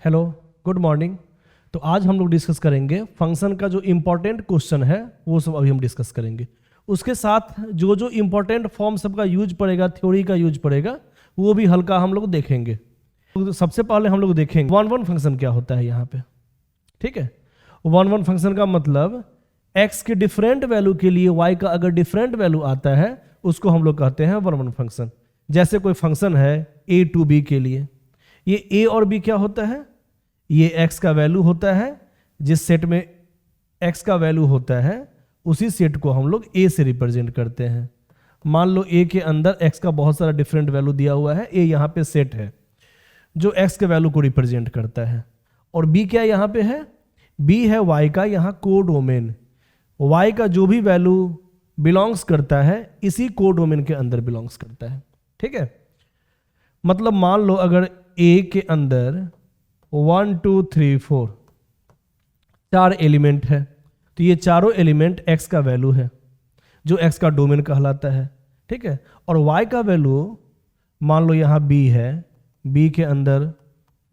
Hello, good morning. तो आज हम लोग डिस्कस करेंगे फंक्शन का जो इम्पोर्टेंट क्वेश्चन है वो सब अभी हम डिस्कस करेंगे। उसके साथ जो जो इम्पोर्टेंट फॉर्म सबका यूज पड़ेगा, थ्योरी का यूज पड़ेगा, वो भी हल्का हम लोग देखेंगे। तो सबसे पहले हम लोग देखेंगे वन वन फंक्शन क्या होता है यहाँ पे। ठीक है, वन वन फंक्शन का मतलब x के डिफरेंट वैल्यू के लिए y का अगर डिफरेंट वैल्यू आता है उसको हम लोग कहते हैं वन वन फंक्शन। जैसे कोई फंक्शन है a टू b के लिए, ये a और b क्या होता है, ये x का वैल्यू होता है। जिस सेट में x का वैल्यू होता है उसी सेट को हम लोग a से रिप्रेजेंट करते हैं। मान लो a के अंदर x का बहुत सारा डिफरेंट वैल्यू दिया हुआ है, a यहाँ पे सेट है जो x के वैल्यू को रिप्रेजेंट करता है। और b क्या यहाँ पे है, b है y का यहाँ कोडोमेन। y का जो भी वैल्यू बिलोंग्स करता है इसी कोडोमेन के अंदर बिलोंग्स करता है। ठीक है, मतलब मान लो अगर a के अंदर 1 2 3 4 चार एलिमेंट है तो ये चारों एलिमेंट x का वैल्यू है जो x का डोमेन कहलाता है। ठीक है, और y का वैल्यू मान लो यहाँ b है, b के अंदर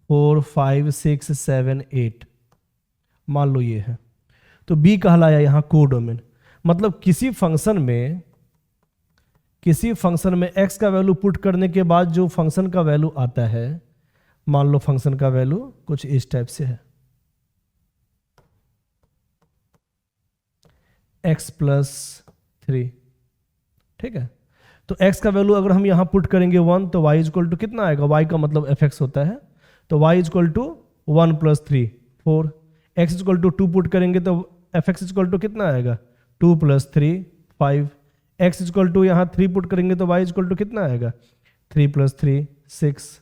4 5 6 7 8 मान लो ये है, तो b कहलाया यहाँ कोडोमेन। मतलब किसी फंक्शन में x का वैल्यू पुट करने के बाद जो फंक्शन का वैल्यू आता है, मान लो फंक्शन का वैल्यू कुछ इस टाइप से है x प्लस 3। ठीक है, तो x का वैल्यू अगर हम यहां पुट करेंगे 1 तो y इक्वल टू कितना आएगा, y का मतलब fx होता है, तो y equal to 1 plus 3 4। x equal to 2 put करेंगे तो fx इक्वल टू कितना आएगा 2 प्लस 3 5। x इक्वल टू यहाँ 3 पुट करेंगे तो y इक्वल टू कितना आएगा 3 plus 3 6।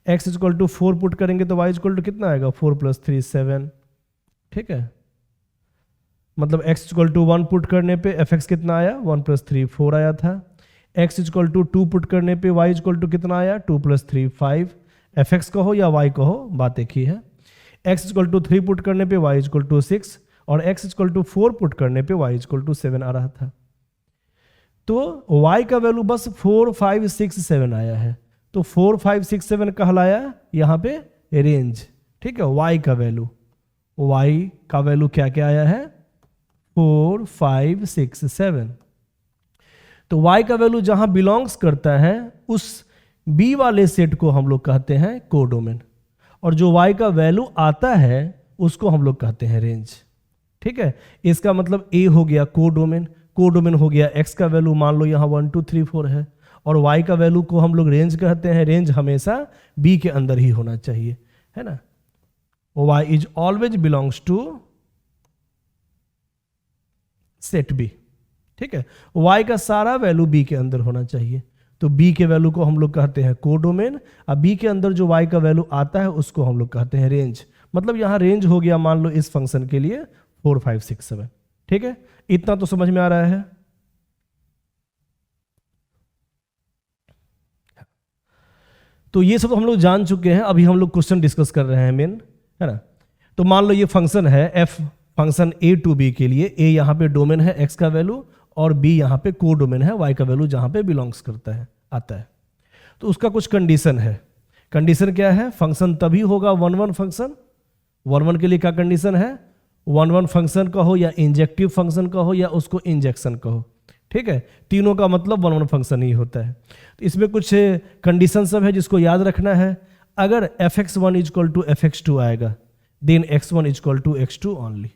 x equal to 4 put करेंगे तो y इक्वल टू कितना आएगा 4 प्लस 3 7। ठीक है, मतलब x इक्वल टू 1 पुट करने पे fx कितना आया 1 प्लस 3 4 आया था। x इक्वल टू 2 पुट करने पे y इक्वल टू कितना आया 2 प्लस 3 5। fx कहो या y कहो बात एक ही है। x इक्वल टू 3 पुट करने पे y इक्वल टू 6 और x इक्वल टू 4 पुट करने पे y इक्वल टू 7 आ रहा था। तो y का वैल्यू बस 4 5 6 7 आया है, तो 4 5 6 7 कहलाया यहाँ पे रेंज। ठीक है, y का वैल्यू क्या क्या आया है 4 5 6 7। तो y का वैल्यू जहां बिलोंग्स करता है उस b वाले सेट को हम लोग कहते हैं कोडोमेन, और जो y का वैल्यू आता है उसको हम लोग कहते हैं रेंज। ठीक है, इसका मतलब a हो गया कोडोमेन, कोडोमेन हो गया x का वैल्यू मान लो यहाँ 1 2 3 4 है, और y का वैल्यू को हम लोग रेंज कहते हैं। रेंज हमेशा b के अंदर ही होना चाहिए, है ना। y is always belongs to set b। ठीक है, y का सारा वैल्यू b के अंदर होना चाहिए, तो b के वैल्यू को हम लोग कहते हैं कोडोमेन। अब b के अंदर जो y का वैल्यू आता है उसको हम लोग कहते हैं रेंज। मतलब यहां रेंज हो गया मान लो इस फंक्शन के लिए 4 5 6 7। ठीक है, इतना तो समझ में आ रहा है। तो ये सब हम लोग जान चुके हैं, अभी हम लोग क्वेश्चन डिस्कस कर रहे हैं मेन, है ना। तो मान लो ये फंक्शन है f, function a to b के लिए a यहाँ पे डोमेन है x का वैल्यू और b यहाँ पे को डोमेन है y का वैल्यू जहाँ पे बिलोंग्स करता है आता है। तो उसका कुछ कंडीशन है। कंडीशन क्या है, फंक्शन तभी होगा one one function. One one के लिए क्या कंडीशन है, वन वन फंक्शन कहो या इंजेक्टिव फंक्शन कहो या उसको इंजेक्शन कहो। ठीक है, तीनों का मतलब वन वन फंक्शन ही होता है। तो इसमें कुछ कंडीशन सब है जिसको याद रखना है। अगर fx1 इक्वल टू fx2 आएगा then x1 equal to x2 only.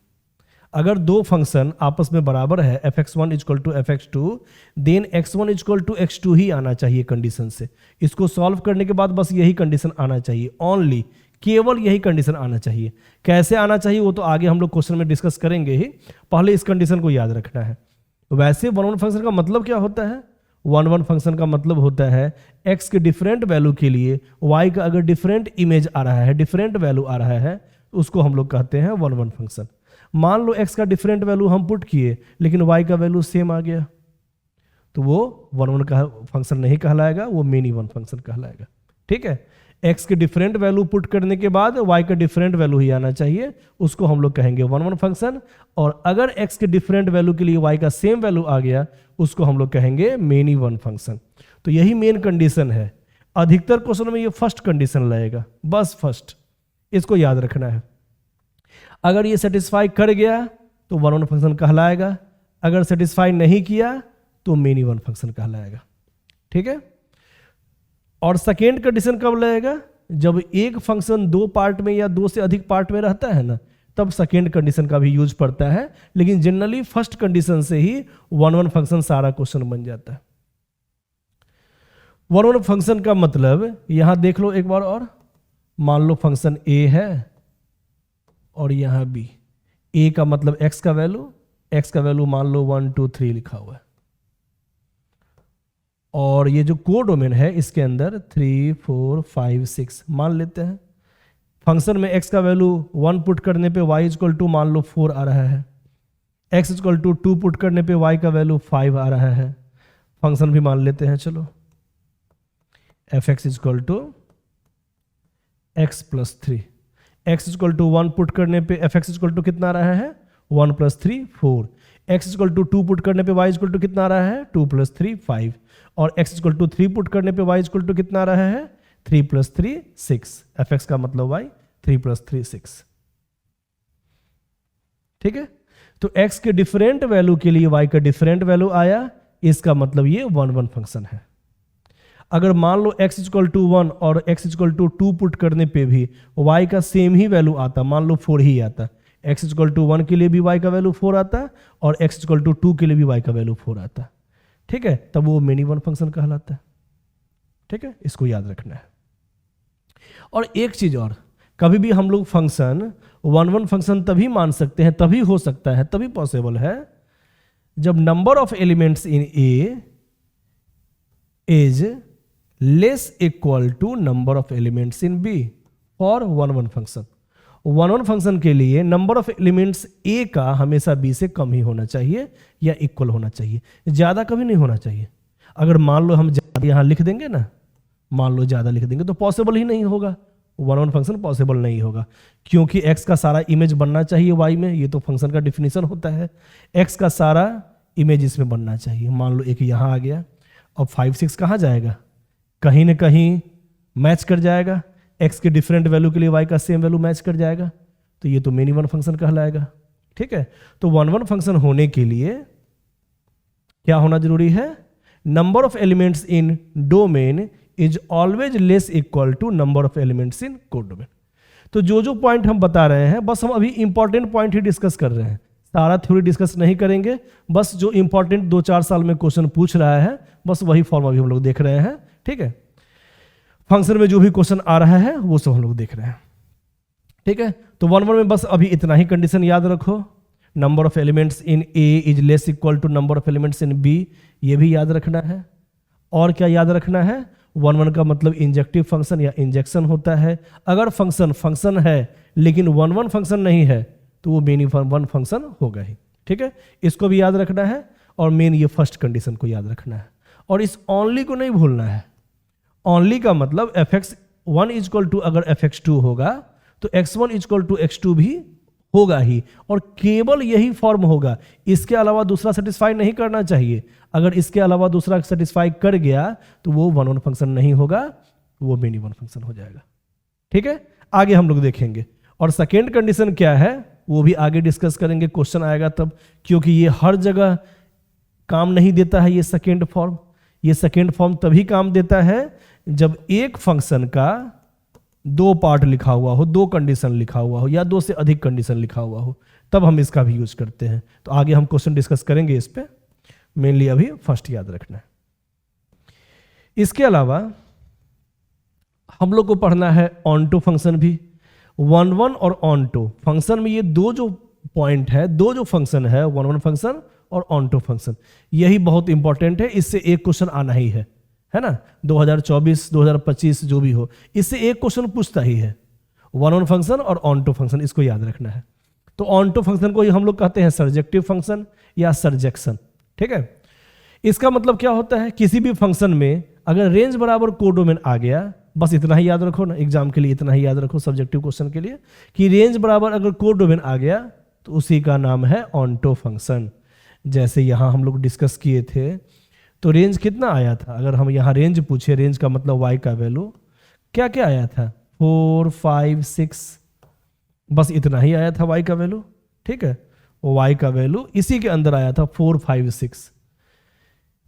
अगर दो फंक्शन आपस में बराबर है fx1 equal to fx2 then x1 equal to x2 ही आना चाहिए कंडीशन से। इसको सॉल्व करने के बाद बस यही कंडीशन आना चाहिए ओनली, केवल यही कंडीशन आना चाहिए। कैसे आना चाहिए वो तो आगे हम लोग क्वेश्चन में डिस्कस करेंगे ही, पहले इस कंडीशन को याद रखना है। वैसे वन वन फंक्शन का मतलब क्या होता है, वन वन फंक्शन का मतलब होता है x के डिफरेंट वैल्यू के लिए y का अगर डिफरेंट इमेज आ रहा है, डिफरेंट वैल्यू आ रहा है, उसको हम लोग कहते हैं वन वन फंक्शन। मान लो x का डिफरेंट वैल्यू हम पुट किए लेकिन y का वैल्यू सेम आ गया, तो वो वन वन का फंक्शन नहीं कहलाएगा, वो मेनी वन फंक्शन कहलाएगा। ठीक है, x के डिफरेंट वैल्यू पुट करने के बाद y का डिफरेंट वैल्यू ही आना चाहिए, उसको हम लोग कहेंगे वन वन फंक्शन। और अगर x के डिफरेंट वैल्यू के लिए y का सेम वैल्यू आ गया उसको हम लोग कहेंगे मेनी वन फंक्शन। तो यही मेन कंडीशन है। अधिकतर क्वेश्चन में ये फर्स्ट कंडीशन लगेगा, बस फर्स्ट इसको याद रखना है। अगर ये सेटिस्फाई कर गया तो वन वन फंक्शन कहलाएगा, अगर सेटिस्फाई नहीं किया तो मेनी वन फंक्शन कहलाएगा। ठीक है। और सेकेंड कंडीशन कब लगेगा? जब एक फंक्शन दो पार्ट में या दो से अधिक पार्ट में रहता है ना, तब सेकेंड कंडीशन का भी यूज पड़ता है। लेकिन जनरली फर्स्ट कंडीशन से ही वन वन फंक्शन सारा क्वेश्चन बन जाता है। वन वन फंक्शन का मतलब यहां देख लो एक बार और, मान लो फंक्शन ए है और यहां बी। ए का मतलब एक्स का वैल्यू मान लो 1 2 3 लिखा हुआ है, और ये जो कोडोमेन है इसके अंदर 3 4 5 6 मान लेते हैं। फंक्शन में x का वैल्यू 1 पुट करने पे y इक्वल टू मान लो 4 आ रहा है, x इक्वल टू 2 पुट करने पे y का वैल्यू 5 आ रहा है। फंक्शन भी मान लेते हैं, चलो fx equal to x plus 3, x equal to 1 put करने पे fx इक्वल टू कितना आ रहा है 1 plus 3 4, x equal to 2 put करने पे y इक्वल टू कितना आ रहा है 2 प्लस 3 5, और x इक्वल टू 3 पुट करने पे y इक्वल टू कितना आ रहा है 3 प्लस 3 6। fx का मतलब y 3 प्लस 3 6। ठीक है। तो x के डिफरेंट वैल्यू के लिए y का डिफरेंट वैल्यू आया, इसका मतलब ये वन वन फंक्शन है। अगर मान लो x इक्वल टू 1 और x इक्वल टू 2 पुट करने पे भी y का सेम ही वैल्यू आता, मान लो 4 ही आता, x इक्वल टू 1 के लिए भी y का वैल्यू 4 आता और x इक्वल टू 2 के लिए भी y का वैल्यू 4 आता। ठीक है, तब वो मेनी वन फंक्शन कहलाता है। ठीक है, इसको याद रखना है। और एक चीज और, कभी भी हम लोग फंक्शन वन वन फंक्शन तभी मान सकते हैं, तभी हो सकता है, तभी पॉसिबल है जब number of elements in A is less equal to number of elements in B for one one function. One one function के लिए नंबर ऑफ एलिमेंट्स ए का हमेशा बी से कम ही होना चाहिए या इक्वल होना चाहिए, ज्यादा कभी नहीं होना चाहिए। अगर मान लो हम ज्यादा यहां लिख देंगे ना, मान लो ज्यादा लिख देंगे तो पॉसिबल ही नहीं होगा, वन वन फंक्शन पॉसिबल नहीं होगा, क्योंकि x का सारा इमेज बनना चाहिए y में, ये तो फंक्शन का डिफिनीशन होता है। x का सारा इमेज इसमें बनना चाहिए। मान लो एक यहां आ गया, अब 5 6 कहां जाएगा, कहीं ना कहीं मैच कर जाएगा, x के डिफरेंट वैल्यू के लिए y का सेम वैल्यू मैच कर जाएगा, तो ये तो मेनी वन फंक्शन कहलाएगा। ठीक है, तो वन वन फंक्शन होने के लिए क्या होना जरूरी है? Number of elements in domain is always less equal to number of elements in codomain. तो जो जो पॉइंट हम बता रहे हैं, बस हम अभी इंपॉर्टेंट पॉइंट ही डिस्कस कर रहे हैं, सारा थ्योरी डिस्कस नहीं करेंगे। बस जो इंपॉर्टेंट 2-4 साल में क्वेश्चन पूछ रहा है, बस वही फॉर्म अभी हम लोग देख रहे हैं। ठीक है, फंक्शन में जो भी क्वेश्चन आ रहा है वो सब हम लोग देख रहे हैं। ठीक है, तो वन वन में बस अभी इतना ही कंडीशन याद रखो। Number of elements in A is less equal to number of elements in B, ये भी याद रखना है। और क्या याद रखना है? वन वन का मतलब इंजेक्टिव फंक्शन या इंजेक्शन होता है। अगर फंक्शन है लेकिन वन वन फंक्शन नहीं है तो वो मेनी वन फंक्शन होगा ही। ठीक है, इसको भी याद रखना है। और मेन ये फर्स्ट कंडीशन को याद रखना है, और इस ओनली को नहीं भूलना है। ओनली का मतलब fx1 इक्वल टू अगर fx2 होगा तो x1 इक्वल टू x2 भी होगा ही, और केवल यही फॉर्म होगा, इसके अलावा दूसरा सेटिस्फाई नहीं करना चाहिए। अगर इसके अलावा दूसरा सेटिस्फाई कर गया तो वो वन वन फंक्शन नहीं होगा, वो मेनी वन फंक्शन हो जाएगा। ठीक है, आगे हम लोग देखेंगे। और सेकेंड कंडीशन क्या है वो भी आगे डिस्कस करेंगे, क्वेश्चन आएगा तब, क्योंकि ये हर जगह काम नहीं देता है ये सेकेंड फॉर्म। ये सेकेंड फॉर्म तभी काम देता है जब एक फंक्शन का 2 पार्ट लिखा हुआ हो, 2 कंडीशन लिखा हुआ हो, या 2 से अधिक कंडीशन लिखा हुआ हो, तब हम इसका भी यूज करते हैं। तो आगे हम क्वेश्चन डिस्कस करेंगे इस पे, मेनली अभी फर्स्ट याद रखना है। इसके अलावा हम लोग को पढ़ना है ऑन टू फंक्शन भी। वन वन और ऑन टू फंक्शन में ये दो जो पॉइंट है, दो जो फंक्शन है, वन वन फंक्शन और ऑन टू फंक्शन, यही बहुत इंपॉर्टेंट है। इससे एक क्वेश्चन आना ही है ना, 2024 2025 जो भी हो, इससे एक क्वेश्चन पूछता ही है, वन वन फंक्शन और ऑन टू फंक्शन, इसको याद रखना है। तो ऑन टू फंक्शन को हम लोग कहते हैं सर्जेक्टिव फंक्शन या सर्जेक्शन। ठीक है, इसका मतलब क्या होता है? किसी भी फंक्शन में अगर रेंज बराबर कोडोमेन आ गया, बस इतना ही याद रखो ना, एग्जाम के लिए इतना ही याद रखो, सब्जेक्टिव क्वेश्चन के लिए, कि रेंज बराबर अगर कोडोमेन आ गया तो उसी का नाम है ऑन टू फंक्शन। जैसे यहां हम लोग डिस्कस किए थे, तो रेंज कितना आया था? अगर हम यहाँ रेंज पूछे, रेंज का मतलब y का वैल्यू क्या क्या आया था? 4 5 6, बस इतना ही आया था y का वैल्यू, ठीक है। y का वैल्यू इसी के अंदर आया था 4 5 6,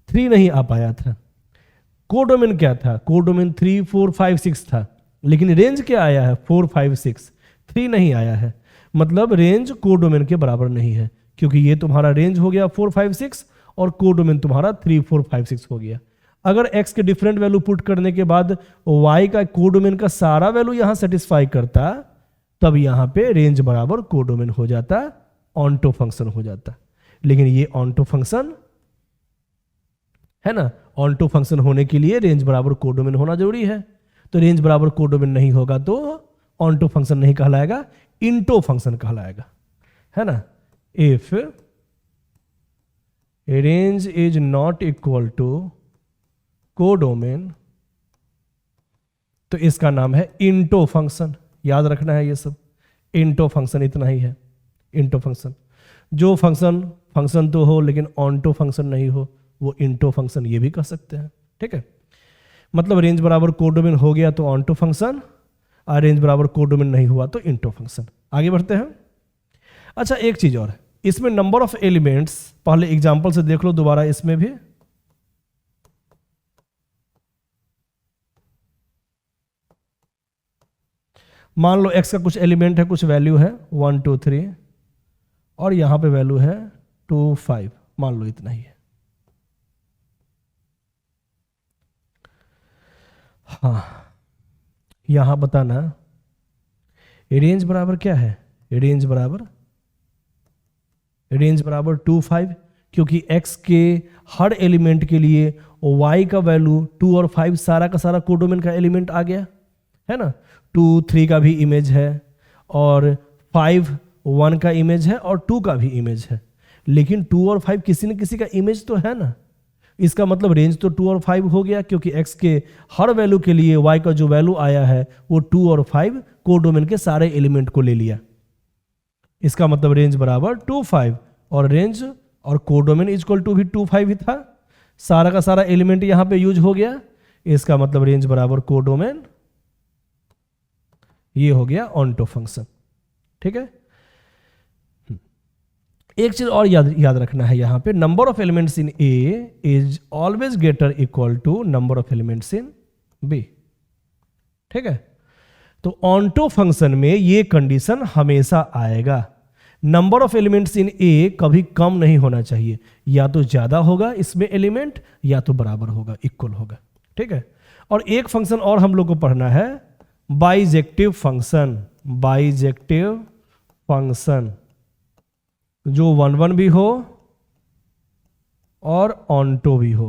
3 नहीं आ पाया था। कोडोमेन क्या था? कोडोमेन 3 4 5 6 था, लेकिन रेंज क्या आया है? 4 5 6, 3 नहीं आया है। मतलब रेंज कोडोमेन के बराबर नहीं है, क्योंकि ये तुम्हारा रेंज हो गया 4 5 6 और कोडोमेन तुम्हारा 3 4 5 6 हो गया। अगर x के डिफरेंट वैल्यू पुट करने के बाद y का कोडोमेन का सारा वैल्यू यहां सेटिस्फाई करता, तब यहां पे रेंज बराबर कोडोमेन हो जाता, ऑन्टो फंक्शन हो जाता। लेकिन ये ऑन्टो फंक्शन है ना, ऑन्टो फंक्शन होने के लिए रेंज बराबर कोडोमेन होना जरूरी है। तो रेंज बराबर कोडोमेन नहीं होगा तो ऑन्टो फंक्शन नहीं कहलाएगा, इंटो फंक्शन कहलाएगा, है ना। If range is not equal to codomain तो इसका नाम है इंटो फंक्शन। याद रखना है ये सब, इंटो फंक्शन इतना ही है। इंटो फंक्शन, जो फंक्शन तो हो लेकिन ऑन्टो फंक्शन नहीं हो, वो इंटो फंक्शन ये भी कह सकते हैं, ठीक है। मतलब रेंज बराबर कोडोमेन हो गया तो ऑन्टो फंक्शन, और रेंज बराबर कोडोमेन नहीं हुआ तो इंटो फंक्शन। आगे बढ़ते हैं। अच्छा, एक चीज और है, इसमें नंबर ऑफ एलिमेंट्स, पहले एग्जांपल से देख लो दोबारा इसमें भी। मान लो x का कुछ एलिमेंट है, कुछ वैल्यू है 1 2 3 और यहां पे वैल्यू है 2 5, मान लो इतना ही है। हाँ, यहां बताना रेंज बराबर क्या है? रेंज बराबर 2 5, क्योंकि x के हर एलिमेंट के लिए y का वैल्यू 2 और 5 सारा का सारा कोडोमेन का एलिमेंट आ गया, है ना। 2 3 का भी इमेज है और 5 1 का इमेज है और 2 का भी इमेज है, लेकिन 2 और 5 किसी न किसी का इमेज तो है ना। इसका मतलब रेंज तो 2 और 5 हो गया, क्योंकि x के हर वैल्यू के लिए y का जो वैल्यू आया है वो 2 और 5 कोडोमेन के सारे एलिमेंट को ले लिया। इसका मतलब रेंज बराबर 2 5, और रेंज और कोडोमेन इक्वल टू भी 2 5 ही था, सारा का सारा एलिमेंट यहां पे यूज हो गया। इसका मतलब रेंज बराबर कोडोमेन, ये हो गया ऑन्टो फंक्शन, ठीक है। एक चीज और याद रखना है यहां पे, number of elements in A is always greater equal to number of elements in B, ठीक है। तो ऑन्टो फंक्शन में ये कंडीशन हमेशा आएगा, नंबर ऑफ एलिमेंट्स इन ए कभी कम नहीं होना चाहिए, या तो ज्यादा होगा इसमें एलिमेंट या तो बराबर होगा, इक्वल होगा, ठीक है। और एक फंक्शन और हम लोग को पढ़ना है, बाइजेक्टिव फंक्शन। बाइजेक्टिव फंक्शन जो 1 1 भी हो और ऑन्टो भी हो,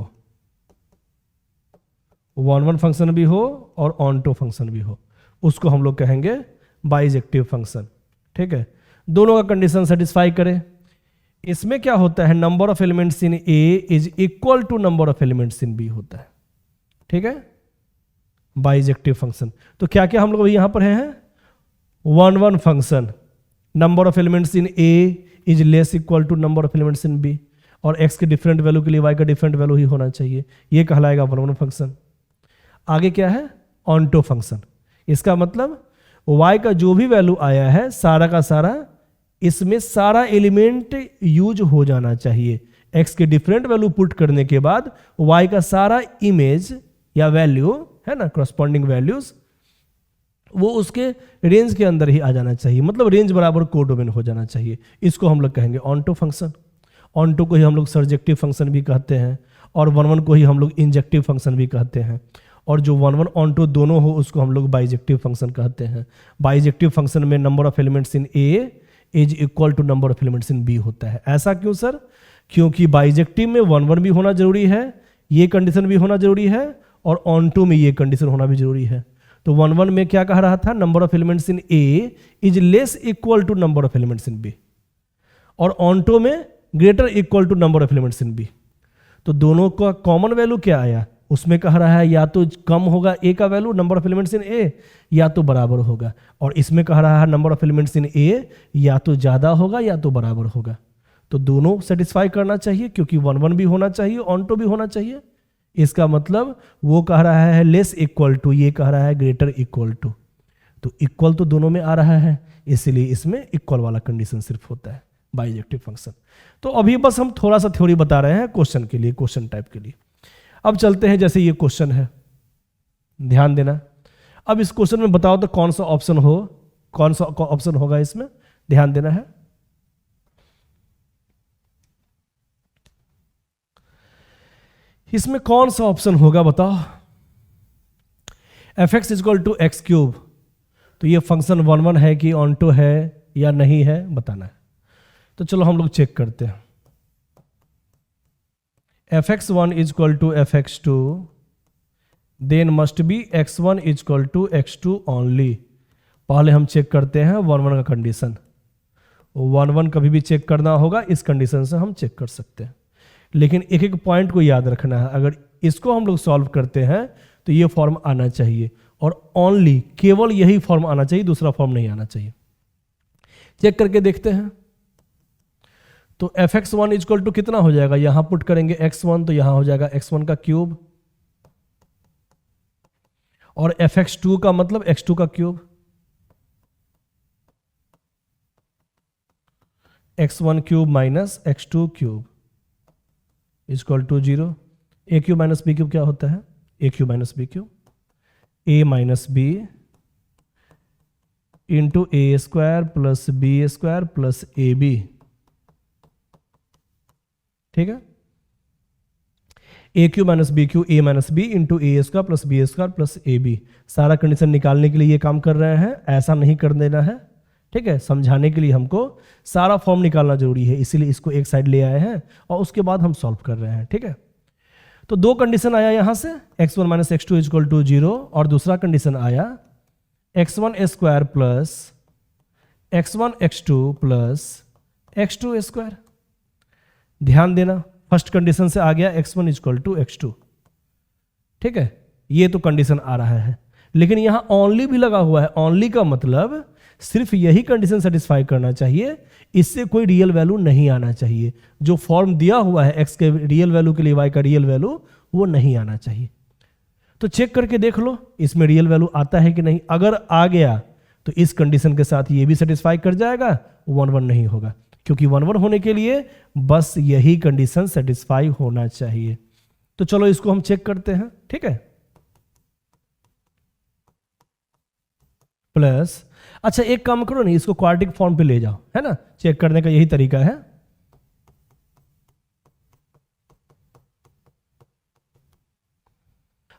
1 1 फंक्शन भी हो और ऑन्टो फंक्शन भी हो, उसको हम लोग कहेंगे बाइजेक्टिव फंक्शन, ठीक है। दोनों का कंडीशन सेटिस्फाई करे। इसमें क्या होता है, number of elements in A is equal to number of elements in B होता है, ठीक है, बाइजेक्टिव फंक्शन। तो क्या क्या हम लोग यहां पर हैं, 1 1 function, number of elements in A is less equal to number of elements in B, और x के डिफरेंट वैल्यू के लिए y का डिफरेंट वैल्यू ही होना चाहिए, ये कहलाएगा 1 1 फंक्शन। आगे क्या है, ऑन्टो फंक्शन। इसका मतलब y का जो भी वैल्यू आया है सारा का सारा इसमें सारा एलिमेंट यूज हो जाना चाहिए। x के डिफरेंट वैल्यू पुट करने के बाद y का सारा इमेज या वैल्यू है ना, करस्पॉन्डिंग वैल्यूज, वो उसके रेंज के अंदर ही आ जाना चाहिए, मतलब रेंज बराबर कोडोमेन हो जाना चाहिए। इसको हम लोग कहेंगे ऑन्टो फंक्शन। ऑन्टो को ही हम लोग सर्जेक्टिव फंक्शन भी कहते हैं, और 1 1 को ही हम लोग इंजेक्टिव फंक्शन भी कहते हैं, और जो 1 1 ऑन्टो दोनों हो उसको हम लोग बाइजेक्टिव फंक्शन कहते हैं। बाइजेक्टिव फंक्शन में number of elements in A is equal to number of elements in B होता है। ऐसा क्यों सर? क्योंकि बाइजेक्टिव में 1 1 भी होना जरूरी है, ये कंडीशन भी होना जरूरी है, और ऑन्टो में ये कंडीशन होना भी जरूरी है। तो 1 1 में क्या कह रहा था, number of elements in A is less equal to number of elements in B, और ऑन्टो में greater equal to number of elements in B. तो दोनों का कॉमन वैल्यू क्या आया, उसमें कह रहा है या तो कम होगा ए का value number of elements in A, या तो बराबर होगा, और इसमें कह रहा है number of elements in A या तो ज्यादा होगा या तो बराबर होगा। तो दोनों सेटिस्फाई करना चाहिए, क्योंकि 1 1 भी होना चाहिए, ऑन्टो भी होना चाहिए। इसका मतलब वो कह रहा है लेस इक्वल टू, ये कह रहा है ग्रेटर इक्वल टू। तो इक्वल तो दोनों में आ रहा है, इसीलिए इसमें इक्वल वाला कंडीशन सिर्फ होता है बाइजेक्टिव फंक्शन। तो अभी बस हम थोड़ा सा थ्योरी बता रहे हैं क्वेश्चन के लिए, क्वेश्चन टाइप के लिए। अब चलते हैं, जैसे ये क्वेश्चन है, ध्यान देना। अब इस क्वेश्चन में बताओ तो कौन सा ऑप्शन होगा इसमें, ध्यान देना है। इसमें कौन सा ऑप्शन होगा बताओ। fx equal to x cube, तो ये फंक्शन 1 1 है कि ऑन टू है या नहीं है बताना है। तो चलो हम लोग चेक करते हैं। fx1 equal to fx2 then must be x1 equal to x2 only. पहले हम चेक करते हैं 1 1 का कंडीशन। 1 1 कभी भी चेक करना होगा, इस कंडीशन से हम चेक कर सकते हैं। लेकिन एक एक पॉइंट को याद रखना है, अगर इसको हम लोग सॉल्व करते हैं तो ये फॉर्म आना चाहिए, और ओनली केवल यही फॉर्म आना चाहिए, दूसरा फॉर्म नहीं आना चाहिए। चेक करके देखते हैं। तो fx1 इक्वल टू कितना हो जाएगा, यहां पुट करेंगे x1 तो यहां हो जाएगा x1 का क्यूब, और fx2 का मतलब x2 का cube, x1 cube minus x2 cube equal to 0। A cube minus B cube क्या होता है, A cube minus B cube, A minus B into A square plus B square plus A B, ठीक है। A cube minus B cube, A minus B into A square plus B square plus A B. सारा condition निकालने के लिए ये काम कर रहे हैं, ऐसा नहीं कर देना है, ठीक है। समझाने के लिए हमको सारा फॉर्म निकालना जरूरी है, इसीलिए इसको एक साइड ले आए हैं और उसके बाद हम सॉल्व कर रहे हैं, ठीक है। तो दो कंडीशन आया यहां से, x1 minus x2 equal to 0, और दूसरा कंडीशन आया x1 square plus x1 x2 plus x2 square. ध्यान देना, फर्स्ट कंडीशन से आ गया x1 इक्वल टू x2, ठीक है। ये तो कंडीशन आ रहा है, लेकिन यहां ओनली भी लगा हुआ है। ओनली का मतलब सिर्फ यही कंडीशन सेटिस्फाई करना चाहिए, इससे कोई रियल वैल्यू नहीं आना चाहिए। जो फॉर्म दिया हुआ है x के रियल वैल्यू के लिए y का रियल वैल्यू, वो नहीं आना चाहिए। तो चेक करके देख लो इसमें रियल वैल्यू आता है कि नहीं। अगर आ गया तो इस कंडीशन के साथ ये भी सेटिस्फाई कर जाएगा, 1 1 नहीं होगा, क्योंकि 1 1 होने के लिए बस यही कंडीशन सेटिस्फाई होना चाहिए। तो चलो इसको हम चेक करते हैं, ठीक है। प्लस, अच्छा एक काम करो नहीं, इसको क्वाड्रेटिक फॉर्म पे ले जाओ, है ना। चेक करने का यही तरीका है।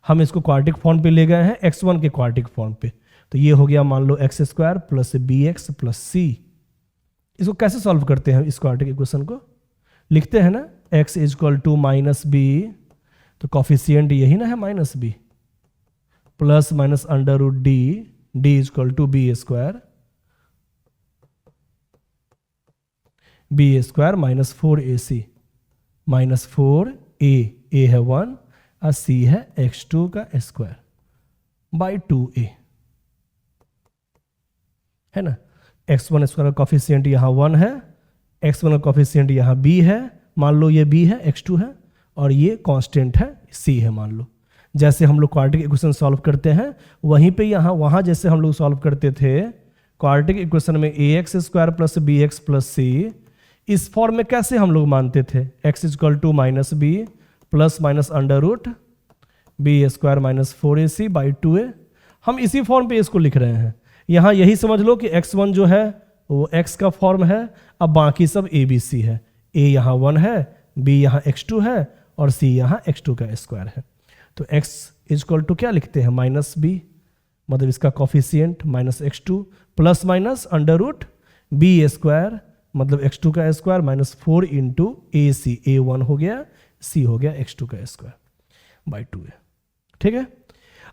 हम इसको क्वाड्रेटिक फॉर्म पे ले गए हैं, x1 के क्वाड्रेटिक फॉर्म पे। तो ये हो गया मान लो X square plus B X plus C. इसको कैसे सॉल्व करते हैं, इस क्वाड्रेटिक इक्वेशन को लिखते हैं ना, x equal to minus B, तो कॉफिशिएंट यही ना है minus B, plus minus under root D, D equal to B square minus 4ac minus 4a, a है 1 और c है x2 का स्क्वायर बाई 2a, है ना। x1 स्क्वायर का कॉफिशिएंट यहाँ 1 है, x1 का कॉफिशिएंट यहाँ b है, मान लो ये b है, x2 है, और ये कांस्टेंट है c है मान लो। जैसे हम लोग क्वाड्रेटिक इक्वेशन सॉल्व करते हैं वहीं पे यहाँ वहाँ जैसे हम लोग सॉल्व करते थे क्वाड्रेटिक इक्वेशन में ax square plus B X plus C, इस फॉर्म में कैसे हम लोग मानते थे, x equal to minus B plus minus under root B square minus 4ac by 2a। हम इसी फॉर्म पे इसको लिख रहे हैं। यहाँ यही समझ लो कि x1 जो है वो x का फॉर्म है, अब बाकी सब a b c है, a यहाँ 1 है, b यहाँ x2 है, और c यहाँ x2 का स्क्वायर है। तो x इक्वल टू क्या लिखते हैं, माइनस बी, मतलब इसका coefficient minus x2 plus minus under root B square मतलब x2 का square minus 4 into A C, a1 हो गया, c हो गया x2 का स्क्वायर बाई 2a, ठीक है।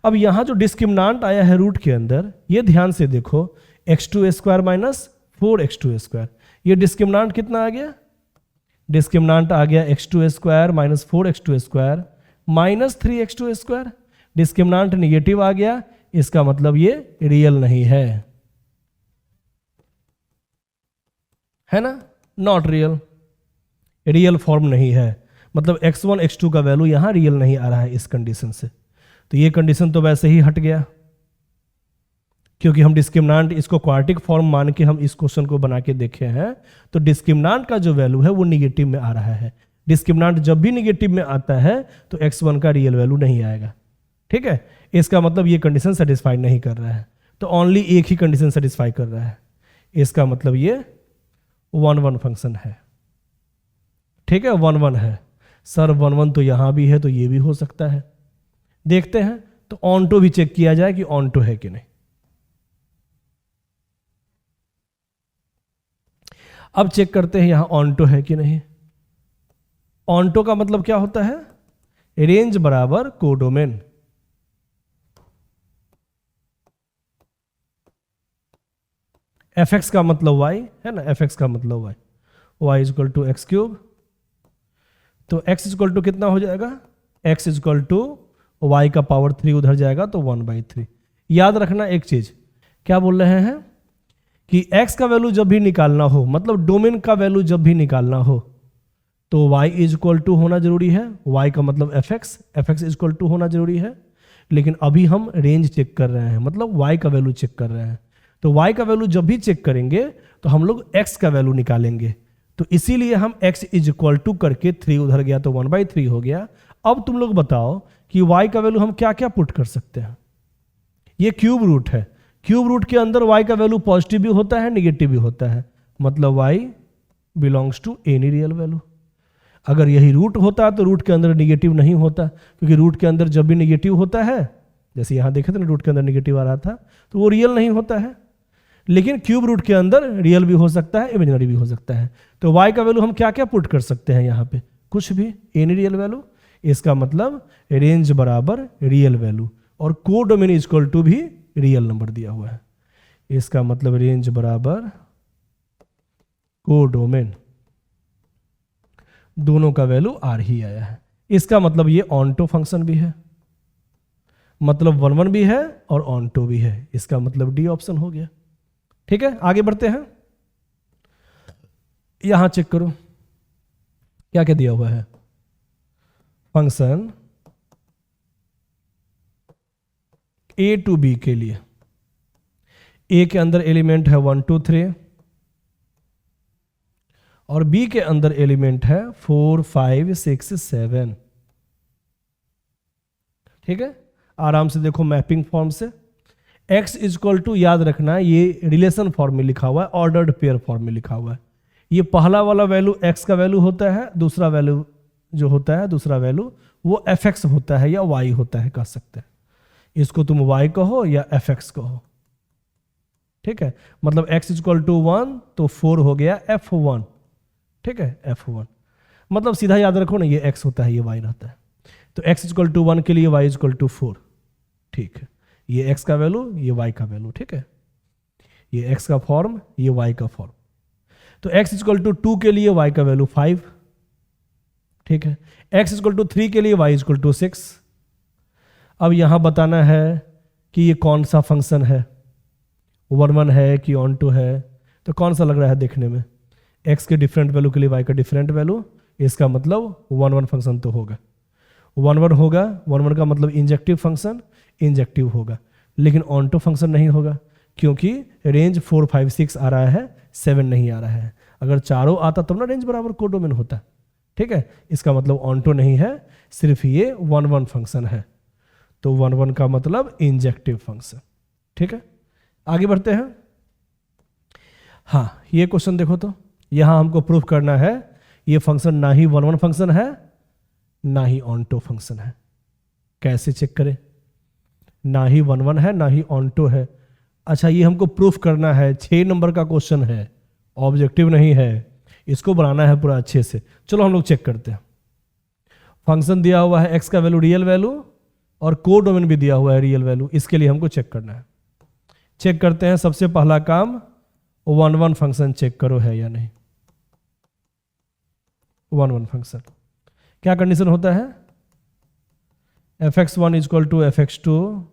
अब यहां जो डिस्क्रिमिनांट आया है रूट के अंदर, ये ध्यान से देखो, x2 square minus 4x2 square, ये डिस्क्रिमिनांट कितना आ गया, डिस्क्रिमिनांट आ गया x2 square minus 4x2 square minus 3x2 square. Discriminant negative आ गया, इसका मतलब ये रियल नहीं है ना, नॉट रियल, रियल फॉर्म नहीं है, मतलब x1 x2 का वैल्यू यहां रियल नहीं आ रहा है इस कंडीशन से। तो ये कंडीशन तो वैसे ही हट गया, क्योंकि हम डिस्क्रिमिनांट इसको क्वाड्रेटिक फॉर्म मान के हम इस क्वेश्चन को बना के देखे हैं, तो डिस्क्रिमिनांट का जो वैल्यू है वो निगेटिव में आ रहा है। डिस्क्रिमिनांट जब भी निगेटिव में आता है तो x1 का रियल वैल्यू नहीं आएगा। ठीक है, इसका मतलब ये कंडीशन सेटिस्फाई नहीं कर रहा है, तो ओनली एक ही कंडीशन सेटिस्फाई कर रहा है, इसका मतलब ये 1-1 फंक्शन है। ठीक है, 1-1 है। सर 1-1 तो यहां भी है, तो ये भी हो सकता है। देखते हैं, तो ऑनटो भी चेक किया जाए कि ऑनटो है कि नहीं। अब चेक करते हैं यहां ऑनटो है कि नहीं। ऑनटो का मतलब क्या होता है? रेंज बराबर कोडोमेन। fx का मतलब y है ना, fx का मतलब y equal to x cube, तो x इक्वल टू कितना हो जाएगा? x इक्वल टू y का पावर 3 उधर जाएगा तो 1/3। याद रखना एक चीज, क्या बोल रहे हैं कि x का वैल्यू जब भी निकालना हो, मतलब डोमेन का वैल्यू जब भी निकालना हो, तो y इक्वल टू होना जरूरी है। y का मतलब fx इक्वल टू होना जरूरी है। लेकिन अभी हम रेंज चेक कर रहे हैं, मतलब y का वैल्यू चेक कर रहे हैं। तो y का वैल्यू जब भी चेक करेंगे तो हम लोग x का वैल्यू निकालेंगे। तो इसीलिए हम x इक्वल टू करके 3 उधर गया तो 1/3 हो गया। अब तुम लोग बताओ कि y का वैल्यू हम क्या क्या पुट कर सकते हैं। ये क्यूब रूट है, क्यूब रूट के अंदर y का वैल्यू पॉजिटिव भी होता है, निगेटिव भी होता है, मतलब y belongs to any real value. अगर यही रूट होता तो रूट के अंदर निगेटिव नहीं होता, क्योंकि रूट के अंदर जब भी निगेटिव होता है, जैसे यहां देखे थे ना रूट के अंदर निगेटिव आ रहा था, तो वो रियल नहीं होता है। लेकिन क्यूब रूट के अंदर रियल भी हो सकता है, इमेजिनरी भी हो सकता है। तो y का वैल्यू हम क्या क्या पुट कर सकते हैं यहाँ पे? कुछ भी, एनी रियल वैल्यू। इसका मतलब रेंज बराबर रियल वैल्यू, और कोडोमेन इक्वल टू भी रियल नंबर दिया हुआ है। इसका मतलब रेंज बराबर कोडोमेन, दोनों का वैल्यू आर ही आया है। इसका मतलब ये ऑनटो फंक्शन भी है, मतलब 1-1 भी है और ऑनटो भी है। इसका मतलब डी ऑप्शन हो गया। ठीक है, आगे बढ़ते हैं। यहां चेक करो क्या क्या दिया हुआ है। फंक्शन a टू b के लिए, a के अंदर एलिमेंट है 1 2 3 और b के अंदर एलिमेंट है 4 5 6 7। ठीक है, आराम से देखो मैपिंग फॉर्म से। x इक्वल टू, याद रखना ये रिलेशन फॉर्म में लिखा हुआ है, ऑर्डर्ड पेयर फॉर्म में लिखा हुआ है। ये पहला वाला वैल्यू x का वैल्यू होता है, दूसरा वैल्यू जो होता है, दूसरा वैल्यू वो fx होता है या y होता है, कह सकते हैं। इसको तुम y कहो या fx कहो। ठीक है, मतलब x इक्वल टू 1 तो 4 हो गया f1। ठीक है, f1 मतलब सीधा याद रखो ना, ये x होता है, ये y रहता है। तो x इक्वल टू 1 के लिए y इक्वल टू 4। ठीक है, ये x का वैल्यू, ये y का वैल्यू। ठीक है, ये x का फॉर्म, ये y का फॉर्म। तो x इक्वल टू 2 के लिए y का वैल्यू 5। ठीक है, x इक्वल टू 3 के लिए y इक्वल टू 6। अब यहां बताना है कि ये कौन सा फंक्शन है, 1-1 है कि ऑनटो है। तो कौन सा लग रहा है देखने में? x के डिफरेंट वैल्यू के लिए y का डिफरेंट वैल्यू, इसका मतलब 1-1 फंक्शन तो होगा। 1-1 होगा, 1-1 का मतलब इंजेक्टिव फंक्शन, इंजेक्टिव होगा। लेकिन ऑनटो फंक्शन नहीं होगा, क्योंकि रेंज 4 5 6 आ रहा है, 7 नहीं आ रहा है। अगर चारों आता तब ना रेंज बराबर कोडोमेन होता। ठीक है, इसका मतलब ऑनटो नहीं है, सिर्फ ये 1-1 फंक्शन है। तो 1-1 का मतलब इंजेक्टिव फंक्शन। ठीक है, आगे बढ़ते हैं। हाँ, ये क्वेश्चन देखो, तो यहां हमको प्रूफ करना है ये फंक्शन ना ही 1-1 फंक्शन है, ना ही ऑनटो फंक्शन है। कैसे चेक करें? ना ही 1-1 है, ना ही ऑनटो है। अच्छा, ये हमको प्रूफ करना है, 6 नंबर का क्वेश्चन है, ऑब्जेक्टिव नहीं है, इसको बनाना है पूरा अच्छे से। चलो हम लोग चेक करते हैं। फंक्शन दिया हुआ है x का वैल्यू रियल वैल्यू, और कोडोमेन भी दिया हुआ है रियल वैल्यू। इसके लिए हमको चेक करना है। चेक करते हैं, सबसे पहला काम 1-1 फंक्शन चेक करो है या नहीं। 1-1 फंक्शन क्या कंडीशन होता है? fx1 equal to fx2,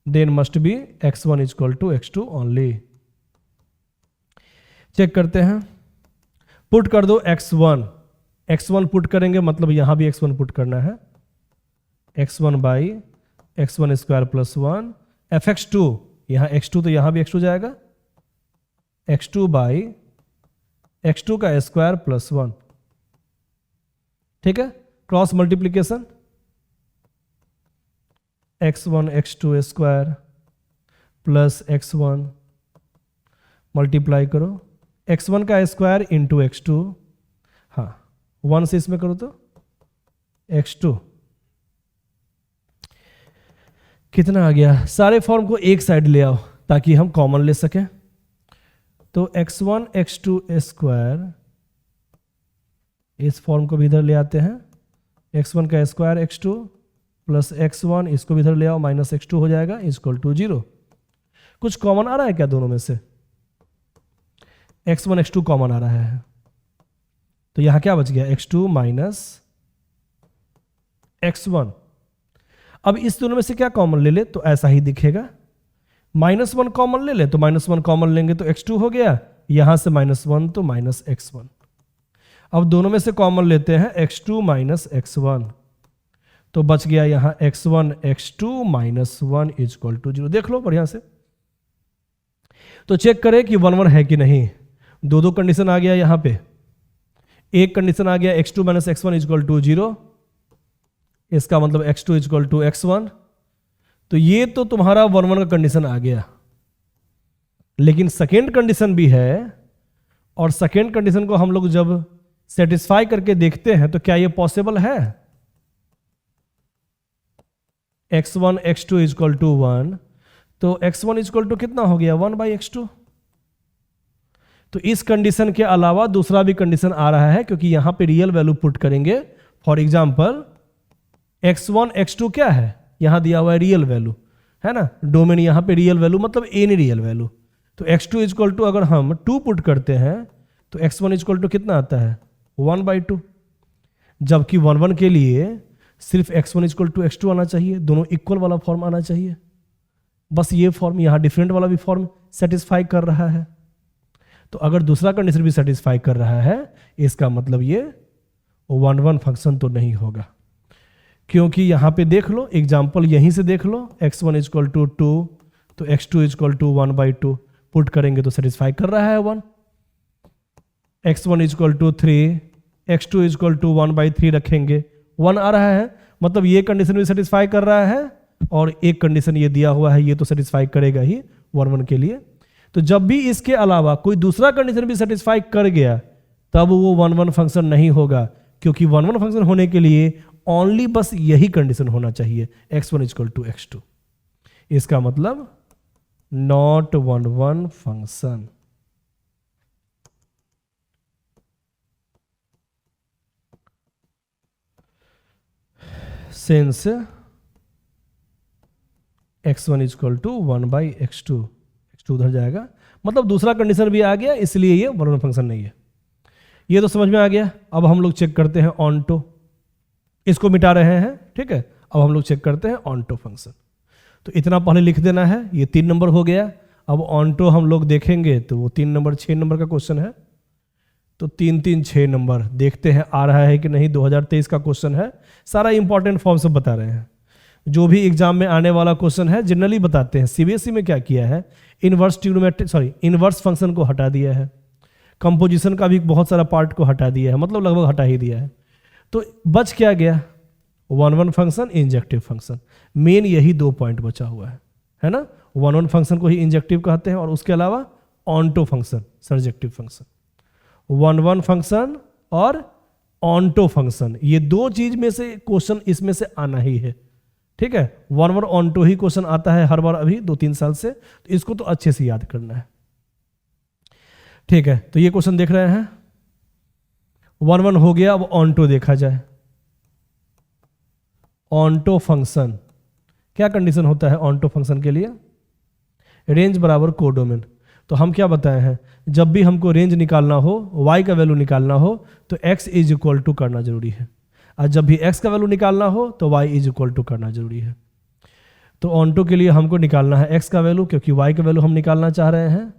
then must be x1 equal to x2 only. Check करते हैं, पुट कर दो x1 पुट करेंगे, मतलब यहां भी x1 पुट करना है, x1 by x1 square plus 1 fx2 यहाँ x2 तो यहाँ भी x2 जाएगा, x2 बाई x2 का स्क्वायर प्लस 1, ठीक है, cross multiplication, x1 x2 square plus x1 multiply करो, x1 का स्क्वायर इंटू x2, हाँ 1 से इसमें करो तो x2 कितना आ गया, सारे फॉर्म को एक साइड ले आओ ताकि हम कॉमन ले सकें। तो x1 x2 स्क्वायर, इस फॉर्म को भी इधर ले आते हैं, x1 का स्क्वायर x2 प्लस x1, इसको भी इधर ले आओ, माइनस x2 हो जाएगा इक्वल टू 0। कुछ कॉमन आ रहा है क्या दोनों में से? x1 x2 कॉमन आ रहा है, तो यहां क्या बच गया, x2 माइनस x1। अब इस दोनों में से क्या कॉमन ले ले, तो ऐसा ही दिखेगा, -1 कॉमन ले ले तो -1 कॉमन लेंगे तो x2 हो गया, यहां से -1 तो माइनस x1। अब दोनों में से कॉमन लेते हैं x2 माइनस x1, तो बच गया यहां x1 x2 minus 1 equal to 0। देख लो बढ़िया से, तो चेक करें कि 1 1 है कि नहीं। दो कंडीशन आ गया यहां पे, एक कंडीशन आ गया x2 minus x1 equal to 0, इसका मतलब x2 इक्वल टू x1, तो ये तो तुम्हारा 1 1 का कंडीशन आ गया। लेकिन सेकेंड कंडीशन भी है, और सेकेंड कंडीशन को हम लोग जब सेटिस्फाई करके देखते हैं तो क्या ये पॉसिबल है? x1 x2 इक्वल टू 1, तो x1 इक्वल टू कितना हो गया, 1 बाई x2। तो इस कंडीशन के अलावा दूसरा भी कंडीशन आ रहा है, क्योंकि यहां पे रियल वैल्यू पुट करेंगे। फॉर एग्जांपल x1 x2 क्या है, यहां दिया हुआ है रियल वैल्यू, है ना, डोमेन यहां पे रियल वैल्यू मतलब एनी रियल वैल्यू। तो x2 इक्वल टू अगर हम 2 पुट करते हैं तो x1 इक्वल टू कितना आता है, 1 बाई 2, जबकि 1 1 के लिए सिर्फ x1 इक्वल टू x2 आना चाहिए, दोनों इक्वल वाला फॉर्म आना चाहिए। बस ये फॉर्म, यहां डिफरेंट वाला भी फॉर्म सेटिस्फाई कर रहा है। तो अगर दूसरा कंडीशन भी सेटिस्फाई कर रहा है, इसका मतलब ये 1 1 फंक्शन तो नहीं होगा, क्योंकि यहां पे देख लो एग्जांपल, यहीं से देख लो, x1 इक्वल टू 2 तो x2 equal to 1 by 2 put करेंगे तो सेटिस्फाई कर रहा है 1। x1 equal to 3, x2 equal to 1 by 3 रखेंगे, 1 आ रहा है, मतलब ये कंडीशन भी सेटिस्फाई कर रहा है, और एक कंडीशन ये दिया हुआ है, ये तो सेटिस्फाई करेगा ही 1 1 के लिए। तो जब भी इसके अलावा कोई दूसरा कंडीशन भी सेटिस्फाई कर गया, तब वो 1 1 फंक्शन नहीं होगा, क्योंकि 1 1 फंक्शन होने के लिए ओनली बस यही कंडीशन होना चाहिए, x1 इक्वल टू x2। इसका मतलब not 1 1 function. Since x1 equal to 1 by x2, x2 उधर जाएगा, मतलब दूसरा कंडीशन भी आ गया, इसलिए ये 1 1 फंक्शन नहीं है। ये तो समझ में आ गया। अब हम लोग चेक करते हैं ऑनटो, इसको मिटा रहे हैं, ठीक है। अब हम लोग चेक करते हैं ऑनटो फंक्शन। तो इतना पहले लिख देना है, ये 3 नंबर हो गया। अब ऑनटो हम लोग देखेंगे तो वो 3 नंबर 6 नंबर का क्वेश्चन है, तो 3 3 6 नंबर देखते हैं आ रहा है कि नहीं। 2023 का क्वेश्चन है, सारा इंपॉर्टेंट फॉर्म सब बता रहे हैं, जो भी एग्जाम में आने वाला क्वेश्चन है जनरली बताते हैं। सीबीएसई में क्या किया है, इनवर्स फंक्शन को हटा दिया है, कंपोजिशन का भी बहुत सारा पार्ट को हटा दिया है, मतलब लगभग हटा ही दिया है। तो बच क्या गया, 1 1 फंक्शन, इंजेक्टिव फंक्शन। मेन यही 2 पॉइंट बचा हुआ है ना। 1 1 फंक्शन को ही इंजेक्टिव कहते हैं, और उसके अलावा onto function surjective function. 1 1 function और ऑनटो फंक्शन, ये 2 चीज में से क्वेश्चन इसमें से आना ही है, ठीक है। 1 1 ऑनटो ही क्वेश्चन आता है हर बार अभी 2-3 साल से, तो इसको तो अच्छे से याद करना है, ठीक है। तो ये क्वेश्चन देख रहे हैं, 1 1 हो गया। अब ऑनटो देखा जाए। ऑनटो फंक्शन, क्या कंडीशन होता है ऑनटो फंक्शन के लिए, रेंज बराबर कोडोमेन। तो हम क्या बताए हैं, जब भी हमको रेंज निकालना हो, y का वैल्यू निकालना हो, तो x इज इक्वल टू करना जरूरी है, और जब भी x का वैल्यू निकालना हो तो y इज इक्वल टू करना जरूरी है। तो ऑनटो के लिए हमको निकालना है x का वैल्यू, क्योंकि y का वैल्यू हम निकालना चाह रहे हैं,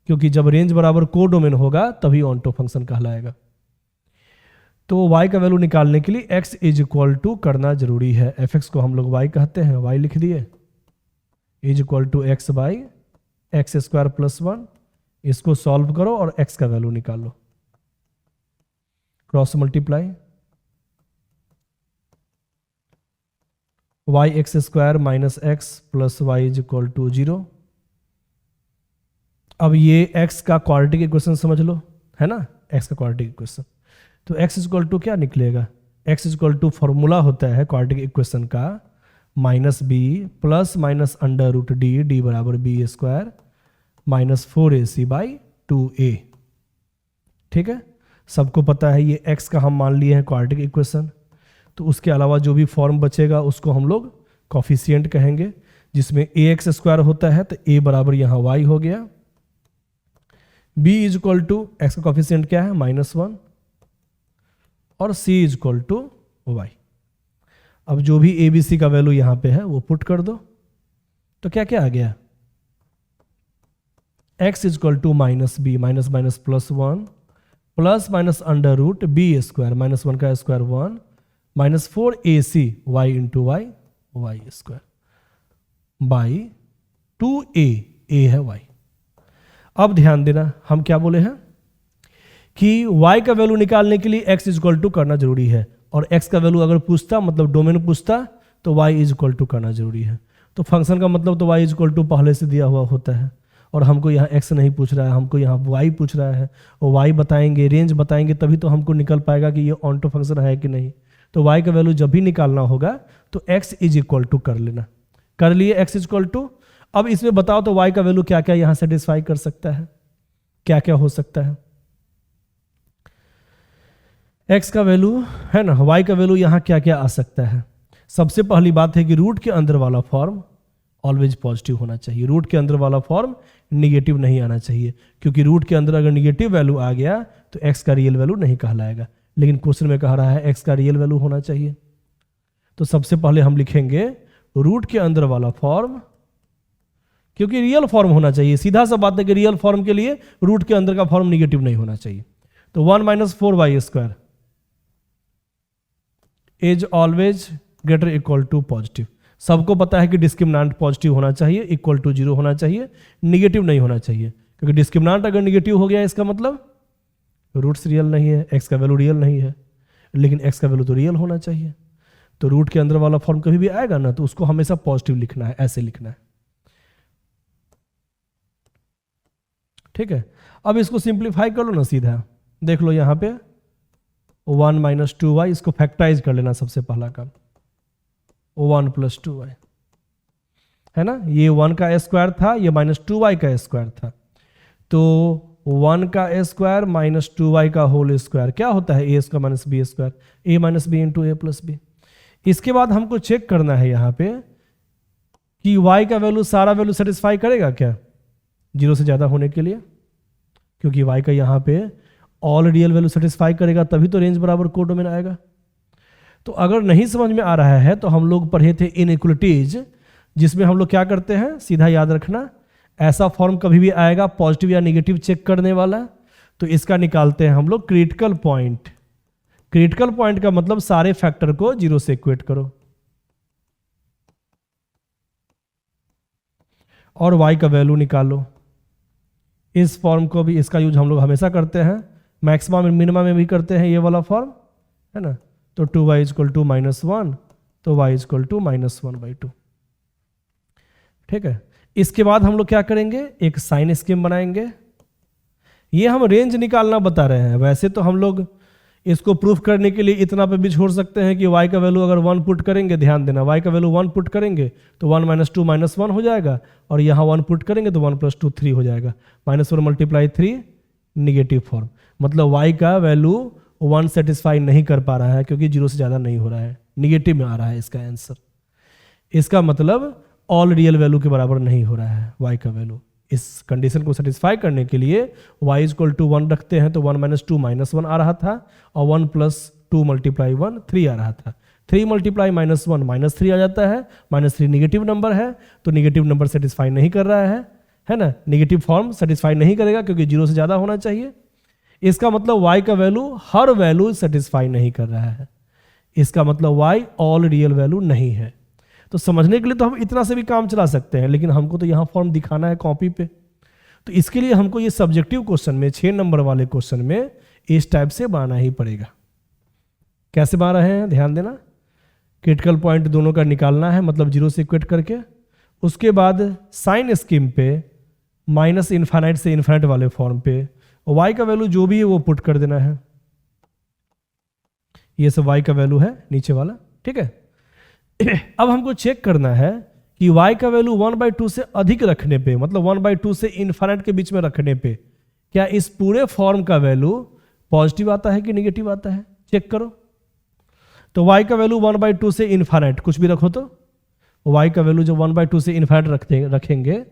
क्योंकि जब रेंज बराबर कोडोमेन होगा तभी ऑनटो फंक्शन कहलाएगा। तो y का वैल्यू निकालने के लिए x इज इक्वल टू करना जरूरी है। fx को हम लोग y कहते हैं, y लिख दिए, is equal to x by x square plus 1। इसको सॉल्व करो और x का वैल्यू निकालो, cross multiply, y x square minus x plus y is equal to 0। अब ये x का क्वाड्रेटिक इक्वेशन समझ लो, है ना, x का क्वाड्रेटिक इक्वेशन। तो x इज इक्वल टू क्या निकलेगा, x is equal to formula होता है क्वाड्रेटिक इक्वेशन का minus B plus minus under root D, D बराबर B square minus 4ac by 2a। ठीक है, सबको पता है ये x का हम मान लिए हैं क्वाड्रेटिक इक्वेशन। तो उसके अलावा जो भी फॉर्म बचेगा उसको हम लोग कॉफिशिएंट कहेंगे, जिसमें ax स्क्वायर होता है तो a बराबर यहाँ y हो गया, b is equal to x का कॉफिशिएंट क्या है -1 और c is equal to y। अब जो भी a b c का वैल्यू यहाँ पे है वो पुट कर दो, तो क्या क्या आ गया, x is equal to minus b minus minus plus 1 plus minus under root B square minus 1 का square 1 minus 4ac y into y y square by 2a, a है y। अब ध्यान देना, हम क्या बोले हैं कि y का वैल्यू निकालने के लिए x इज इक्वल टू करना जरूरी है, और x का वैल्यू अगर पूछता, मतलब डोमेन पूछता, तो y इज इक्वल टू करना जरूरी है। तो फंक्शन का मतलब तो y इज इक्वल टू पहले से दिया हुआ होता है, और हमको यहाँ x नहीं पूछ रहा है, हमको यहाँ y पूछ रहा है, और y बताएंगे, रेंज बताएंगे, तभी तो हमको निकल पाएगा कि ये ऑनटो फंक्शन है कि नहीं। तो y का वैल्यू जब भी निकालना होगा तो x इज इक्वल टू कर लेना, कर लिए x इज इक्वल टू। अब इसमें बताओ तो y का वैल्यू क्या क्या यहाँ सेटिस्फाई कर सकता है, क्या क्या हो सकता है। x का वैल्यू है ना, y का वैल्यू यहाँ क्या क्या आ सकता है। सबसे पहली बात है कि रूट के अंदर वाला फॉर्म ऑलवेज पॉजिटिव होना चाहिए, रूट के अंदर वाला फॉर्म निगेटिव नहीं आना चाहिए, क्योंकि रूट के अंदर अगर निगेटिव वैल्यू आ गया तो x का रियल वैल्यू नहीं कहलाएगा। लेकिन क्वेश्चन में कह रहा है x का रियल वैल्यू होना चाहिए। तो सबसे पहले हम लिखेंगे रूट के अंदर वाला फॉर्म, क्योंकि रियल फॉर्म होना चाहिए। सीधा सा बात है कि रियल फॉर्म के लिए रूट के अंदर का फॉर्म निगेटिव नहीं होना चाहिए। तो 1 minus 4y square is always greater equal to positive. सबको पता है कि डिस्क्रिमिनेंट पॉजिटिव होना चाहिए, इक्वल टू 0 होना चाहिए, निगेटिव नहीं होना चाहिए, क्योंकि डिस्क्रिमिनेंट अगर निगेटिव हो गया इसका मतलब रूट्स रियल नहीं है, x का वैल्यू रियल नहीं है, लेकिन x का वैल्यू तो रियल होना चाहिए। तो रूट के अंदर वाला फॉर्म कभी भी आएगा ना तो उसको हमेशा पॉजिटिव लिखना है, ऐसे लिखना है। ठीक है, अब इसको सिंप्लीफाई कर लो ना, सीधा देख लो यहाँ पे 1 माइनस 2y, इसको फैक्टराइज कर लेना सबसे पहला काम, 1 प्लस 2y है ना, ये 1 का स्क्वायर था, ये माइनस 2y का स्क्वायर था, तो 1 का स्क्वायर माइनस 2y का होल स्क्वायर क्या होता है, a square minus b square, a minus B into a plus b. इसके बाद हमको चेक करना है यहाँ पे कि y का वैल्यू सारा वैल्यू सेटिस्फाई करेगा क्या 0 से ज़्यादा होने के लिए, क्योंकि y का यहाँ पे ऑल रियल वैल्यू सेटिस्फाई करेगा तभी तो रेंज बराबर कोडोमेन आएगा। तो अगर नहीं समझ में आ रहा है तो हम लोग पढ़े थे इनइक्वलिटीज, जिसमें हम लोग क्या करते हैं, सीधा याद रखना, ऐसा फॉर्म कभी भी आएगा पॉजिटिव या नेगेटिव चेक करने वाला, तो इसका निकालते हैं हम लोग क्रिटिकल पॉइंट। क्रिटिकल पॉइंट का मतलब सारे फैक्टर को 0 से इक्वेट करो, और y का वैल्यू निकालो। इस फॉर्म को भी, इसका यूज हम लोग हमेशा करते हैं, मैक्सिमम मिनिमम में भी करते हैं ये वाला फॉर्म, है ना। तो 2y इज इक्वल टू -1, तो y इज इक्वल टू -1/2। ठीक है, इसके बाद हम लोग क्या करेंगे, एक साइन स्कीम बनाएंगे। ये हम रेंज निकालना बता रहे हैं, वैसे तो हम लोग इसको प्रूफ करने के लिए इतना पे भी छोड़ सकते हैं कि y का वैल्यू अगर 1 पुट करेंगे, ध्यान देना, y का वैल्यू 1 पुट करेंगे तो 1 माइनस 2 -1 हो जाएगा, और यहाँ 1 पुट करेंगे तो 1 + 2 3 हो जाएगा, -1 × 3 निगेटिव फॉर्म, मतलब y का वैल्यू 1 सेटिस्फाई नहीं कर पा रहा है, क्योंकि 0 से ज़्यादा नहीं हो रहा है, निगेटिव में आ रहा है इसका आंसर। इसका मतलब ऑल रियल वैल्यू के बराबर नहीं हो रहा है y का वैल्यू। इस कंडीशन को सेटिस्फाई करने के लिए y इज इक्वल टू 1 रखते हैं, तो 1 माइनस 2 -1 आ रहा था, और 1 + 2 × 1 3 आ रहा था, 3 × -1 -3 आ जाता है, -3 निगेटिव नंबर है, तो निगेटिव नंबर सेटिस्फाई नहीं कर रहा है ना, निगेटिव फॉर्म सेटिस्फाई नहीं करेगा क्योंकि 0 से ज़्यादा होना चाहिए। इसका मतलब y का वैल्यू हर वैल्यू सेटिस्फाई नहीं कर रहा है, इसका मतलब y ऑल रियल वैल्यू नहीं है। तो समझने के लिए तो हम इतना से भी काम चला सकते हैं, लेकिन हमको तो यहाँ फॉर्म दिखाना है कॉपी पे। तो इसके लिए हमको ये सब्जेक्टिव क्वेश्चन में 6 नंबर वाले क्वेश्चन में इस टाइप से बनाना ही पड़ेगा। कैसे बना रहे हैं ध्यान देना, क्रिटिकल पॉइंट दोनों का निकालना है, मतलब 0 से इक्वेट करके, उसके बाद साइन स्कीम पे माइनस इन्फाइनाइट से इन्फाइनाइट वाले फॉर्म पे y का वैल्यू जो भी है वो पुट कर देना है। ये सब y का वैल्यू है नीचे वाला, ठीक है। अब हमको चेक करना है कि y का वैल्यू 1/2 से अधिक रखने पे, मतलब 1/2 से इन्फाइनाइट के बीच में रखने पे, क्या इस पूरे फॉर्म का वैल्यू पॉजिटिव आता है कि निगेटिव आता है, चेक करो। तो y का वैल्यू 1/2 से इन्फाइनाइट कुछ भी रखो, तो y का वैल्यू जो 1/2 से इन्फाइनाइट रखेंगे,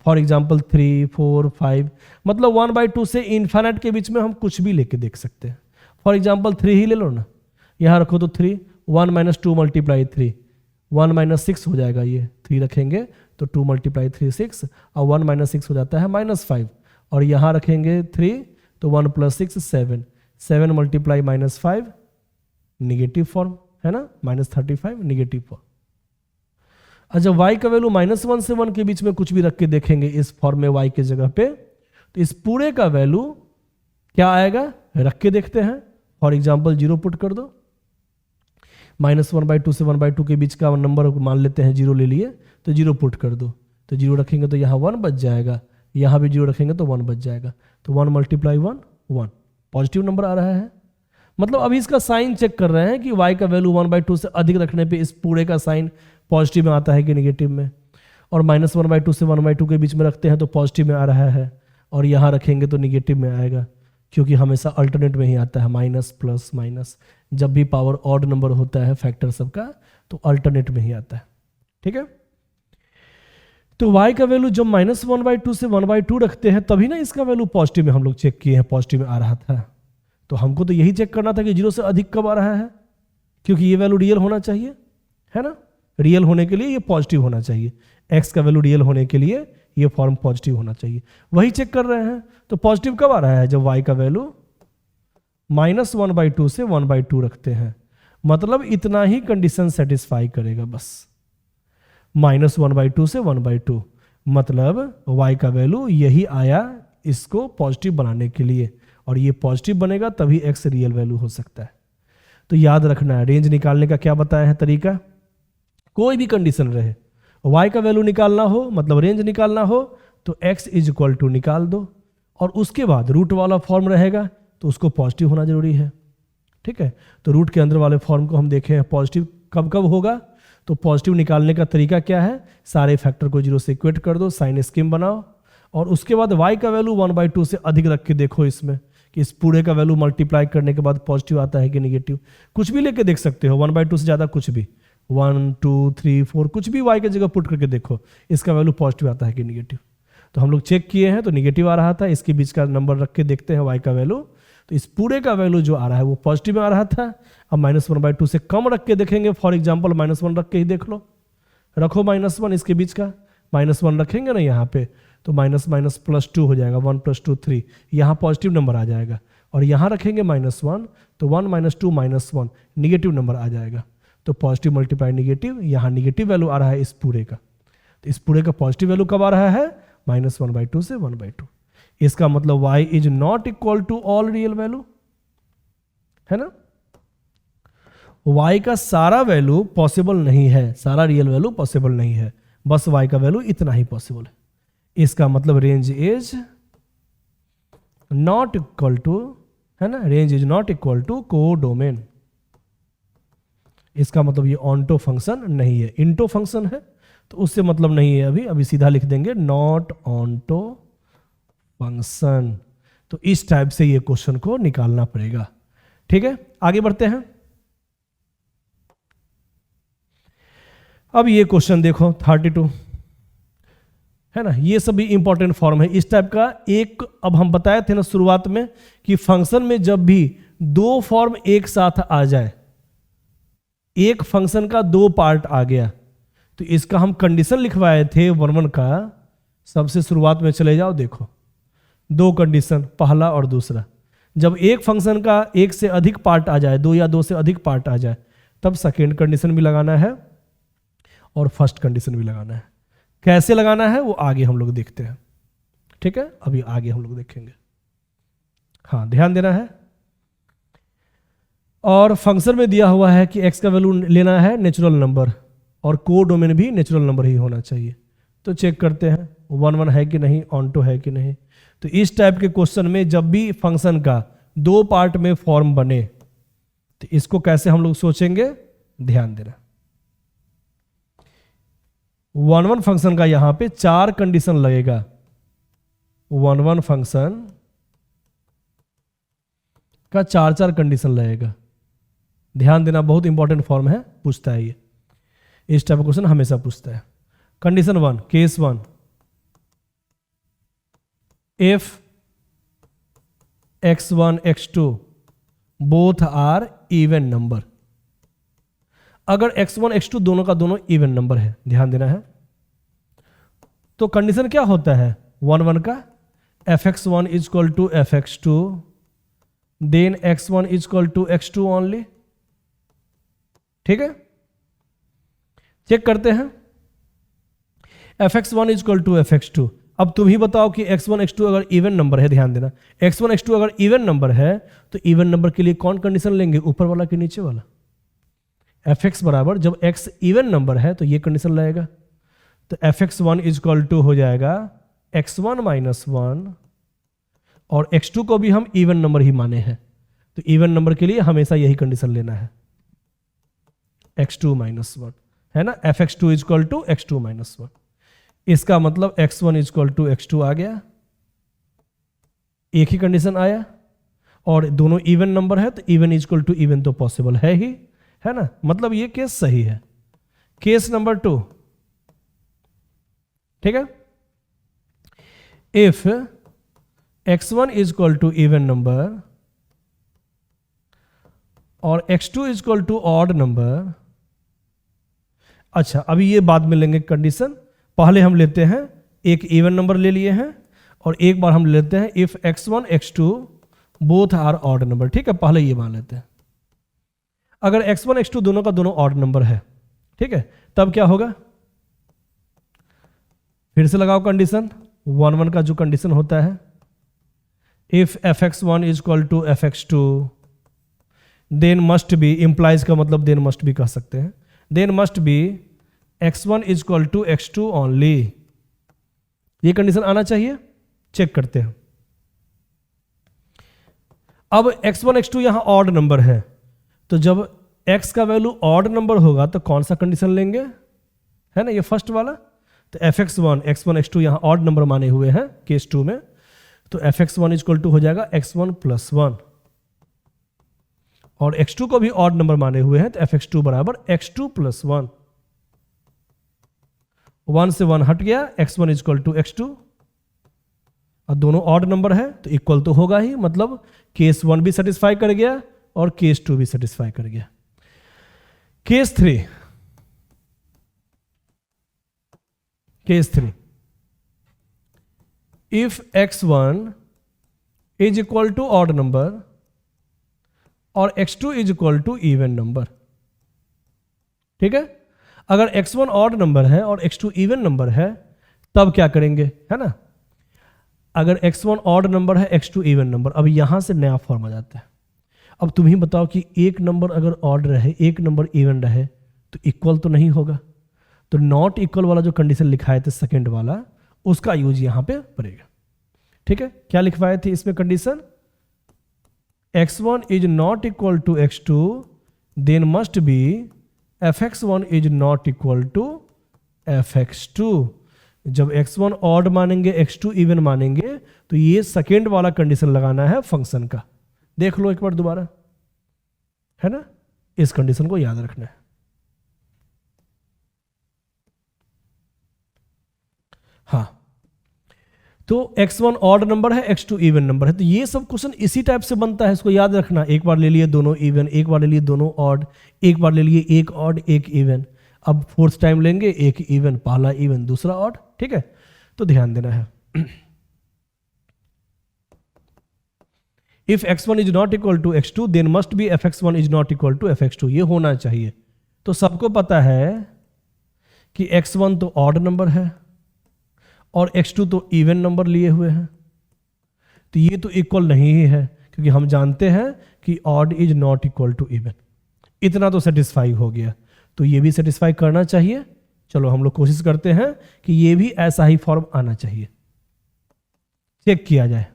फॉर एग्जाम्पल 3, 4, 5, मतलब 1/2 से इन्फाइनाइट के बीच में हम कुछ भी लेके देख सकते हैं। फॉर एग्जाम्पल 3 ही ले लो ना, यहाँ रखो तो 3, 1 - 2 × 3, 1 - 6 हो जाएगा, ये 3 रखेंगे तो 2 × 3 6, और 1 - 6 हो जाता है -5, और यहाँ रखेंगे 3 तो 1 + 6 7, 7 × -5 निगेटिव फॉर्म है ना, -35 निगेटिव फॉर्म। अच्छा, y का वैल्यू -1 से 1 के बीच में कुछ भी रख के देखेंगे इस फॉर्म में y के जगह पे, तो इस पूरे का वैल्यू क्या आएगा, रख के देखते हैं। फॉर एग्जाम्पल 0 पुट कर दो, -1/2 से 1/2 के बीच का नंबर मान लेते हैं, 0 ले लिए तो 0 पुट कर दो, तो 0 रखेंगे तो यहाँ 1 बच जाएगा, यहाँ भी 0 रखेंगे तो 1 बच जाएगा, तो 1 × 1 1 पॉजिटिव नंबर आ रहा है। मतलब अभी इसका साइन चेक कर रहे हैं कि y का वैल्यू 1/2 से अधिक रखने पे इस पूरे का साइन पॉजिटिव में आता है कि निगेटिव में, और -1/2 से 1/2 के बीच में रखते हैं तो पॉजिटिव में आ रहा है, और यहाँ रखेंगे तो निगेटिव में आएगा, क्योंकि हमेशा अल्टरनेट में ही आता है, माइनस प्लस माइनस, जब भी पावर ऑड नंबर होता है फैक्टर सबका तो अल्टरनेट में ही आता है, ठीक है। तो y का वैल्यू जब -1/2 से 1/2 रखते हैं तभी ना इसका वैल्यू पॉजिटिव में हम लोग चेक किए हैं, पॉजिटिव में आ रहा था। तो हमको तो यही चेक करना था कि 0 से अधिक कब आ रहा है, क्योंकि ये वैल्यू रियल होना चाहिए, है ना। रियल होने के लिए ये पॉजिटिव होना चाहिए, x का वैल्यू रियल होने के लिए ये फॉर्म पॉजिटिव होना चाहिए, वही चेक कर रहे हैं। तो पॉजिटिव कब आ रहा है, जब y का वैल्यू -1/2 से 1/2 रखते हैं, मतलब इतना ही कंडीशन सेटिस्फाई करेगा बस, -1/2 से 1/2, मतलब y का वैल्यू यही आया इसको पॉजिटिव बनाने के लिए, और ये पॉजिटिव बनेगा तभी x रियल वैल्यू हो सकता है। तो याद रखना है, रेंज निकालने का क्या बताया है तरीका, कोई भी कंडीशन रहे, y का वैल्यू निकालना हो मतलब रेंज निकालना हो तो x = निकाल दो, और उसके बाद रूट वाला फॉर्म रहेगा तो उसको पॉजिटिव होना जरूरी है, ठीक है। तो रूट के अंदर वाले फॉर्म को हम देखें पॉजिटिव कब कब होगा, तो पॉजिटिव निकालने का तरीका क्या है, सारे फैक्टर को 0 से इक्वेट कर दो, साइन स्कीम बनाओ, और उसके बाद y का वैल्यू 1/2 से अधिक रख के देखो इसमें कि इस पूरे का वैल्यू मल्टीप्लाई करने के बाद पॉजिटिव आता है कि निगेटिव, कुछ भी लेके देख सकते हो, 1/2 से ज़्यादा कुछ भी, 1 2 3 4 कुछ भी y की जगह पुट करके देखो इसका वैल्यू पॉजिटिव आता है कि निगेटिव। तो हम लोग चेक किए हैं तो निगेटिव आ रहा था, इसके बीच का नंबर रख के देखते हैं y का वैल्यू, तो इस पूरे का वैल्यू जो आ रहा है वो पॉजिटिव में आ रहा था। अब -1/2 से कम रख के देखेंगे, फॉर एग्जाम्पल -1 रख के ही देख लो, रखो -1 इसके बीच का, -1 रखेंगे ना यहाँ पे तो -+2 हो जाएगा, 1 + 2 3, यहाँ पॉजिटिव नंबर आ जाएगा, और यहाँ रखेंगे -1 तो 1 - 2 -1 निगेटिव नंबर आ जाएगा। तो पॉजिटिव मल्टीप्लाई निगेटिव, यहाँ निगेटिव वैल्यू आ रहा है इस पूरे का, तो इस पूरे का पॉजिटिव वैल्यू कब आ रहा है, -1/2 से 1/2। इसका मतलब y is not equal to all real value, है ना। y का सारा वैल्यू पॉसिबल नहीं है, सारा रियल वैल्यू पॉसिबल नहीं है, बस y का वैल्यू इतना ही पॉसिबल है। इसका मतलब range is not equal to, है ना, range is not equal to codomain. इसका मतलब ये ऑन्टो फंक्शन नहीं है, इंटो फंक्शन है, तो उससे मतलब नहीं है। अभी सीधा लिख देंगे नॉट ऑन्टो फंक्शन। तो इस टाइप से ये क्वेश्चन को निकालना पड़ेगा, ठीक है। आगे बढ़ते हैं। अब ये क्वेश्चन देखो 32, है ना, ये सभी इंपॉर्टेंट फॉर्म है इस टाइप का एक। अब हम बताए थे ना शुरुआत में कि फंक्शन में जब भी दो फॉर्म एक साथ आ जाए, एक फंक्शन का दो पार्ट आ गया, तो इसका हम कंडीशन लिखवाए थे 1 का। सबसे शुरुआत में चले जाओ, देखो दो कंडीशन, पहला और दूसरा। जब एक फंक्शन का एक से अधिक पार्ट आ जाए, 2 या 2 से अधिक पार्ट आ जाए, तब सेकेंड कंडीशन भी लगाना है, और फर्स्ट कंडीशन भी लगाना है। कैसे लगाना है वो आगे हम लोग देखते हैं, ठीक है, अभी आगे हम लोग देखेंगे। हाँ, ध्यान देना है। और फंक्शन में दिया हुआ है कि x का वैल्यू लेना है नेचुरल नंबर, और कोडोमेन भी नेचुरल नंबर ही होना चाहिए। तो चेक करते हैं 1 1 है कि नहीं, ऑन है कि नहीं। तो इस टाइप के क्वेश्चन में जब भी फंक्शन का 2 पार्ट में फॉर्म बने तो इसको कैसे हम लोग सोचेंगे, ध्यान देना। 1 1 फंक्शन का यहां पे 4 कंडीशन लगेगा। 1 1 फंक्शन का 4 कंडीशन लगेगा। ध्यान देना, बहुत इंपॉर्टेंट फॉर्म है, पूछता है ये, इस टाइप का क्वेश्चन हमेशा पूछता है। Condition 1, case 1, if x1 x2 both are even number. अगर x1 x2 दोनों का दोनों इवन नंबर है, ध्यान देना है, तो कंडीशन क्या होता है 1 1 का, fx1 is equal to fx2 then x1 is equal to x2 only. ठीक है, चेक करते हैं। fx1 is equal to fx2। अब तुम ही बताओ कि x1 x2 अगर इवन नंबर है, ध्यान देना, x1 x2 अगर इवन नंबर है तो इवन नंबर के लिए कौन कंडीशन लेंगे, ऊपर वाला कि नीचे वाला। fx बराबर, जब x इवन नंबर है तो ये कंडीशन लगेगा, तो fx1 इज इक्वल टू हो जाएगा x1 माइनस 1, और x2 को भी हम इवन नंबर ही माने हैं, तो इवन नंबर के लिए हमेशा यही कंडीशन लेना है, x2 माइनस 1, है ना। fx2 is equal to x2 minus 1, इसका मतलब x1 is equal to x2 आ गया, एक ही कंडीशन आया, और दोनों इवन नंबर है तो even is equal to even तो पॉसिबल है ही, है ना, मतलब ये केस सही है। केस नंबर 2, ठीक है, if x1 is equal to even number और x2 is equal to odd number. अच्छा, अभी ये बाद में लेंगे कंडीशन, पहले हम लेते हैं एक इवन नंबर ले लिए हैं, और एक बार हम लेते हैं if x1 x2 both are odd number. ठीक है, पहले ये मान लेते हैं, अगर x1 x2 दोनों का दोनों ऑड नंबर है, ठीक है, तब क्या होगा, फिर से लगाओ कंडीशन 1 1 का जो कंडीशन होता है, if fx1 is equal to fx2 then must be, implies का मतलब देन मस्ट बी कह सकते हैं, then must be x1 is equal to x2 only. ये कंडीशन आना चाहिए, चेक करते हैं। अब x1 x2 यहां ऑड नंबर है, तो जब x का वैल्यू ऑड नंबर होगा तो कौन सा कंडीशन लेंगे, है ना, ये फर्स्ट वाला। तो fx1 x1 x2 यहां ऑड नंबर माने हुए हैं केस 2 में, तो fx1 इज इक्वल टू हो जाएगा x1 प्लस 1, और x2 को भी ऑड नंबर माने हुए हैं तो fx2 बराबर x2 प्लस 1, 1 से 1 हट गया, x1 is equal to x2, और दोनों ऑड नंबर है तो इक्वल तो होगा ही, मतलब केस 1 भी सेटिस्फाई कर गया और केस 2 भी सेटिस्फाई कर गया। Case 3, case 3, if x1 is equal to odd number और x2 is equal to even number. ठीक है, अगर x1 ऑड नंबर है और x2 इवन नंबर है तब क्या करेंगे, है ना, अगर x1 ऑड नंबर है x2 इवन नंबर, अब यहां से नया फॉर्म आ जाता है। अब तुम ही बताओ कि एक नंबर अगर ऑड रहे एक नंबर इवन रहे तो इक्वल तो नहीं होगा, तो नॉट इक्वल वाला जो कंडीशन लिखाए थे सेकेंड वाला, उसका यूज यहां पे पड़ेगा। ठीक है, क्या लिखवाए थे इसमें condition, x1 is not equal to x2 then must be fx1 is not equal to fx2। जब x1 ऑड मानेंगे x2 इवन मानेंगे तो ये सेकेंड वाला कंडीशन लगाना है फंक्शन का। देख लो एक बार दोबारा, है ना, इस कंडीशन को याद रखना है। हाँ, तो x1 ऑड नंबर है x2 इवन नंबर है, तो ये सब क्वेश्चन इसी टाइप से बनता है, इसको याद रखना। एक बार ले लिए दोनों इवन, एक बार ले लिए दोनों ऑड, एक बार ले लिए एक ऑड एक इवन, अब फोर्थ टाइम लेंगे एक इवन, पहला इवन दूसरा ऑड। ठीक है, तो ध्यान देना है। If x1 is not equal to x2 then must be fx1 is not equal to fx2, ये होना चाहिए। तो सबको पता है कि x1 तो ऑड नंबर है और x2 तो इवन नंबर लिए हुए हैं, तो ये तो इक्वल नहीं ही है, क्योंकि हम जानते हैं कि odd is not equal to even. इतना तो सेटिस्फाई हो गया, तो ये भी सेटिस्फाई करना चाहिए। चलो हम लोग कोशिश करते हैं कि ये भी ऐसा ही फॉर्म आना चाहिए। चेक किया जाए,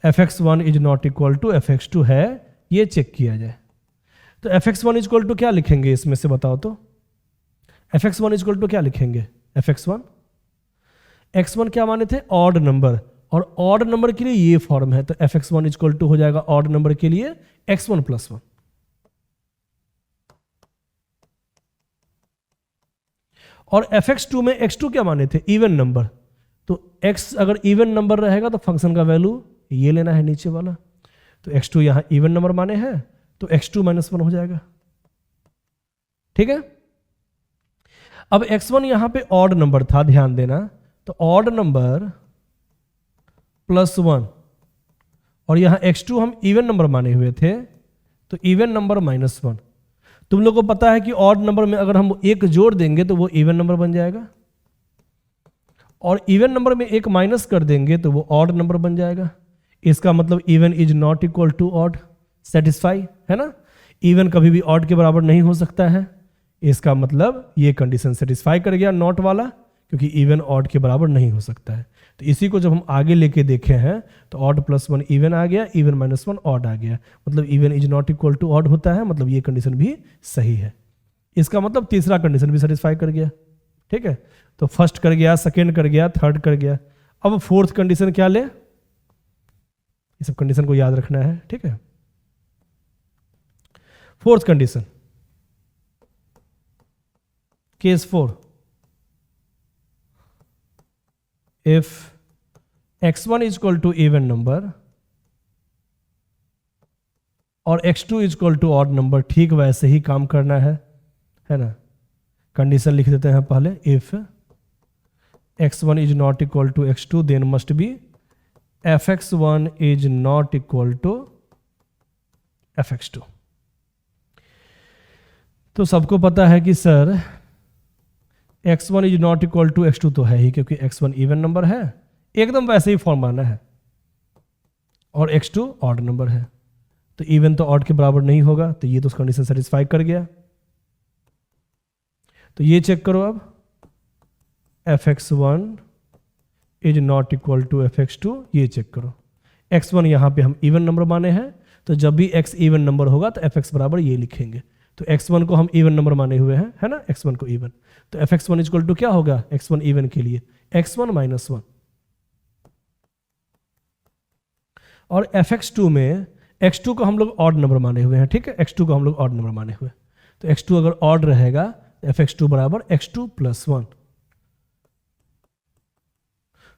fx1 is not equal to fx2 है, ये चेक किया जाए। तो fx1 इज इक्वल टू क्या लिखेंगे इसमें से बताओ तो? fx1 इज इक्वल टू क्या लिखेंगे? fx1 x1 क्या माने थे? ऑड नंबर, और ऑड नंबर के लिए ये फॉर्म है, तो fx1 इज इक्वल टू हो जाएगा ऑड नंबर के लिए x1 प्लस 1। और fx2 में x2 क्या माने थे? इवन नंबर, तो x अगर इवन नंबर रहेगा तो फंक्शन का वैल्यू ये लेना है नीचे वाला, तो x2 यहां इवन नंबर माने हैं, तो x2 माइनस 1 हो जाएगा। ठीक है, अब x1 यहां पे ऑड नंबर था, ध्यान देना, तो ऑड नंबर प्लस 1, और यहां x2 हम इवन नंबर माने हुए थे, तो इवन नंबर माइनस 1। तुम लोग को पता है कि ऑड नंबर में अगर हम एक जोड़ देंगे तो वो इवन नंबर बन जाएगा, और इवन नंबर में एक माइनस कर देंगे तो वो ऑड नंबर बन जाएगा। इसका मतलब even is not equal to odd, satisfy है ना। इवन कभी भी ऑड के बराबर नहीं हो सकता है, इसका मतलब ये कंडीशन सेटिस्फाई कर गया नॉट वाला, क्योंकि इवन ऑड के बराबर नहीं हो सकता है। तो इसी को जब हम आगे लेके देखे हैं तो ऑड प्लस 1 इवन आ गया, इवन माइनस 1 ऑड आ गया, मतलब even is not equal to odd होता है, मतलब ये कंडीशन भी सही है। इसका मतलब तीसरा कंडीशन भी सेटिस्फाई कर गया। ठीक है, तो फर्स्ट कर गया, सेकेंड कर गया, थर्ड कर गया। अब फोर्थ कंडीशन क्या ले, ये सब कंडीशन को याद रखना है। ठीक है, fourth condition, case 4, if x1 is equal to even number और x2 is equal to odd number, ठीक वैसे ही काम करना है ना। कंडीशन लिख देते हैं पहले, if x1 is not equal to x2 then must be fx1 is not equal to fx2। तो सबको पता है कि sir x1 is not equal to x2 तो है ही, क्योंकि x1 इवन नंबर है, एकदम वैसे ही फॉर्म आना है, और x2 ऑड नंबर है, तो इवन तो ऑड के बराबर नहीं होगा, तो ये तो कंडीशन सेटिस्फाई कर गया। तो ये चेक करो अब, fx1 is not equal to fx2, ये चेक करो। x1 यहां पे हम इवन नंबर माने हैं, तो जब भी x इवन नंबर होगा तो fx बराबर ये लिखेंगे। तो x1 को हम इवन नंबर माने हुए हैं, है ना, x1 को इवन, तो fx1 इज इक्वल टू क्या होगा x1 इवन के लिए x1 माइनस 1, और fx2 में x2 को हम लोग ऑड नंबर माने हुए हैं। ठीक है, x2 को हम लोग ऑड नंबर माने हुए, तो x2 अगर ऑड रहेगा तो fx2 बराबर x2 प्लस 1,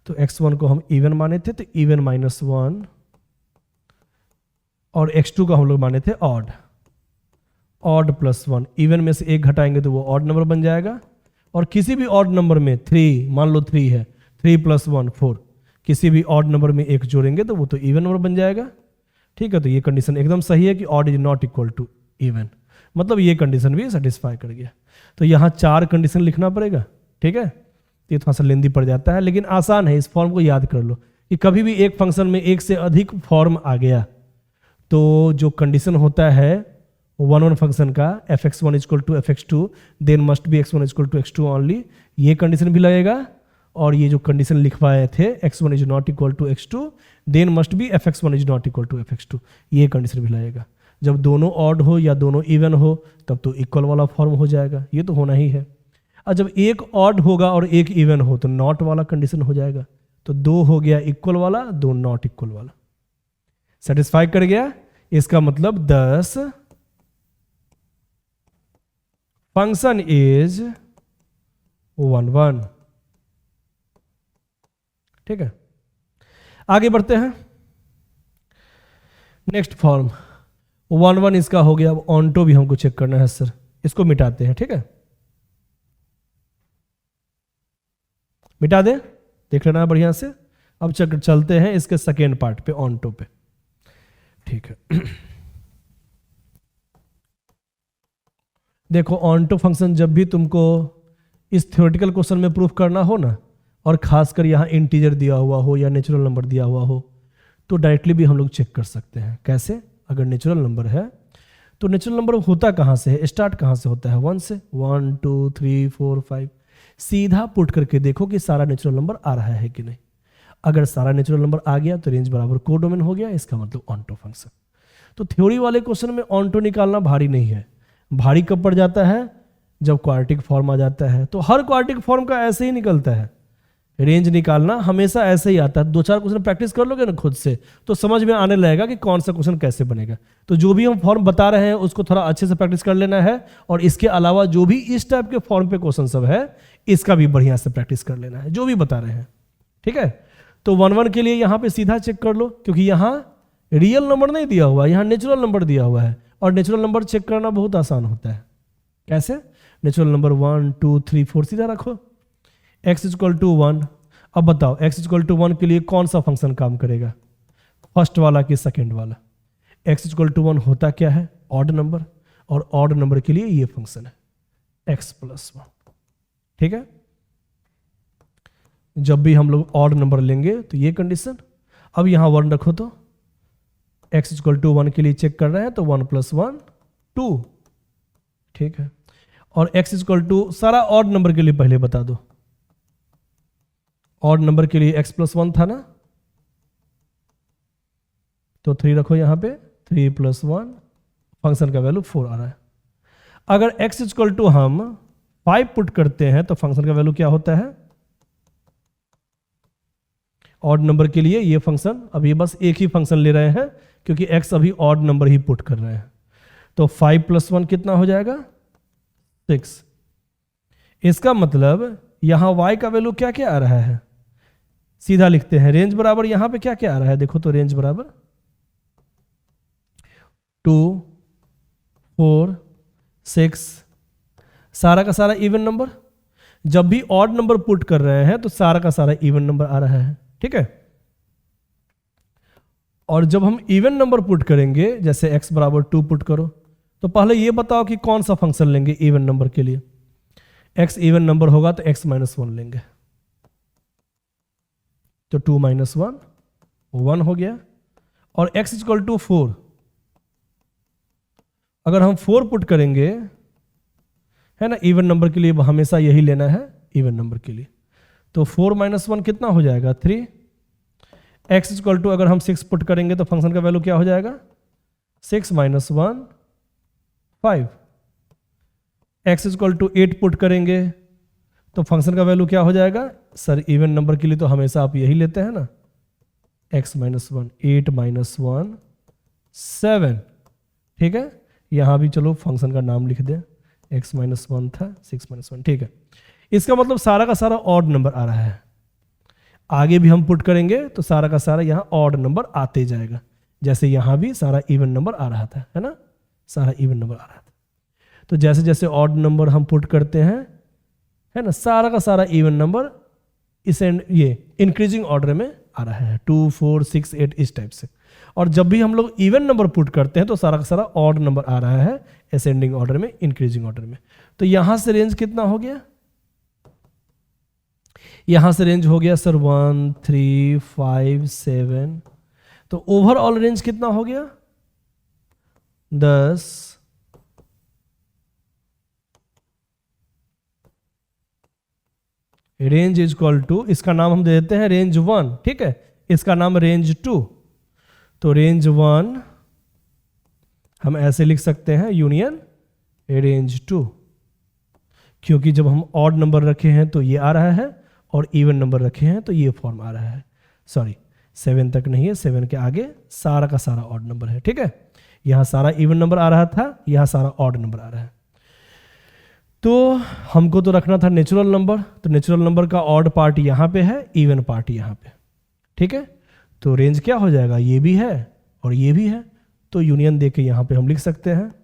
तो x1 को हम इवन माने थे तो इवन माइनस 1, और x2 को हम लोग माने थे ऑड, ऑड प्लस 1, इवन में से एक घटाएंगे तो वो ऑड नंबर बन जाएगा, और किसी भी ऑड नंबर में 3, मान लो 3 है, 3 प्लस 1 4, किसी भी ऑड नंबर में एक जोड़ेंगे तो वो तो इवन नंबर बन जाएगा। ठीक है, तो ये कंडीशन एकदम सही है कि odd is not equal to even, मतलब ये कंडीशन भी सेटिस्फाई कर गया। तो यहाँ 4 कंडीशन लिखना पड़ेगा। ठीक है, ये थोड़ा सा लेंदी पड़ जाता है, लेकिन आसान है, इस फॉर्म को याद कर लो कि कभी भी एक फंक्शन में एक से अधिक फॉर्म आ गया तो जो कंडीशन होता है वन फंक्शन का, fx1 is equal to fx2 then must be x1 is equal to x2 only, ये कंडीशन भी लगेगा, और ये जो कंडीशन लिखवाए थे x1 is not equal to x2 then must be fx1 is not equal to fx2, ये condition भी लगेगा। जब दोनों ऑड हो या दोनों इवन हो तब तो इक्वल वाला फॉर्म हो जाएगा, ये तो होना ही है। और जब एक ऑड होगा और एक इवन हो तो नॉट वाला कंडीशन हो जाएगा, तो 2 हो गया इक्वल वाला, 2 नॉट इक्वल वाला, सेटिस्फाई कर गया। इसका मतलब 10 फंक्शन इज 1 1। ठीक है, आगे बढ़ते हैं। नेक्स्ट फॉर्म 1 1 इसका हो गया। अब ऑनटो भी हमको चेक करना है सर, इसको मिटाते हैं। ठीक है, मिटा दे, देख लेना है बढ़िया से। अब चलते हैं इसके सेकेंड पार्ट पे, ऑनटो पे। ठीक है, देखो ऑनटो फंक्शन जब भी तुमको इस थ्योरेटिकल क्वेश्चन में प्रूफ करना हो ना, और खासकर यहाँ इंटीजर दिया हुआ हो या नेचुरल नंबर दिया हुआ हो, तो डायरेक्टली भी हम लोग चेक कर सकते हैं। कैसे? अगर नेचुरल नंबर है तो नेचुरल नंबर होता कहाँ से है, स्टार्ट कहाँ से होता है? 1 से। 1 2 3 4 5, सीधा पुट करके देखो कि सारा नेचुरल नंबर आ रहा है कि नहीं। अगर सारा नेचुरल नंबर आ गया तो रेंज बराबर कोडोमेन हो गया, इसका मतलब ऑनटो फंक्शन। तो थ्योरी वाले क्वेश्चन में ऑनटो निकालना भारी नहीं है। भारी कब पड़ जाता है? जब क्वाड्रेटिक फॉर्म आ जाता है। तो हर क्वाड्रेटिक फॉर्म का ऐसे ही निकलता है, रेंज निकालना हमेशा ऐसे ही आता है। 2-4 क्वेश्चन प्रैक्टिस कर लोगे ना खुद से, तो समझ में आने लगेगा कि कौन सा क्वेश्चन कैसे बनेगा। तो जो भी हम फॉर्म बता रहे हैं उसको थोड़ा अच्छे से प्रैक्टिस कर लेना है, और इसके अलावा जो भी इस टाइप के फॉर्म पे क्वेश्चन सब है इसका भी बढ़िया से प्रैक्टिस कर लेना है, जो भी बता रहे हैं। ठीक है, तो 1 के लिए यहाँ पे सीधा चेक कर लो, क्योंकि यहाँ रियल नंबर नहीं दिया हुआ है, यहाँ नेचुरल नंबर दिया हुआ है, और नेचुरल नंबर चेक करना बहुत आसान होता है। कैसे? नेचुरल नंबर 1 2 3 4 सीधा रखो, x = 1। अब बताओ x = 1 के लिए कौन सा फंक्शन काम करेगा, फर्स्ट वाला कि सेकेंड वाला? x = 1 होता क्या है? ऑड नंबर, और ऑड नंबर के लिए ये फंक्शन है x + 1। ठीक है, जब भी हम लोग ऑड नंबर लेंगे तो ये कंडीशन। अब यहां 1 रखो, तो x = 1 के लिए चेक कर रहे हैं तो 1 + 1 2। ठीक है, और x = सारा ऑड नंबर के लिए पहले बता दो। ऑड नंबर के लिए x + 1 था ना, तो 3 रखो यहां पे, 3 + 1, फंक्शन का वैल्यू 4 आ रहा है। अगर x = हम 5 पुट करते हैं तो फंक्शन का वैल्यू क्या होता है? ऑड नंबर के लिए ये फंक्शन, अभी बस एक ही फंक्शन ले रहे हैं क्योंकि x अभी ऑड नंबर ही पुट कर रहे हैं। तो 5 + 1 कितना हो जाएगा? 6। इसका मतलब यहां y का वैल्यू क्या क्या आ रहा है? सीधा लिखते हैं, रेंज बराबर यहां पे क्या क्या आ रहा है? देखो तो रेंज बराबर 2 4 6, सारा का सारा इवन नंबर। जब भी ऑड नंबर पुट कर रहे हैं तो सारा का सारा इवन नंबर आ रहा है। ठीक है, और जब हम इवन नंबर पुट करेंगे, जैसे x = 2 पुट करो, तो पहले ये बताओ कि कौन सा फंक्शन लेंगे इवन नंबर के लिए। x इवन नंबर होगा तो x - 1 लेंगे, तो 2 - 1 1 हो गया। और x = 4, अगर हम 4 पुट करेंगे, है ना, इवन नंबर के लिए हमेशा यही लेना है, इवन नंबर के लिए, तो 4 - 1 कितना हो जाएगा? 3। x = अगर हम 6 पुट करेंगे तो फंक्शन का वैल्यू क्या हो जाएगा? 6 - 1 5। x = 8 पुट करेंगे तो फंक्शन का वैल्यू क्या हो जाएगा? सर इवन नंबर के लिए तो हमेशा आप यही लेते हैं ना, x - 1, 8 - 1 7। ठीक है, यहां भी चलो फंक्शन का नाम लिख दें, x - 1 था, 6 - 1। ठीक है, इसका मतलब सारा का सारा ऑड नंबर आ रहा है। आगे भी हम पुट करेंगे तो सारा का सारा यहाँ ऑड नंबर आते जाएगा, जैसे यहाँ भी सारा इवन नंबर आ रहा था, है ना, सारा इवन नंबर आ रहा था। तो जैसे जैसे ऑड नंबर हम पुट करते हैं, है ना, सारा का सारा इवन नंबर इस ये इंक्रीजिंग ऑर्डर में आ रहा है, 2 4 6 8 इस टाइप से। और जब भी हम लोग इवन नंबर पुट करते हैं तो सारा का सारा ऑड नंबर आ रहा है असेंडिंग ऑर्डर में, इंक्रीजिंग ऑर्डर में। तो यहां से रेंज कितना हो गया? यहां से रेंज हो गया सर 1 3 5 7। तो ओवरऑल रेंज कितना हो गया? 10। रेंज = इसका नाम हम दे देते हैं रेंज 1। ठीक है, इसका नाम रेंज 2। तो रेंज 1 हम ऐसे लिख सकते हैं, यूनियन रेंज 2, क्योंकि जब हम ऑड नंबर रखे हैं तो ये आ रहा है, और इवन नंबर रखे हैं तो ये फॉर्म आ रहा है। सॉरी, 7 तक नहीं है, 7 के आगे सारा का सारा ऑड नंबर है। ठीक है, यहां सारा इवन नंबर आ रहा था, यहां सारा ऑड नंबर आ रहा है। तो हमको तो रखना था नेचुरल नंबर, तो नेचुरल नंबर का ऑड पार्ट यहां पे है, इवन पार्ट यहां पे। ठीक है, तो रेंज क्या हो जाएगा? ये भी है और ये भी है, तो यूनियन देके यहां पे हम लिख सकते हैं।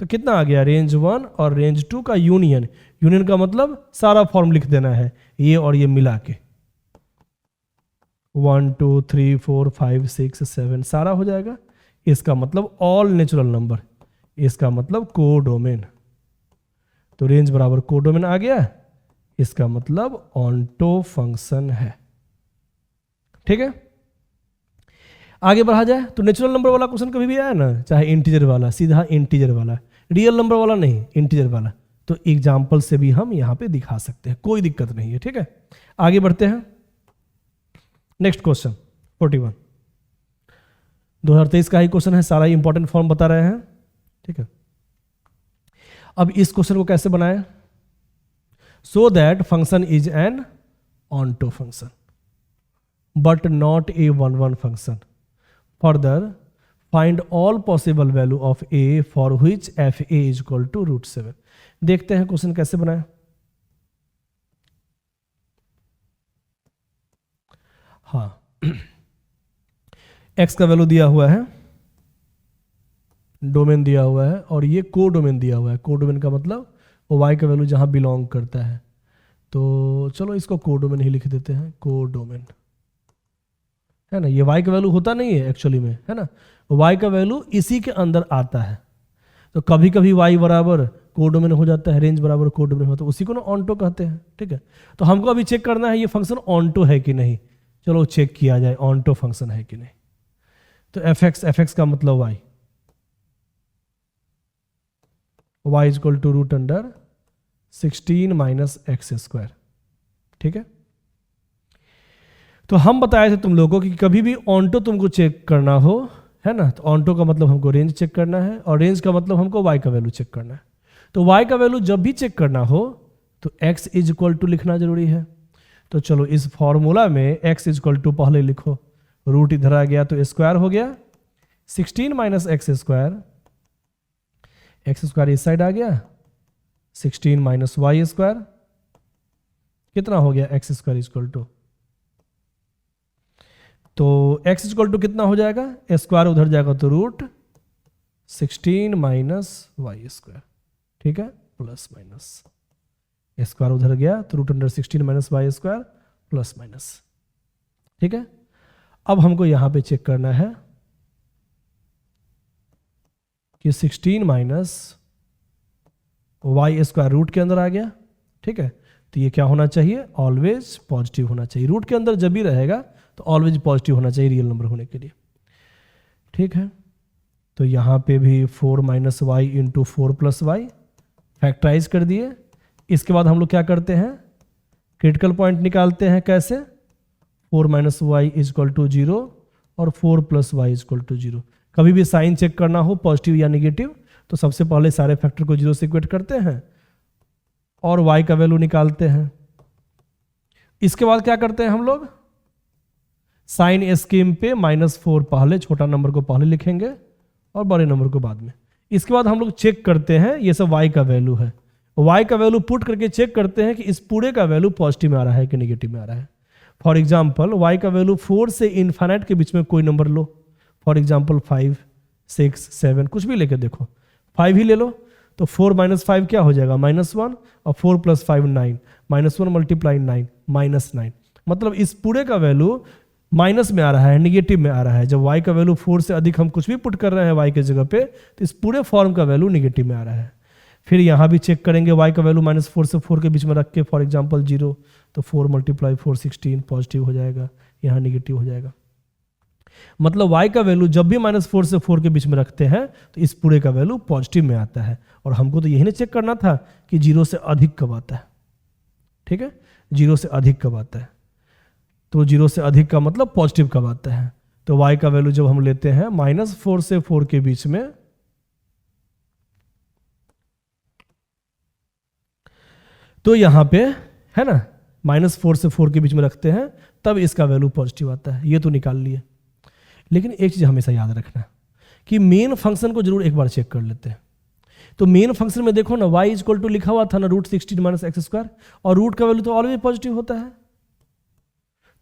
तो कितना आ गया? रेंज 1 और रेंज 2 का यूनियन। यूनियन का मतलब सारा फॉर्म लिख देना है, ये और ये मिला के 1 2 3 4 5 6 7 सारा हो जाएगा। इसका मतलब ऑल नेचुरल नंबर, इसका मतलब कोडोमेन। तो रेंज बराबर कोडोमेन आ गया, इसका मतलब ऑन्टो फंक्शन है। ठीक है, आगे बढ़ा जाए तो नेचुरल नंबर वाला क्वेश्चन कभी भी आया ना, चाहे इंटीजर वाला, सीधा इंटीजर वाला, रियल नंबर वाला नहीं, इंटीजर वाला, तो एग्जाम्पल से भी हम यहां पे दिखा सकते हैं, कोई दिक्कत नहीं है। ठीक है, आगे बढ़ते हैं। नेक्स्ट क्वेश्चन 41, 2023 का ही क्वेश्चन है, सारा इंपॉर्टेंट फॉर्म बता रहे हैं। ठीक है, अब इस क्वेश्चन को कैसे बनाएं? So that function is an onto function but not a one one function. Further find all possible value of a for which f a is equal to √7। देखते हैं क्वेश्चन कैसे बनाए। हाँ, एक्स का वैल्यू दिया हुआ है, डोमेन दिया हुआ है, और ये को डोमेन दिया हुआ है। को डोमेन का मतलब वो वाई का वैल्यू जहां बिलोंग करता है, तो चलो इसको को डोमेन ही लिख देते हैं, को डोमेन है ना। ये वाई का वैल्यू होता नहीं है एक्चुअली में, है ना, वाई का वैल्यू इसी के अंदर आता है। तो कभी कभी वाई बराबर को डोमेन हो जाता है, रेंज बराबर को डोमेन होता है, उसी को ना ऑन्टो कहते हैं। ठीक है, तो हमको अभी चेक करना है ये फंक्शन ऑन्टो है कि नहीं। चलो चेक किया जाए ऑन्टो फंक्शन है कि नहीं। तो एफ एक्स का मतलब y, y is equal to √16 minus x square. ठीक है, तो हम बताए थे तुम लोगों को कि कभी भी ऑन्टो तुमको चेक करना हो, है ना, तो ऑन्टो का मतलब हमको रेंज चेक करना है, और रेंज का मतलब हमको y का वैल्यू चेक करना है। तो y का वैल्यू जब भी चेक करना हो तो x इज इक्वल टू लिखना जरूरी है। तो चलो इस फॉर्मूला में x इज इक्वल टू पहले लिखो, रूट इधर आ गया तो स्क्वायर हो गया, 16 minus x square, x square इस साइड आ गया, 16 माइनस वाई स्क्वायर, कितना हो गया, एक्स स्क्वायर इक्वल टू, तो एक्स इक्वल टू कितना हो जाएगा, स्क्वायर उधर जाएगा तो √16 माइनस वाई स्क्वायर। ठीक है, प्लस माइनस, स्क्वायर उधर गया तो √16 minus y square plus minus. ठीक है, अब हमको यहां पे चेक करना है कि 16 माइनस वाई स्क्वायर रूट के अंदर आ गया। ठीक है, तो ये क्या होना चाहिए, ऑलवेज पॉजिटिव होना चाहिए। रूट के अंदर जब भी रहेगा तो ऑलवेज पॉजिटिव होना चाहिए रियल नंबर होने के लिए। ठीक है, तो यहाँ पे भी 4 minus y into 4 plus y factorise कर दिए। इसके बाद हम लोग क्या करते हैं, क्रिटिकल पॉइंट निकालते हैं। कैसे, 4 minus y is equal to 0 और 4 plus y is equal to 0। कभी भी साइन चेक करना हो पॉजिटिव या नेगेटिव तो सबसे पहले सारे फैक्टर को 0 से इक्वेट करते हैं और y का वैल्यू निकालते हैं। इसके बाद क्या करते हैं हम लोग, साइन स्कीम पे -4 पहले, छोटा नंबर को पहले लिखेंगे और बड़े नंबर को बाद में। इसके बाद हम लोग चेक करते हैं, ये सब y का वैल्यू है, y का वैल्यू पुट करके चेक करते हैं कि इस पूरे का वैल्यू पॉजिटिव में आ रहा है कि नेगेटिव में आ रहा है। फॉर एग्जाम्पल y का वैल्यू 4 से इनफाइनाइट के बीच में कोई नंबर लो, फॉर एग्जाम्पल 5, 6, 7 कुछ भी लेके देखो, 5 ही ले लो तो 4 माइनस 5 क्या हो जाएगा, -1, और 4 प्लस 5 9, -1 मल्टीप्लाई 9 -9। मतलब इस पूरे का वैल्यू माइनस में आ रहा है, नेगेटिव में आ रहा है। जब y का वैल्यू 4 से अधिक हम कुछ भी पुट कर रहे हैं y के जगह पे तो इस पूरे फॉर्म का वैल्यू नेगेटिव में आ रहा है। फिर यहाँ भी चेक करेंगे y का वैल्यू -4 से 4 के बीच में रख के, फॉर एग्जाम्पल 0, तो 4 मल्टीप्लाई 4 16 पॉजिटिव हो जाएगा, यहाँ नेगेटिव हो जाएगा। मतलब y का वैल्यू जब भी -4 से 4 के बीच में रखते हैं तो इस पूरे का वैल्यू पॉजिटिव में आता है। और हमको तो यही ना चेक करना था कि 0 से अधिक कब आता है। ठीक है, 0 से अधिक कब आता है, तो 0 से अधिक का मतलब पॉजिटिव कब आता है। तो y का वैल्यू जब हम लेते हैं -4 से 4 के बीच में, तो यहां पे है ना -4 से 4 के बीच में रखते हैं तब इसका वैल्यू पॉजिटिव आता है। ये तो निकाल लिए, लेकिन एक चीज हमेशा याद रखना कि मेन फंक्शन को जरूर एक बार चेक कर लेते हैं। तो मेन फंक्शन में देखो ना, y इज इक्वल टू लिखा हुआ था ना √16 माइनस एक्स स्क्वायर, और रूट का वैल्यू तो ऑलवेज पॉजिटिव होता है।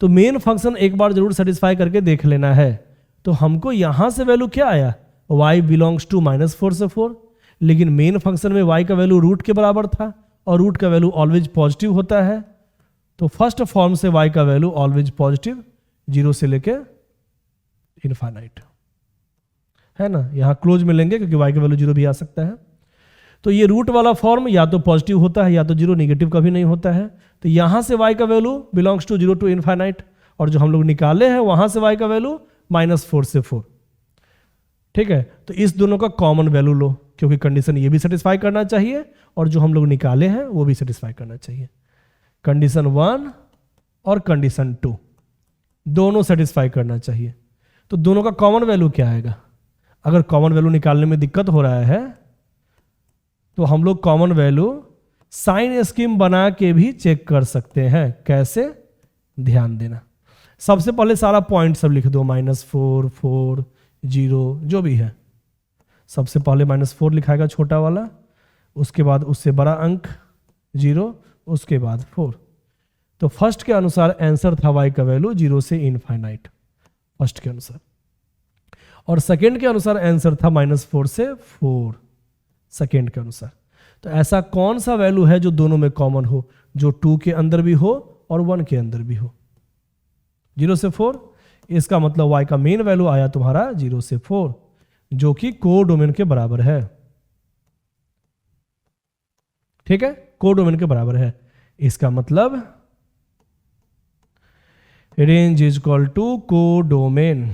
तो मेन फंक्शन एक बार जरूर सेटिस्फाई करके देख लेना है। तो हमको यहां से वैल्यू क्या आया, y बिलोंग्स टू -4 से 4, लेकिन मेन फंक्शन में y का वैल्यू रूट के बराबर था और रूट का वैल्यू ऑलवेज पॉजिटिव होता है। तो फर्स्ट फॉर्म से y का वैल्यू ऑलवेज पॉजिटिव, 0 से लेके इनफाइनाइट, है ना। यहां क्लोज में लेंगे क्योंकि y का वैल्यू 0 भी आ सकता है। तो ये रूट वाला फॉर्म या तो पॉजिटिव होता है या तो जीरो, नेगेटिव कभी नहीं होता है। तो यहां से y का value belongs to 0 to infinite, और जो हम लोग निकाले हैं वहां से y का वैल्यू -4 से 4। ठीक है, तो इस दोनों का कॉमन वैल्यू लो, क्योंकि कंडीशन ये भी सेटिस्फाई करना चाहिए और जो हम लोग निकाले हैं वो भी सेटिस्फाई करना चाहिए। कंडीशन 1 और कंडीशन 2 दोनों सेटिस्फाई करना चाहिए। तो दोनों का कॉमन वैल्यू क्या आएगा? अगर कॉमन वैल्यू निकालने में दिक्कत हो रहा है तो हम लोग कॉमन वैल्यू साइन स्कीम बना के भी चेक कर सकते हैं। कैसे? ध्यान देना, सबसे पहले सारा पॉइंट सब लिख दो, -4, 4, 0 जो भी है। सबसे पहले -4 लिखाएगा छोटा वाला, उसके बाद उससे बड़ा अंक 0, उसके बाद 4। तो फर्स्ट के अनुसार आंसर था y का वैल्यू 0 से इनफाइनाइट, फर्स्ट के अनुसार, और सेकेंड के अनुसार आंसर था -4 से 4, सेकेंड के अनुसार। तो ऐसा कौन सा वैल्यू है जो दोनों में कॉमन हो, जो 2 के अंदर भी हो और 1 के अंदर भी हो? 0 से 4, इसका मतलब y का मेन वैल्यू आया तुम्हारा 0 से 4, जो कि कोडोमेन के बराबर है। ठीक है, कोडोमेन के बराबर है। इसका मतलब range is equal to codomain,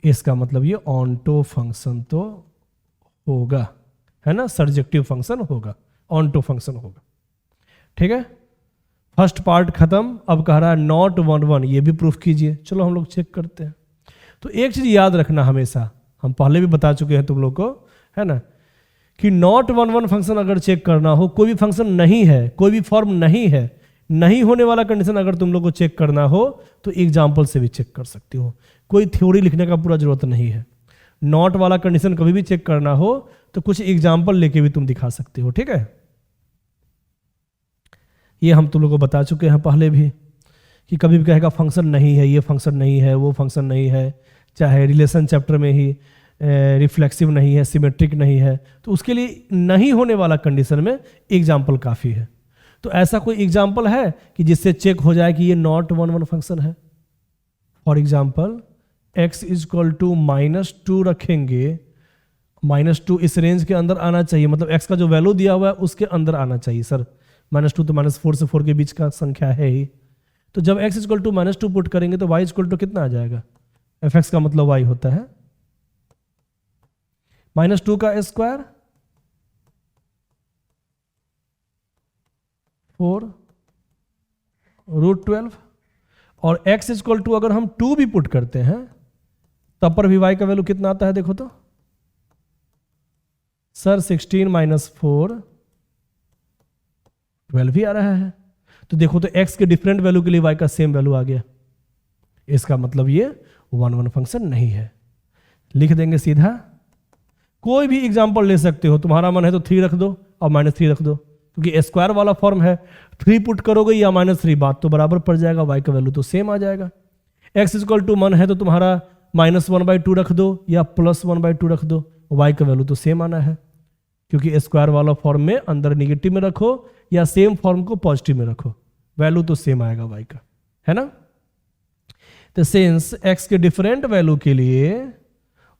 इसका मतलब ये ऑन्टो फंक्शन तो होगा, है ना, सर्जेक्टिव फंक्शन होगा, ऑन्टो फंक्शन होगा। ठीक है, फर्स्ट पार्ट खत्म। अब कह रहा है नॉट 1 1, ये भी प्रूफ कीजिए। चलो हम लोग चेक करते हैं। तो एक चीज याद रखना हमेशा, हम पहले भी बता चुके हैं तुम लोग को, है ना, कि नॉट 1 1 फंक्शन अगर चेक करना हो, कोई भी फंक्शन नहीं है, कोई भी फॉर्म नहीं है, नहीं होने वाला कंडीशन अगर तुम लोग को चेक करना हो तो एग्जाम्पल से भी चेक कर सकते हो। कोई थ्योरी लिखने का पूरा जरूरत नहीं है। नॉट वाला कंडीशन कभी भी चेक करना हो तो कुछ एग्जाम्पल लेके भी तुम दिखा सकते हो। ठीक है, ये हम तुम लोग को बता चुके हैं पहले भी, कि कभी भी कहेगा फंक्शन नहीं है, ये फंक्शन नहीं है, वो फंक्शन नहीं है, चाहे रिलेशन चैप्टर में ही रिफ्लेक्सिव नहीं है, सिमेट्रिक नहीं है, तो उसके लिए नहीं होने वाला कंडीशन में एग्जाम्पल काफ़ी है। तो ऐसा कोई एग्जाम्पल है कि जिससे चेक हो जाए कि ये नॉट 1 1 फंक्शन है? For example x is equal to -2 रखेंगे, -2 इस रेंज के अंदर आना चाहिए, मतलब x का जो वैल्यू दिया हुआ है उसके अंदर आना चाहिए। सर -2 तो -4 से 4 के बीच का संख्या है ही, तो जब x is equal to -2 put करेंगे तो y इज इक्वल टू कितना आ जाएगा? fx का मतलब y होता है -2 का स्क्वायर 4 √12, और x इज इक्वल टू अगर हम 2 भी पुट करते हैं तब पर भी y का वैल्यू कितना आता है? देखो तो सर 16 - 4 12 ही आ रहा है। तो देखो तो x के डिफरेंट वैल्यू के लिए y का सेम वैल्यू आ गया। इसका मतलब ये 1 1 फंक्शन नहीं है। लिख देंगे सीधा, कोई भी एग्जांपल ले सकते हो, तुम्हारा मन है तो 3 रख दो और -3 रख दो, क्योंकि स्क्वायर वाला फॉर्म है। 3 पुट करोगे या -3 बात तो बराबर पड़ जाएगा, y का वैल्यू तो सेम आ जाएगा। x इज इक्वल टू 1 है तो तुम्हारा -1/2 रख दो या +1/2 रख दो, y का वैल्यू तो सेम आना है, क्योंकि स्क्वायर वाला फॉर्म में अंदर निगेटिव में रखो या सेम फॉर्म को पॉजिटिव में रखो, वैल्यू तो सेम आएगा y का, है ना। तो सिंस x के डिफरेंट वैल्यू के लिए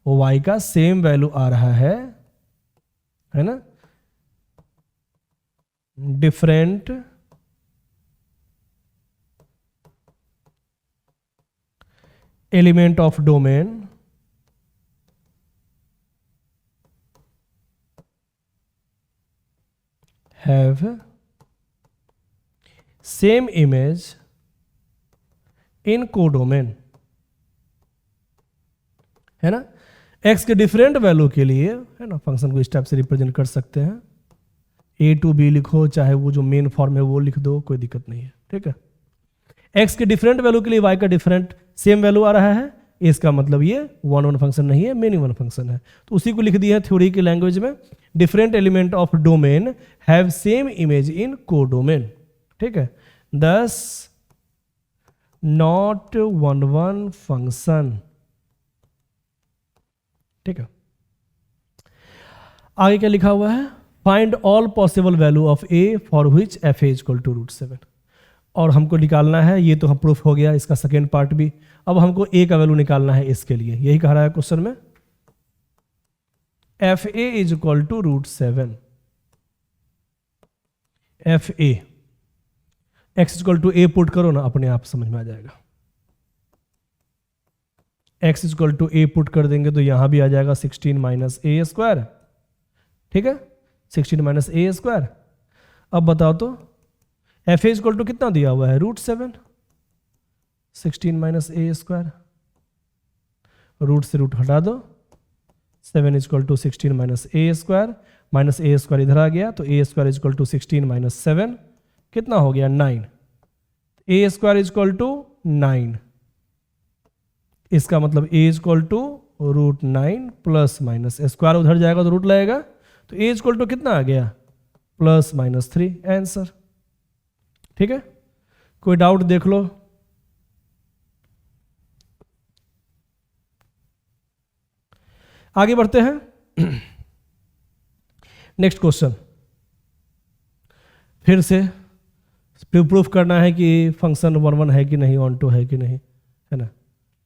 y का सेम वैल्यू आ रहा है ना, different element of domain have same image in codomain, है ना। x के डिफरेंट वैल्यू के लिए, है ना, फंक्शन को इस टाइप से रिप्रेजेंट कर सकते हैं। a to b लिखो, चाहे वो जो मेन फॉर्म है वो लिख दो, कोई दिक्कत नहीं है। ठीक है, x के डिफरेंट वैल्यू के लिए y का डिफरेंट सेम वैल्यू आ रहा है, इसका मतलब ये 1 1 फंक्शन नहीं है, मेनी 1 फंक्शन है। तो उसी को लिख दिया है थ्योरी की लैंग्वेज में, different element of domain have same image in codomain. ठीक है, दस नॉट 1 1 फंक्शन। ठीक है, आगे क्या लिखा हुआ है? Find all possible value of a for which f is equal to √7, और हमको निकालना है, ये तो हम प्रूफ हो गया, इसका सेकेंड पार्ट भी। अब हमको a का वैल्यू निकालना है इसके लिए, यही कह रहा है क्वेश्चन में। F a is equal to √7, f a, x equal to a put करो ना, अपने आप समझ में आ जाएगा। X equal to a put कर देंगे तो यहां भी आ जाएगा 16 माइनस ए स्क्वायर, ठीक है, 16 माइनस ए स्क्वायर। अब बताओ तो एफ ए इक्वल टू कितना दिया हुआ है, √7, 16 माइनस ए स्क्वायर, रूट से रूट हटा दो, 7 equal to 16 minus a square, minus a square इधर आ गया तो a square equal to 16 minus 7 कितना हो गया, 9, ए स्क्वायर इक्वल टू 9, इसका मतलब A equal to √9 plus minus square उधर जाएगा तो रूट लगेगा, तो ए इक्वल टू कितना आ गया, +-3 आंसर। ठीक है, कोई डाउट देख लो। आगे बढ़ते हैं। नेक्स्ट क्वेश्चन, फिर से प्रूफ करना है कि फंक्शन 1 है कि नहीं, ऑन टू है कि नहीं, है ना।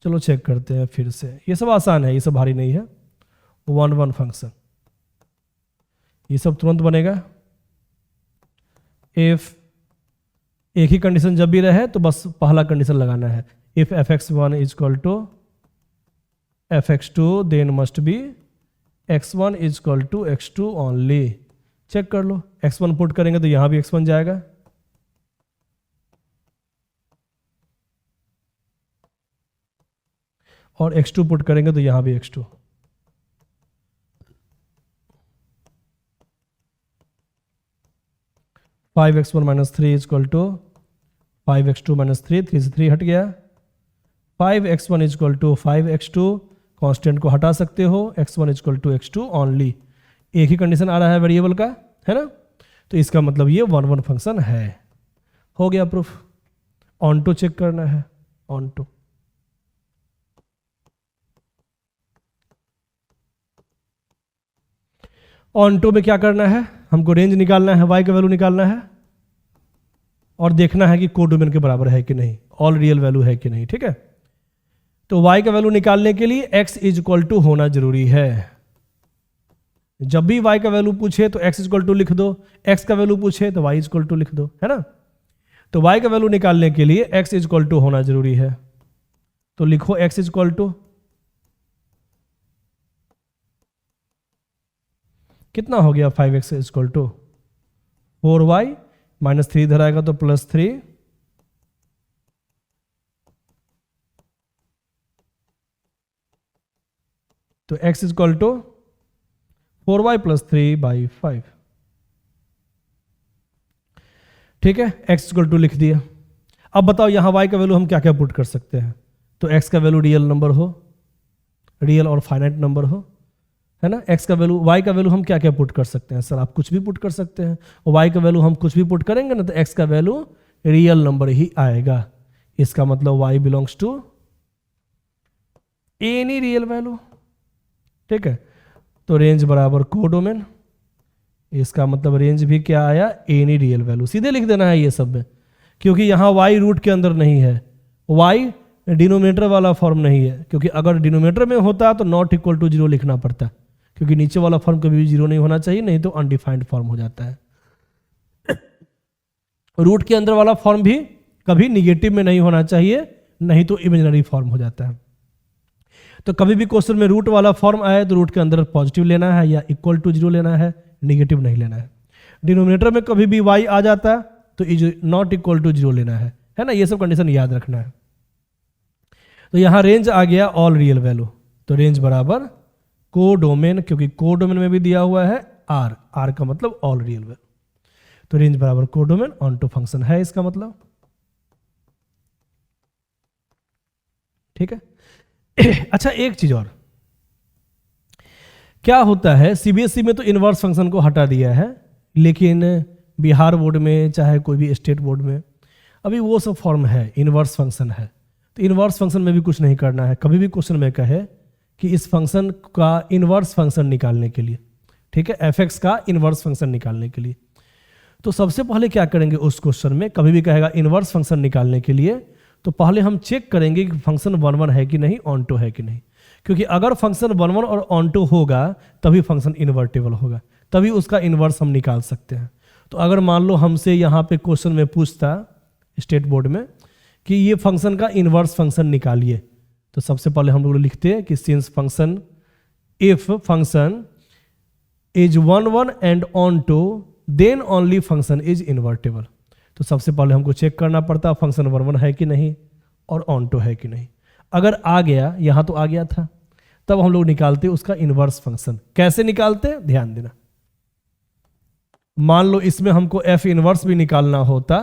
चलो चेक करते हैं फिर से, ये सब आसान है, ये सब भारी नहीं है। 1 फंक्शन, ये सब तुरंत बनेगा। इफ एक ही कंडीशन जब भी रहे तो बस पहला कंडीशन लगाना है, if fx1 equal to fx2 then must be x1 equal to x2 only. Check कर लो, x1 पुट करेंगे तो यहां भी x1 जाएगा, और x2 पुट करेंगे तो यहां भी x2। Five x one minus 3 equal to 5x2 minus 3, 3 से 3 हट गया, 5x1 equal to 5x2, constant को हटा सकते हो, x1 equal to x2 only. एक ही कंडीशन आ रहा है वेरिएबल का, है ना, तो इसका मतलब ये 1 फंक्शन है। हो गया प्रूफ। ऑन टू चेक करना है, ऑन टू। ऑन टू में क्या करना है, हमको रेंज निकालना है, y का वैल्यू निकालना है और देखना है कि कोडोमेन के बराबर है कि नहीं, ऑल रियल वैल्यू है कि नहीं। ठीक है, तो y का वैल्यू निकालने के लिए x इज इक्वल टू होना जरूरी है। जब भी y का वैल्यू पूछे तो x इक्वल टू लिख दो, x का वैल्यू पूछे तो y इक्वल टू लिख दो, है ना। तो y का वैल्यू निकालने के लिए x इक्वल टू होना जरूरी है, तो लिखो x इक्वल टू कितना हो गया, 5x equal to 4y minus 3 इधर आएगा तो +3, तो x इक्वल टू 4y + 3/5। ठीक है, x इक्वल टू लिख दिया। अब बताओ यहां y का वैल्यू हम क्या क्या पुट कर सकते हैं। तो x का वैल्यू रियल नंबर हो, रियल और फाइनाइट नंबर हो, है ना। x का वैल्यू, y का वैल्यू हम क्या क्या पुट कर सकते हैं, सर आप कुछ भी पुट कर सकते हैं, और y का वैल्यू हम कुछ भी पुट करेंगे ना तो x का वैल्यू रियल नंबर ही आएगा। इसका मतलब y belongs to any real value. ठीक है, तो रेंज बराबर कोडोमेन, इसका मतलब रेंज भी क्या आया, एनी रियल वैल्यू। सीधे लिख देना है ये सब में, क्योंकि यहां y रूट के अंदर नहीं है, y डिनोमिनेटर वाला फॉर्म नहीं है, क्योंकि अगर डिनोमिनेटर में होता तो नॉट इक्वल टू 0 लिखना पड़ता, क्योंकि नीचे वाला फॉर्म कभी भी 0 नहीं होना चाहिए, नहीं तो अनडिफाइंड फॉर्म हो जाता है। रूट के अंदर वाला फॉर्म भी कभी निगेटिव में नहीं होना चाहिए, नहीं तो इमेजिनरी फॉर्म हो जाता है। तो कभी भी क्वेश्चन में रूट वाला फॉर्म आए तो रूट के अंदर पॉजिटिव लेना है या इक्वल टू 0 लेना है, निगेटिव नहीं लेना है। डिनोमिनेटर में कभी भी y आ जाता है तो नॉट इक्वल टू 0 लेना है ना। ये सब कंडीशन याद रखना है। तो यहां रेंज आ गया ऑल रियल वैल्यू, तो रेंज बराबर कोडोमेन, क्योंकि कोडोमेन में भी दिया हुआ है r, r का मतलब ऑल रियल वैल्यू, तो रेंज बराबर कोडोमेन ऑन टू फंक्शन है इसका मतलब। ठीक है। अच्छा एक चीज और, क्या होता है सीबीएसई में तो इनवर्स फंक्शन को हटा दिया है, लेकिन बिहार बोर्ड में चाहे कोई भी स्टेट बोर्ड में अभी वो सब फॉर्म है, इनवर्स फंक्शन है। तो इनवर्स फंक्शन में भी कुछ नहीं करना है। कभी भी क्वेश्चन में कहे कि इस फंक्शन का इनवर्स फंक्शन निकालने के लिए, ठीक है, एफ का इनवर्स फंक्शन निकालने के लिए, तो सबसे पहले क्या करेंगे उस क्वेश्चन में, कभी भी कहेगा इनवर्स फंक्शन निकालने के लिए, तो पहले हम चेक करेंगे कि फंक्शन 1 1 है कि नहीं, ऑन टू है कि नहीं। क्योंकि अगर फंक्शन 1 1 और ऑन टू होगा तभी फंक्शन इन्वर्टेबल होगा, तभी उसका इन्वर्स हम निकाल सकते हैं। तो अगर मान लो हमसे यहाँ पे क्वेश्चन में पूछता स्टेट बोर्ड में कि ये फंक्शन का इन्वर्स फंक्शन निकालिए, तो सबसे पहले हम लोग लिखते हैं कि since function, if function is 1 1 and onto then only function is invertible. तो सबसे पहले हमको चेक करना पड़ता फंक्शन 1 1 है कि नहीं और ऑन टू है कि नहीं। अगर आ गया, यहाँ तो आ गया था, तब हम लोग निकालते उसका इन्वर्स फंक्शन। कैसे निकालते, ध्यान देना। मान लो इसमें हमको एफ इनवर्स भी निकालना होता,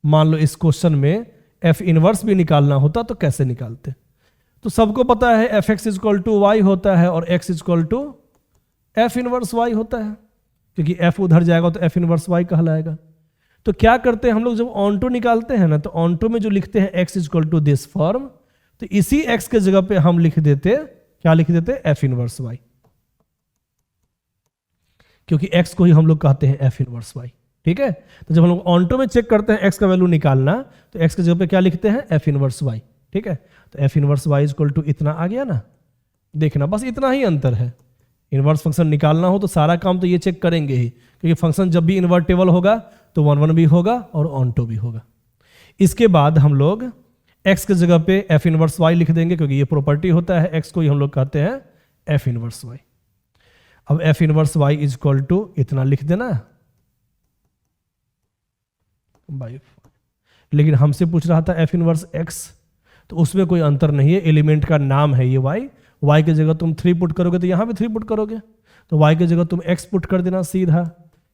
मान लो इस क्वेश्चन में एफ इनवर्स भी निकालना होता तो कैसे निकालते। तो सबको पता है f x is equal to y होता है और x is equal to f inverse y होता है, क्योंकि एफ उधर जाएगा तो एफ इनवर्स वाई कहलाएगा। तो क्या करते हैं हम लोग, जब ऑन टू निकालते हैं ना, तो ऑन टू में जो लिखते हैं x is equal to this form, तो इसी एक्स के जगह पे हम लिख देते, क्या लिख देते, एफ इनवर्स वाई, क्योंकि एक्स को ही हम लोग कहते हैं एफ इनवर्स वाई। ठीक है, तो जब हम लोग ऑन टू में चेक करते हैं एक्स का वैल्यू निकालना, तो एक्स के जगह पे क्या लिखते हैं, एफ इनवर्स वाई। ठीक है, तो f inverse y is equal to इतना आ गया ना, देखना बस इतना ही अंतर है। इनवर्स फंक्शन निकालना हो तो सारा काम तो ये चेक करेंगे ही, क्योंकि फंक्शन जब भी इन्वर्टेबल होगा तो 1 1 भी होगा और ऑन टू भी होगा। इसके बाद हम लोग एक्स के जगह पे एफ इनवर्स वाई लिख देंगे, क्योंकि ये प्रॉपर्टी होता है, एक्स को ही हम लोग कहते हैं एफ इनवर्स वाई। अब f inverse y is equal to इतना लिख देना बाई, लेकिन हमसे पूछ रहा था एफ इनवर्स एक्स, तो उसमें कोई अंतर नहीं है, एलिमेंट का नाम है ये वाई। वाई की जगह तुम 3 पुट करोगे तो यहां भी 3 पुट करोगे, तो वाई की जगह तुम एक्स पुट कर देना सीधा,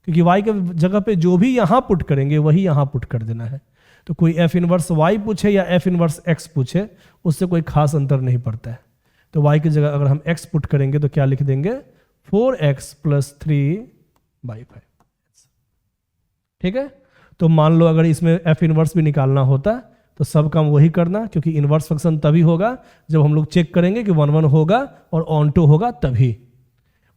क्योंकि वाई के जगह पे जो भी यहां पुट करेंगे वही यहां पुट कर देना है। तो कोई एफ इनवर्स वाई पूछे या एफ इनवर्स एक्स पूछे, उससे कोई खास अंतर नहीं पड़ता है। तो वाई की जगह अगर हम एक्स पुट करेंगे तो क्या लिख देंगे, 4x + 3/5। ठीक है, तो मान लो अगर इसमें एफ इनवर्स भी निकालना होता तो सब काम वही करना, क्योंकि इनवर्स फंक्शन तभी होगा जब हम लोग चेक करेंगे कि 1 1 होगा और ऑन टू होगा तभी।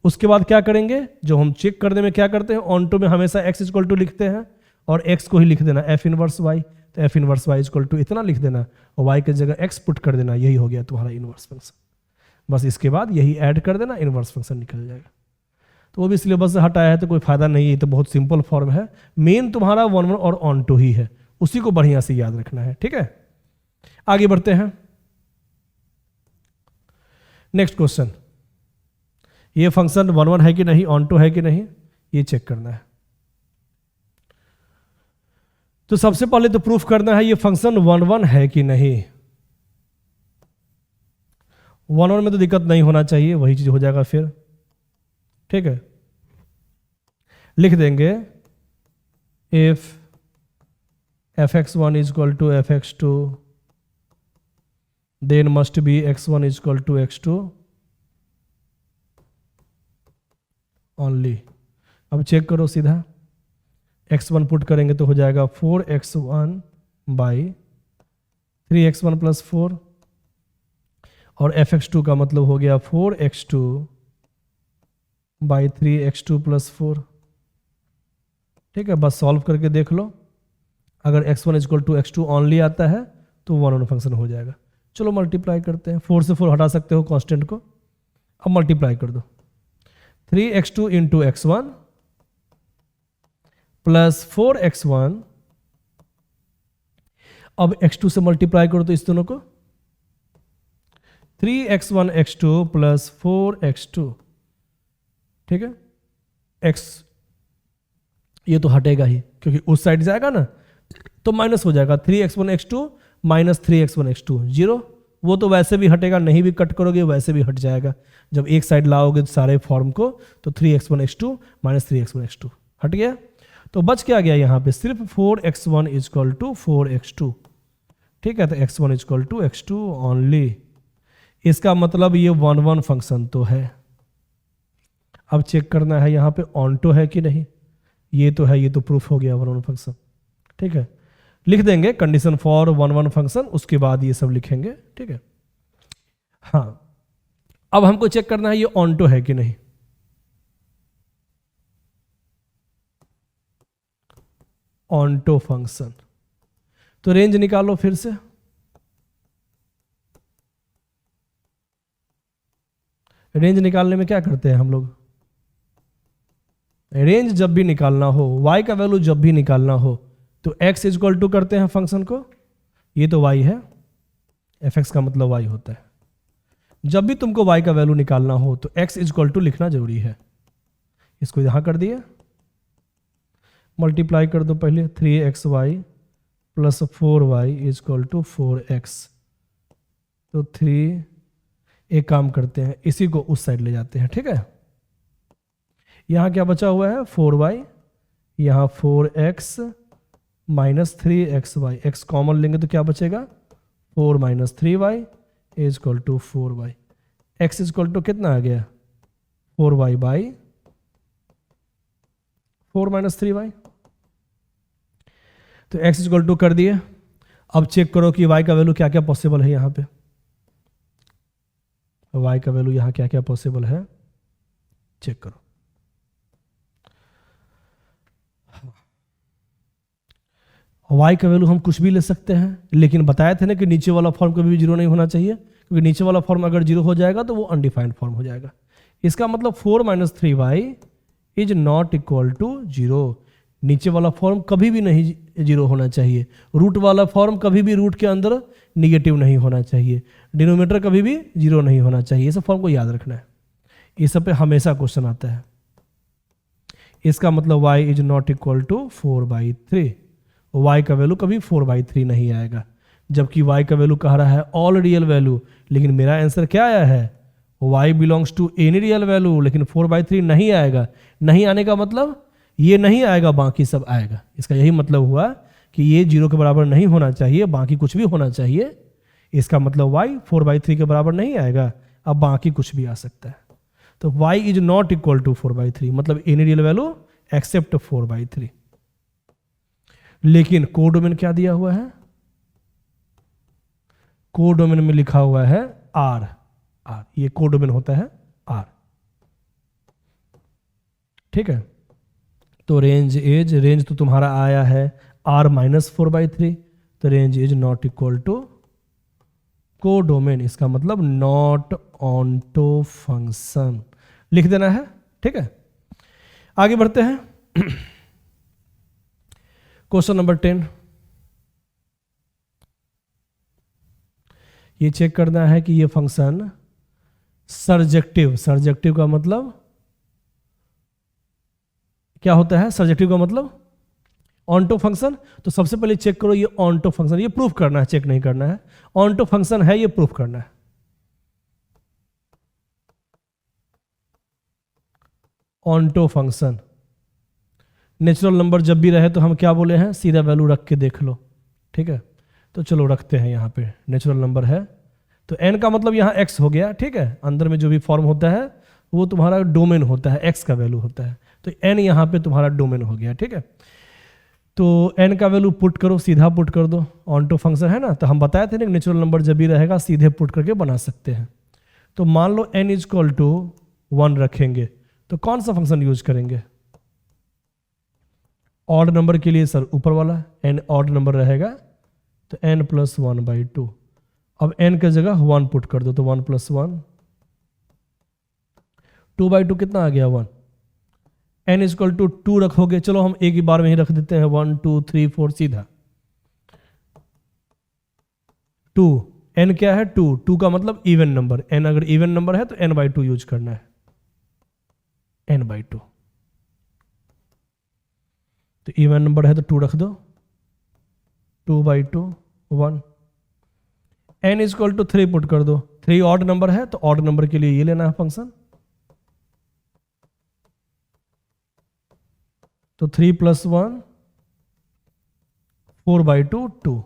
उसके बाद क्या करेंगे, जो हम चेक करने में क्या करते हैं, ऑन टू में हमेशा x इक्वल टू लिखते हैं और x को ही लिख देना एफ इनवर्स वाई, तो f inverse y equal to इतना लिख देना और y की जगह x पुट कर देना, यही हो गया तुम्हारा इनवर्स फंक्शन। बस इसके बाद यही ऐड कर देना, इनवर्स फंक्शन निकल जाएगा। तो वो भी सिलेबस से हटाया है तो कोई फायदा नहीं है, तो बहुत सिंपल फॉर्म है। मेन तुम्हारा 1 1 और ऑन टू ही है, उसी को बढ़िया से याद रखना है। ठीक है, आगे बढ़ते हैं। नेक्स्ट क्वेश्चन, ये फंक्शन 1 1 है कि नहीं, ऑन टू है कि नहीं, ये चेक करना है। तो सबसे पहले तो प्रूफ करना है ये फंक्शन 1 1 है कि नहीं। 1 1 में तो दिक्कत नहीं होना चाहिए, वही चीज हो जाएगा फिर। ठीक है, लिख देंगे if fx1 is equal to fx2 then must be x1 is equal to x2 only। अब चेक करो सीधा, x1 पुट करेंगे तो हो जाएगा 4x1 बाई 3x1 + 4 और fx2 का मतलब हो गया 4x2 बाई 3x2 + 4। ठीक है, बस सॉल्व करके देख लो, अगर x1 equal to x2 only आता है तो 1 1 फंक्शन हो जाएगा। चलो मल्टीप्लाई करते हैं, 4 से 4 हटा सकते हो कांस्टेंट को, अब मल्टीप्लाई कर दो 3x2 into x1 plus 4x1, अब x2 से मल्टीप्लाई करो तो इस दोनों को 3x1 x2 प्लस 4x2। ठीक है, x ये तो हटेगा ही क्योंकि उस साइड जाएगा ना, तो माइनस हो जाएगा 3x1 x2 minus 3x1 x2 0। वो तो वैसे भी हटेगा, नहीं भी कट करोगे वैसे भी हट जाएगा। जब एक साइड लाओगे सारे फॉर्म को तो 3x1 x2 minus 3x1 x2 हट गया, तो बच क्या गया यहाँ पे, सिर्फ 4x1 इक्वल टू 4x2। ठीक है, तो x1 equal to x2 only. इसका मतलब ये 1 1 फंक्शन तो है। अब चेक करना है यहाँ पे ऑन टू है कि नहीं, ये तो है, ये तो प्रूफ हो गया 1 1 फंक्शन। ठीक है, लिख देंगे कंडीशन फॉर 1 1 फंक्शन, उसके बाद ये सब लिखेंगे। ठीक है, हाँ अब हमको चेक करना है ये ऑन टू है कि नहीं। ऑन टू फंक्शन, तो रेंज निकालो फिर से। रेंज निकालने में क्या करते हैं हम लोग, रेंज जब भी निकालना हो, y का वैल्यू जब भी निकालना हो तो x इक्वल टू करते हैं फंक्शन को, ये तो y है, fx का मतलब y होता है। जब भी तुमको y का वैल्यू निकालना हो तो x इक्वल टू लिखना जरूरी है। इसको यहां कर दिया, मल्टीप्लाई कर दो पहले, 3xy plus 4y equal to 4x। तो 3, एक काम करते हैं इसी को उस साइड ले जाते हैं, ठीक है। यहां क्या बचा हुआ है 4y, यहां 4x minus 3xy, x common लेंगे तो क्या बचेगा 4 minus 3y equal to 4y। x equal to कितना आ गया 4y बाई 4 माइनस 3y। तो x इक्वल टू कर दिए। अब चेक करो कि y का वैल्यू क्या क्या पॉसिबल है यहां पे, y का वैल्यू यहां क्या क्या पॉसिबल है चेक करो। y का वैल्यू हम कुछ भी ले सकते हैं, लेकिन बताए थे ना कि नीचे वाला फॉर्म कभी भी जीरो नहीं होना चाहिए, क्योंकि नीचे वाला फॉर्म अगर जीरो हो जाएगा तो वो अनडिफाइंड फॉर्म हो जाएगा। इसका मतलब 4 minus 3y is not equal to zero. नीचे वाला फॉर्म कभी भी नहीं जीरो होना चाहिए, रूट वाला फॉर्म कभी भी रूट के अंदर निगेटिव नहीं होना चाहिए, डिनोमिनेटर कभी भी जीरो नहीं होना चाहिए। ये सब फॉर्म को याद रखना है, ये सब पे हमेशा क्वेश्चन आता है। इसका मतलब y is not equal to 4/3, y का वैल्यू कभी 4/3 नहीं आएगा, जबकि y का वैल्यू कह रहा है ऑल रियल वैल्यू, लेकिन मेरा आंसर क्या आया है y belongs to any real value, लेकिन 4/3 नहीं आएगा। नहीं आने का मतलब ये नहीं आएगा, बाकी सब आएगा। इसका यही मतलब हुआ कि ये जीरो के बराबर नहीं होना चाहिए, बाकी कुछ भी होना चाहिए। इसका मतलब y 4/3 के बराबर नहीं आएगा, अब बाकी कुछ भी आ सकता है। तो y is not equal to 4/3 मतलब एनी रियल वैल्यू एक्सेप्ट 4/3। लेकिन कोडोमेन क्या दिया हुआ है, कोडोमेन में लिखा हुआ है r, ये कोडोमेन होता है r, ठीक है। तो रेंज तो तुम्हारा आया है r माइनस 4/3, तो range is not equal to codomain, इसका मतलब नॉट ऑनटो फंक्शन लिख देना है, ठीक है। आगे बढ़ते हैं क्वेश्चन नंबर 10। ये चेक करना है कि ये फंक्शन सर्जेक्टिव का मतलब क्या होता है, सर्जेक्टिव का मतलब ऑनटो फंक्शन। तो सबसे पहले चेक करो ये ऑनटो फंक्शन, ये प्रूफ करना है, चेक नहीं करना है। ऑनटो फंक्शन है, ये प्रूफ करना है। ऑनटो फंक्शन नेचुरल नंबर जब भी रहे तो हम क्या बोले हैं, सीधा वैल्यू रख के देख लो, ठीक है। तो चलो रखते हैं, यहाँ पे नेचुरल नंबर है तो n का मतलब यहाँ x हो गया, ठीक है। अंदर में जो भी फॉर्म होता है वो तुम्हारा डोमेन होता है, x का वैल्यू होता है, तो n यहाँ पे तुम्हारा डोमेन हो गया, ठीक है। तो n का वैल्यू पुट करो, सीधा पुट कर दो, ऑनटो फंक्शन है ना, तो हम बताए थे ना नेचुरल नंबर जब भी रहेगा सीधे पुट करके बना सकते हैं। तो मान लो n इक्वल टू 1 रखेंगे तो कौन सा फंक्शन यूज करेंगे, ऑड नंबर के लिए सर ऊपर वाला, n ऑड नंबर रहेगा तो n प्लस 1/2। अब n की जगह 1 पुट कर दो तो 1 प्लस 1, 2/2 कितना आ गया 1। n इक्वल टू 2 रखोगे, चलो हम एक ही बार में ही रख देते हैं 1 2 3 4 सीधा 2। n क्या है 2, 2 का मतलब इवन नंबर, n अगर इवन नंबर है तो n/2 यूज करना है, n/2। तो इवन नंबर है तो 2 रख दो, 2/2 1। n इक्वल टू 3 पुट कर दो, 3 ऑड नंबर है तो ऑड नंबर के लिए ये लेना है फंक्शन, तो 3 प्लस 1 4/2 2।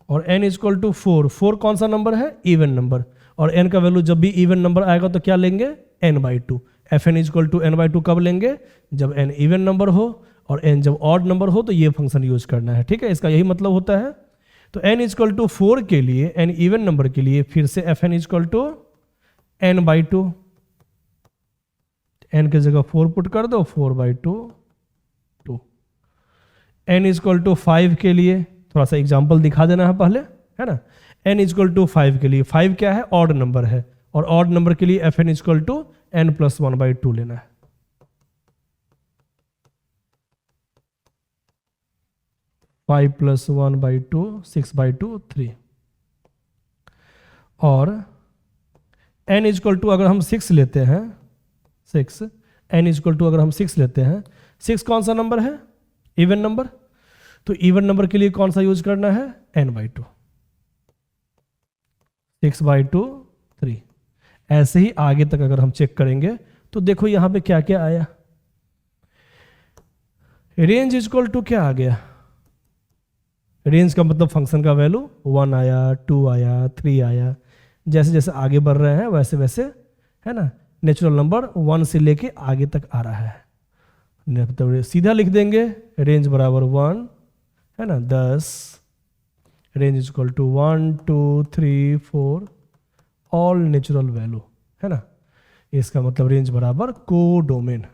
और n इक्वल टू 4, 4 कौन सा नंबर है, इवन नंबर, और n का वैल्यू जब भी इवन नंबर आएगा तो क्या लेंगे n/2। fn equal to n/2 कब लेंगे, जब n इवन नंबर हो, और n जब ऑड नंबर हो तो ये फंक्शन यूज करना है, ठीक है। इसका यही मतलब होता है। तो n इक्वल टू 4 के लिए, n इवन नंबर के लिए फिर से fn equal to n/2, n की जगह 4 पुट कर दो, 4/2 2। n इक्वल टू 5 के लिए थोड़ा सा एग्जाम्पल दिखा देना है पहले, है ना। n इजक्वल टू 5 के लिए 5 क्या है, ऑड नंबर है, और ऑड नंबर के लिए fn is equal to n plus 1/2 लेना है। फाइव प्लस 1/2 6/2 3, और n इजक्वल टू अगर हम 6 लेते हैं, 6 n इजक्वल टू अगर हम 6 लेते हैं, 6 कौन सा नंबर है, इवन नंबर, तो इवन नंबर के लिए कौन सा यूज करना है, n/2, 6/2 3। ऐसे ही आगे तक अगर हम चेक करेंगे तो देखो यहां पे क्या क्या आया, रेंज इजक्वल टू क्या आ गया, रेंज का मतलब फंक्शन का वैल्यू 1 आया, 2 आया, 3 आया, जैसे जैसे आगे बढ़ रहे हैं वैसे वैसे, है ना, नेचुरल नंबर 1 से लेके आगे तक आ रहा है। मतलब सीधा लिख देंगे रेंज बराबर 1, है ना, 10, range is equal to 1 2 3 4 all natural value, है ना। इसका मतलब रेंज बराबर कोडोमेन,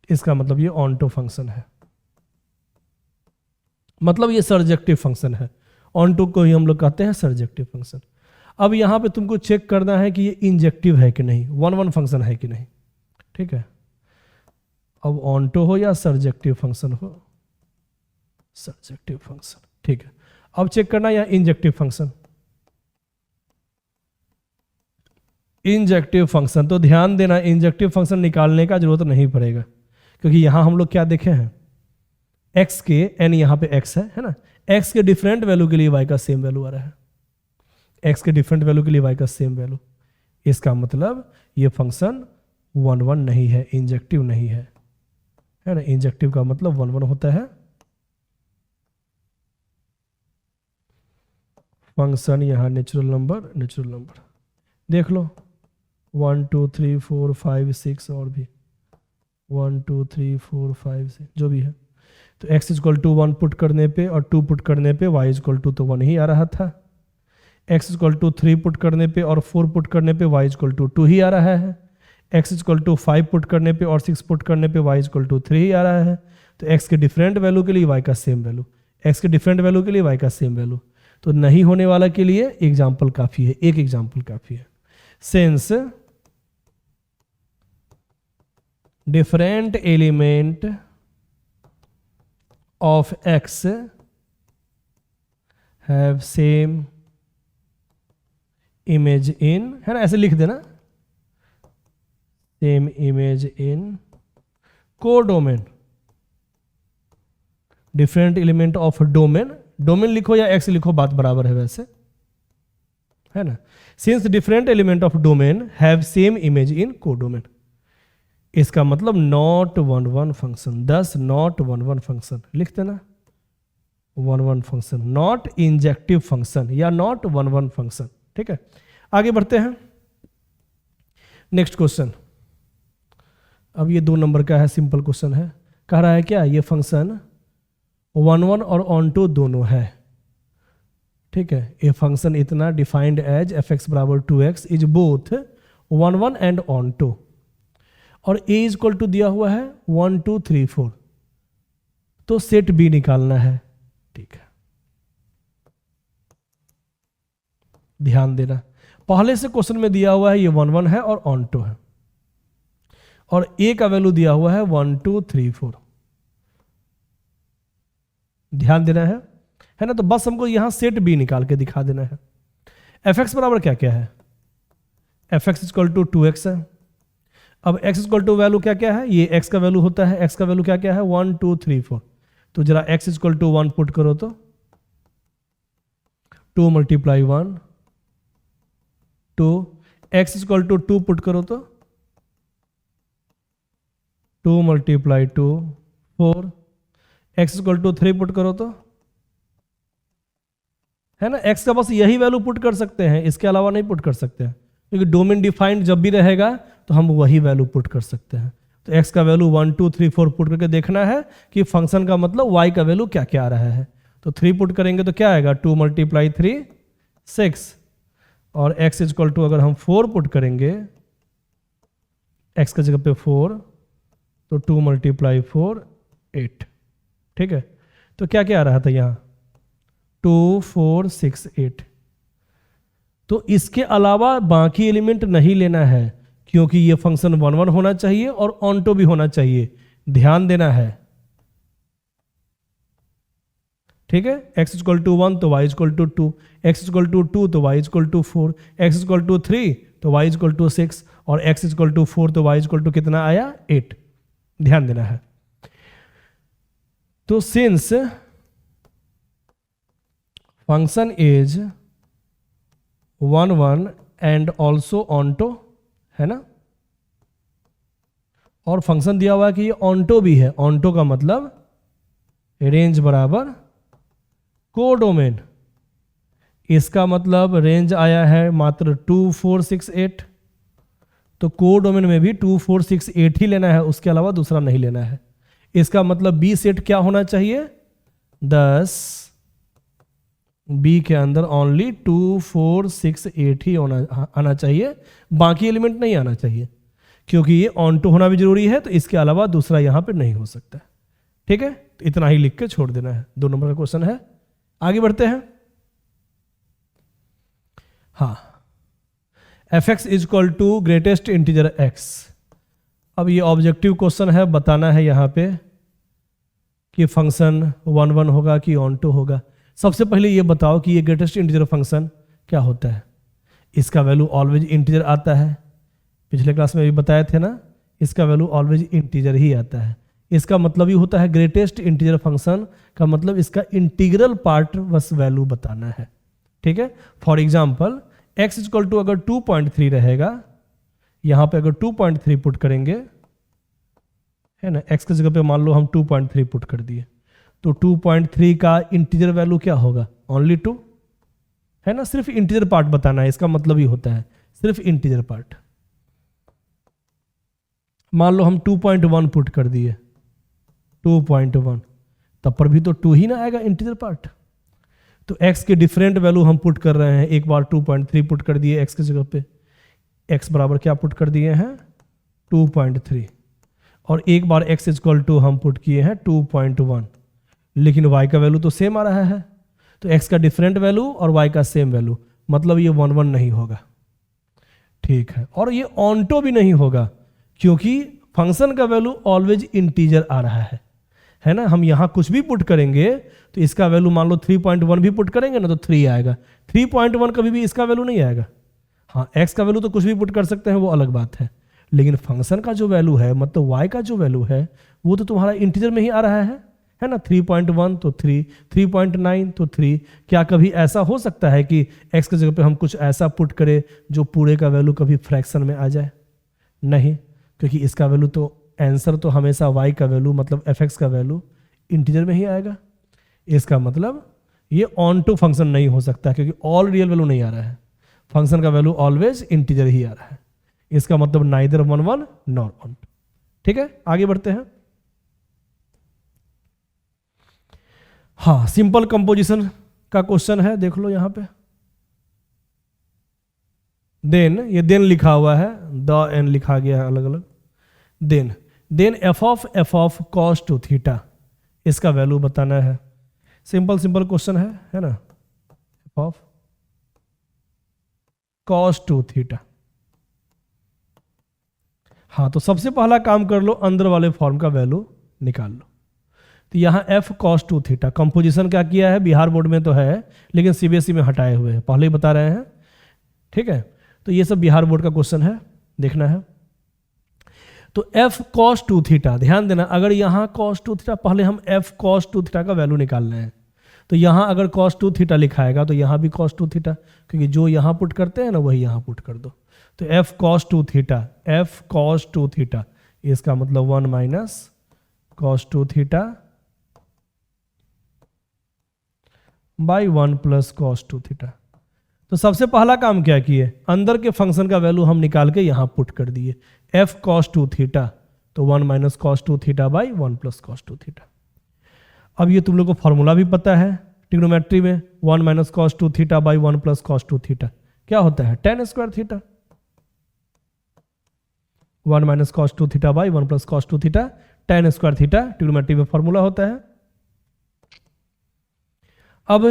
इसका मतलब ये ऑन्टो फंक्शन है, मतलब ये सर्जेक्टिव फंक्शन है। ऑन्टो को ही हम लोग कहते हैं सर्जेक्टिव फंक्शन। अब यहां पे तुमको चेक करना है कि ये इंजेक्टिव है कि नहीं, 1 फंक्शन है कि नहीं, ठीक है। अब ऑन्टो हो या सर्जेक्टिव फंक्शन हो, सर्जेक्टिव फंक्शन, ठीक है। अब चेक करना यह इंजेक्टिव फंक्शन, इंजेक्टिव फंक्शन, तो ध्यान देना इंजेक्टिव फंक्शन निकालने का जरूरत नहीं पड़ेगा, क्योंकि यहां हम लोग क्या देखे हैं, x के n यहां पे x है ना, x के डिफरेंट वैल्यू के लिए y का सेम वैल्यू आ रहा है, x के डिफरेंट वैल्यू के लिए y का सेम वैल्यू। इसका मतलब ये फंक्शन 1 नहीं है, इंजेक्टिव नहीं है, है ना। इंजेक्टिव का मतलब 1 होता है, फंक्शन यहां नेचुरल नंबर देख लो 1 2 3 4 5 6 और भी 1 2 3 4 5 6 जो भी है, तो x इजक्वल टू 1 पुट करने पे और 2 पुट करने पे y इजक्वल टू तो 1 ही आ रहा था, x इजक्वल टू 3 पुट करने पे और 4 पुट करने पे y इजक्वल टू 2 ही आ रहा है, x इजक्वल टू 5 पुट करने पे और 6 पुट करने पे y इजक्वल टू 3 ही आ रहा है। तो x के डिफरेंट वैल्यू के लिए y का सेम वैल्यू, x के डिफरेंट वैल्यू के लिए y का सेम वैल्यू, तो नहीं होने वाला के लिए एग्जाम्पल काफी है, एक एग्जाम्पल काफी है। Since different element of x have same image in, है ना, ऐसे लिख देना, same image in codomain, different element of domain, domain लिखो या x लिखो बात बराबर है वैसे, है ना। Since different element of domain have same image in codomain, इसका मतलब नॉट 1 फंक्शन, 10 नॉट 1 फंक्शन लिख देना, 1 फंक्शन, नॉट इंजेक्टिव फंक्शन या नॉट 1 फंक्शन, ठीक है। आगे बढ़ते हैं, नेक्स्ट क्वेश्चन। अब ये 2 नंबर का है, सिंपल क्वेश्चन है, कह रहा है क्या, ये फंक्शन 1 और ऑन2 दोनों है, ठीक है। ये फंक्शन इतना डिफाइंड एज f(x) बराबर 2x इज बोथ 1 एंड ऑन2, और a इजक्वल टू दिया हुआ है 1 2 3 4, तो सेट b निकालना है, ठीक है। ध्यान देना, पहले से क्वेश्चन में दिया हुआ है ये 1 है और ऑन2 है, और a का वैल्यू दिया हुआ है 1 2 3 4, ध्यान देना है ना। तो बस हमको यहां सेट b निकाल के दिखा देना है। f(x) बराबर क्या क्या है, f(x) इक्वल टू 2x है। अब x इक्वल टू वैल्यू क्या क्या है, ये x का वैल्यू होता है, x का वैल्यू क्या क्या है 1 2 3 4, तो जरा x इक्वल टू 1 पुट करो तो 2 multiply 1 2, x equal to 2 put करो तो 2 multiply 2 4, x equal to 3 put करो तो, है ना, x का बस यही वैल्यू पुट कर सकते हैं, इसके अलावा नहीं पुट कर सकते हैं, क्योंकि डोमेन डिफाइंड जब भी रहेगा तो हम वही वैल्यू पुट कर सकते हैं। तो x का वैल्यू 1 2 3 4 पुट करके देखना है कि फंक्शन का मतलब y का वैल्यू क्या क्या आ रहा है। तो 3 पुट करेंगे तो क्या आएगा 2 मल्टीप्लाई 3 6, और x इक्वल टू अगर हम 4 पुट करेंगे x की जगह पे 4, तो 2 मल्टीप्लाई 4 8, ठीक है। तो क्या क्या आ रहा था यहाँ 2 4 6 8। तो इसके अलावा बाकी एलिमेंट नहीं लेना है, क्योंकि ये फंक्शन 1 1 होना चाहिए और ऑनटो भी होना चाहिए, ध्यान देना है। ठीक है, x इक्वल टू 1 तो y equal to 2, x equal to 2 तो y equal to 4, x equal to 3 तो y इक्वल टू 6 और x इक्वल टू 4 तो y इक्वल टू कितना आया 8। ध्यान देना है। तो since function is 1 1 and also onto, है ना, और फंक्शन दिया हुआ है कि ये ऑनटो भी है। ऑनटो का मतलब रेंज बराबर कोडोमेन, इसका मतलब रेंज आया है मात्र 2 4 6 8। तो कोडोमेन में भी 2 4 6 8 ही लेना है, उसके अलावा दूसरा नहीं लेना है। इसका मतलब बी सेट क्या होना चाहिए 10, बी के अंदर ओनली 2 4 6 8 ही आना चाहिए, बाकी एलिमेंट नहीं आना चाहिए, क्योंकि ये ऑन टू होना भी जरूरी है, तो इसके अलावा दूसरा यहां पे नहीं हो सकता। ठीक है, तो इतना ही लिख के छोड़ देना है। 2 नंबर का क्वेश्चन है। आगे बढ़ते हैं। हाँ, f x is equal to greatest integer x. अब ये ऑब्जेक्टिव क्वेश्चन है, बताना है यहां पे कि फंक्शन 1 1 होगा कि ऑन टू होगा। सबसे पहले ये बताओ कि ये ग्रेटेस्ट इंटीजर फंक्शन क्या होता है। इसका वैल्यू ऑलवेज इंटीजर आता है, पिछले क्लास में भी बताए थे ना, इसका वैल्यू ऑलवेज इंटीजर ही आता है। इसका मतलब ही होता है ग्रेटेस्ट इंटीजर फंक्शन का मतलब इसका इंटीग्रल पार्ट बस वैल्यू बताना है। ठीक है, for example x equal to अगर 2.3 रहेगा, यहां पे अगर 2.3 पुट करेंगे, है ना, x की जगह पे मान लो हम 2.3 पुट कर दिए, तो 2.3 का इंटीजर वैल्यू क्या होगा ओनली 2, है ना, सिर्फ इंटीजर पार्ट बताना है। इसका मतलब ही होता है सिर्फ इंटीजर पार्ट। मान लो हम 2.1 पुट कर दिए, 2.1, तब पर भी तो 2 ही ना आएगा इंटीजर पार्ट। तो x के डिफरेंट वैल्यू हम पुट कर रहे हैं। एक बार 2.3 पुट कर दिए x की जगह पे, x बराबर क्या पुट कर दिए हैं 2.3, और एक बार x इक्वल टू हम पुट किए हैं 2.1, लेकिन y का वैल्यू तो सेम आ रहा है। तो x का डिफरेंट वैल्यू और y का सेम वैल्यू, मतलब ये 1 1 नहीं होगा। ठीक है, और ये ऑनटो भी नहीं होगा, क्योंकि फंक्शन का वैल्यू ऑलवेज इंटीजर आ रहा है ना। हम यहां कुछ भी पुट करेंगे तो इसका वैल्यू मान लो 3.1 भी पुट करेंगे ना तो 3 आएगा। 3.1 कभी भी इसका वैल्यू नहीं आएगा। हाँ, x का वैल्यू तो कुछ भी पुट कर सकते हैं, वो अलग बात है, लेकिन फंक्शन का जो वैल्यू है, मतलब y का जो वैल्यू है, वो तो तुम्हारा इंटीजर में ही आ रहा है ना। 3.1 तो 3, 3.9 तो 3। क्या कभी ऐसा हो सकता है कि x की जगह पे हम कुछ ऐसा पुट करें जो पूरे का वैल्यू कभी फ्रैक्शन में आ जाए? नहीं, क्योंकि इसका वैल्यू तो आंसर तो हमेशा y का वैल्यू मतलब f(x) का वैल्यू इंटीजर में ही आएगा। इसका मतलब ये ऑन टू फंक्शन नहीं हो सकता, क्योंकि ऑल रियल वैल्यू नहीं आ रहा है, फंक्शन का वैल्यू ऑलवेज इंटीजर ही आ रहा है। इसका मतलब नाइदर 1 1 नॉर ऑन टू। ठीक है, आगे बढ़ते हैं। हाँ, सिंपल कंपोजिशन का क्वेश्चन है, देख लो यहां पे। देन, ये देन लिखा हुआ है, द एन लिखा गया है अलग अलग। Then f of cos two theta, इसका वैल्यू बताना है। सिंपल क्वेश्चन है ना। F of cos two theta. हाँ, तो सबसे पहला काम कर लो, अंदर वाले फॉर्म का वैल्यू निकाल लो। तो यहां F cos two theta composition क्या किया है, बिहार बोर्ड में तो है लेकिन सीबीएसई में हटाए हुए हैं, पहले ही बता रहे हैं। ठीक है, तो ये सब बिहार बोर्ड का क्वेश्चन है, देखना है। तो एफ कॉस टू थीटा, ध्यान देना, अगर यहां कॉस टू थीटा, पहले हम एफ कॉस टू थीटा का वैल्यू निकाल रहे हैं। तो यहां अगर कॉस टू थीटा लिखाएगा तो यहां भी कॉस टू थीटा, क्योंकि जो यहां पुट करते हैं ना वही यहां पुट कर दो। तो F cos two theta, F cos two theta, इसका मतलब 1 minus cos two theta by 1 plus cos two theta. तो सबसे पहला काम क्या किए, अंदर के फंक्शन का वैल्यू हम निकाल के यहां पुट कर दिए, एफ कॉस टू थीटा, तो 1 minus cos two theta by 1 plus cos two theta. अब ये तुम लोग को फॉर्मूला भी पता है ट्रिग्नोमेट्री में, 1 minus cos two theta by 1 plus cos two theta क्या होता है, tan square theta. 1 minus cos two theta by 1 plus cos two theta, tan square theta trigonometry में फॉर्मूला होता है। अब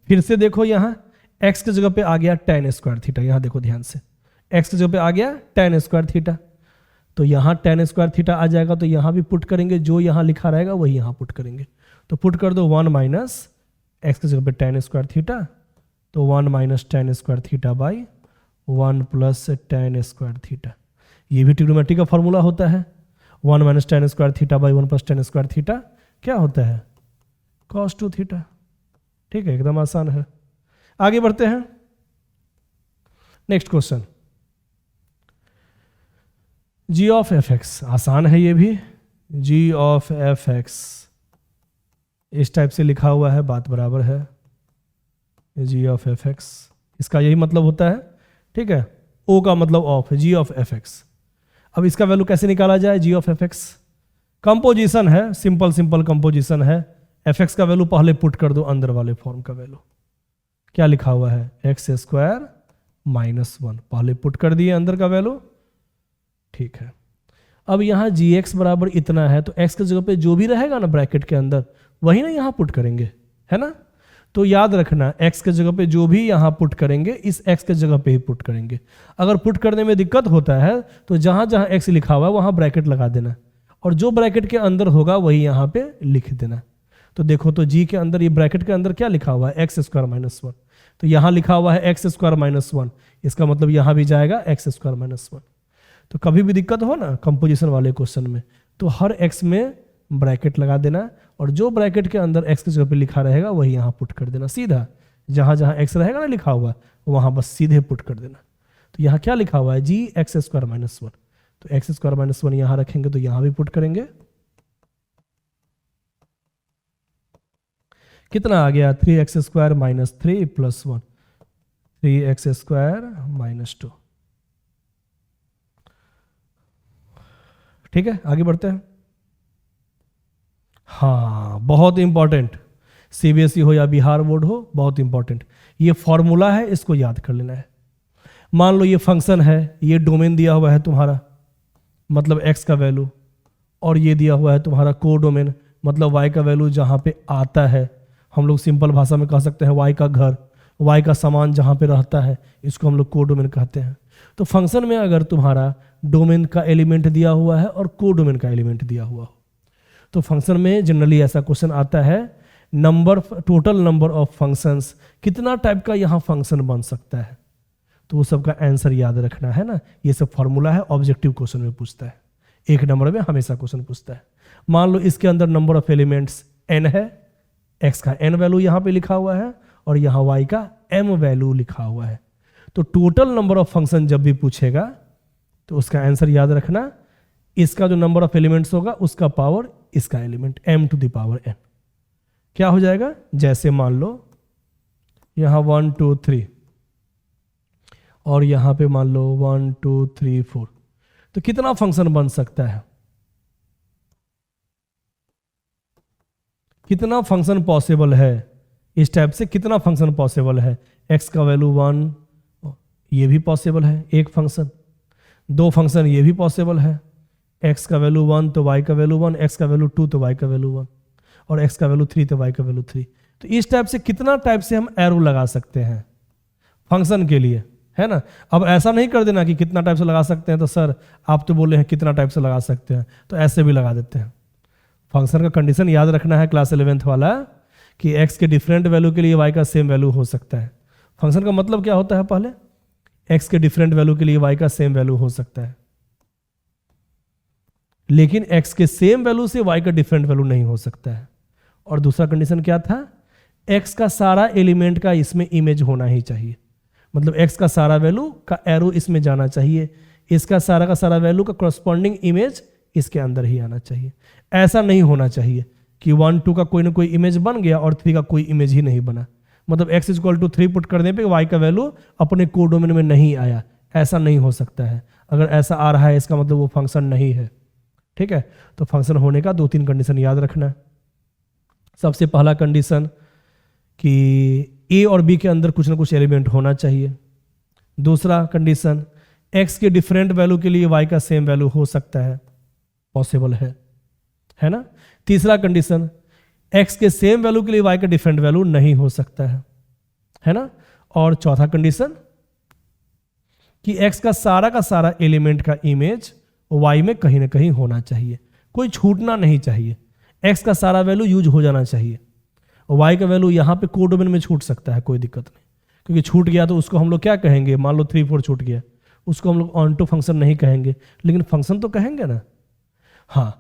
फिर से देखो यहाँ x की जगह पे आ गया tan स्क्वायर थीटा, यहाँ देखो ध्यान से x की जगह पे आ गया tan स्क्वायर थीटा, तो यहाँ tan स्क्वायर थीटा आ जाएगा, तो यहाँ भी पुट करेंगे, जो यहाँ लिखा रहेगा वही यहाँ पुट करेंगे। तो पुट कर दो 1 माइनस एक्स की जगह पे tan स्क्वायर थीटा, तो 1 minus tan square theta by 1 plus tan square theta. ये भी ट्रिग्नोमेट्री का फॉर्मूला होता है। 1 minus tan square theta by 1 plus tan square theta क्या होता है? cos 2 theta. ठीक है, एकदम आसान है। आगे बढ़ते हैं, next question. g of F x, आसान है ये भी। g ऑफ एफ एक्स इस टाइप से लिखा हुआ है, बात बराबर है। g ऑफ एफ एक्स, इसका यही मतलब होता है। ठीक है, o का मतलब ऑफ है, g ऑफ एफ एक्स। अब इसका वैल्यू कैसे निकाला जाए? g of F x composition है, सिंपल कंपोजिशन है। एफ एक्स का वैल्यू पहले पुट कर दो अंदर वाले फॉर्म का वैल्यू। क्या लिखा हुआ है? एक्स स्क्वायर माइनस 1, पहले पुट कर दिए अंदर का वैल्यू। ठीक है, अब यहाँ जी एक्स बराबर इतना है, तो एक्स की जगह पे जो भी रहेगा ना ब्रैकेट के अंदर वही ना यहाँ पुट करेंगे, है ना। तो याद रखना, एक्स के जगह पे जो भी यहाँ पुट करेंगे इस एक्स के जगह पे ही पुट करेंगे। अगर पुट करने में दिक्कत होता है तो जहाँ जहाँ एक्स लिखा हुआ है वहाँ ब्रैकेट लगा देना, और जो ब्रैकेट के अंदर होगा वही यहाँ पे लिख देना। तो देखो, तो जी के अंदर, ये ब्रैकेट के अंदर क्या लिखा हुआ है? X square minus 1। तो यहाँ लिखा हुआ है एक्स स्क्वायर माइनस 1, इसका मतलब यहाँ भी जाएगा एक्स स्क्वायर माइनस 1। तो कभी भी दिक्कत हो ना कंपोजिशन वाले क्वेश्चन में, तो हर एक्स में ब्रैकेट लगा देना, और जो ब्रैकेट के अंदर एक्स की जगह पे लिखा रहेगा वही यहाँ पुट कर देना सीधा। जहाँ जहाँ एक्स रहेगा ना लिखा हुआ, वहाँ बस सीधे पुट कर देना। तो यहाँ क्या लिखा हुआ है? जी एक्स स्क्वायर माइनस 1, तो एक्स स्क्वायर माइनस 1 यहाँ रखेंगे, तो यहाँ भी पुट करेंगे। कितना आ गया? 3x square minus 3 plus 1, 3x square minus 2। ठीक है, आगे बढ़ते हैं। हाँ, बहुत इंपॉर्टेंट, सीबीएसई हो या बिहार बोर्ड हो, बहुत इंपॉर्टेंट ये फॉर्मूला है, इसको याद कर लेना है। मान लो ये फंक्शन है, ये डोमेन दिया हुआ है तुम्हारा, मतलब x का वैल्यू, और ये दिया हुआ है तुम्हारा को डोमेन, मतलब y का वैल्यू जहाँ पे आता है। हम लोग सिंपल भाषा में कह सकते हैं y का घर, y का सामान जहाँ पे रहता है, इसको हम लोग को डोमेन कहते हैं। तो फंक्शन में अगर तुम्हारा डोमेन का एलिमेंट दिया हुआ है और को डोमेन का एलिमेंट दिया हुआ हो, तो फंक्शन में जनरली ऐसा क्वेश्चन आता है, टोटल नंबर ऑफ फंक्शंस, कितना टाइप का यहाँ फंक्शन बन सकता है। तो वो सबका आंसर याद रखना है ना। ये सब फॉर्मूला है, ऑब्जेक्टिव क्वेश्चन में पूछता है, 1 नंबर में हमेशा क्वेश्चन पूछता है। मान लो इसके अंदर नंबर ऑफ एलिमेंट्स n है, x का n वैल्यू यहाँ पे लिखा हुआ है और यहाँ y का m वैल्यू लिखा हुआ है। तो टोटल नंबर ऑफ फंक्शन जब भी पूछेगा तो उसका आंसर याद रखना, इसका जो नंबर ऑफ एलिमेंट्स होगा उसका पावर इसका element m to the power n। क्या हो जाएगा? जैसे मान लो यहाँ 1 2 3 और यहाँ पे मान लो 1 2 3 4, तो कितना फंक्शन बन सकता है? कितना फंक्शन पॉसिबल है? इस टाइप से कितना फंक्शन पॉसिबल है? x का वैल्यू 1, ये भी पॉसिबल है एक फंक्शन। 2 फंक्शन ये भी पॉसिबल है, x का वैल्यू 1 तो y का वैल्यू 1, x का वैल्यू 2 तो y का वैल्यू 1, और x का वैल्यू 3 तो y का वैल्यू 3। तो इस टाइप से कितना टाइप से हम एरो लगा सकते हैं फंक्शन के लिए, है ना। अब ऐसा नहीं कर देना कि कितना टाइप से लगा सकते हैं, तो सर आप तो बोले हैं कितना टाइप से लगा सकते हैं, तो ऐसे भी लगा देते हैं। फंक्शन का कंडीशन याद रखना है क्लास 11th वाला, कि x के डिफरेंट वैल्यू के लिए y का सेम वैल्यू हो सकता है। फंक्शन का मतलब क्या होता है? पहले x के डिफरेंट वैल्यू के लिए y का सेम वैल्यू हो सकता है, लेकिन x के सेम वैल्यू से y का डिफरेंट वैल्यू नहीं हो सकता है। और दूसरा कंडीशन क्या था? x का सारा एलिमेंट का इसमें इमेज होना ही चाहिए, मतलब x का सारा वैल्यू का एरो इसमें जाना चाहिए, इसका सारा का सारा वैल्यू का करस्पॉन्डिंग इमेज इसके अंदर ही आना चाहिए। ऐसा नहीं होना चाहिए कि 1 2 का कोई ना कोई इमेज बन गया और 3 का कोई इमेज ही नहीं बना, मतलब x इक्वल टू 3 पुट करने पे y का वैल्यू अपने को डोमेन में नहीं आया, ऐसा नहीं हो सकता है। अगर ऐसा आ रहा है इसका मतलब वो फंक्शन नहीं है। ठीक है, तो फंक्शन होने का 2-3 कंडीशन याद रखना। सबसे पहला कंडीशन कि a और b के अंदर कुछ ना कुछ एलिमेंट होना चाहिए। दूसरा कंडीशन, x के डिफरेंट वैल्यू के लिए y का सेम वैल्यू हो सकता है, पॉसिबल है ना। तीसरा कंडीशन, x के सेम वैल्यू के लिए y का डिफरेंट वैल्यू नहीं हो सकता है ना। और चौथा कंडीशन कि x का सारा एलिमेंट का इमेज y में कहीं ना कहीं होना चाहिए, कोई छूटना नहीं चाहिए। x का सारा वैल्यू यूज हो जाना चाहिए, y का वैल्यू यहाँ पे कोडोमेन में छूट सकता है, कोई दिक्कत नहीं, क्योंकि छूट गया तो उसको हम लोग क्या कहेंगे, मान लो 3 4 छूट गया, उसको हम लोग ऑन टू फंक्शन नहीं कहेंगे, लेकिन फंक्शन तो कहेंगे ना। हाँ,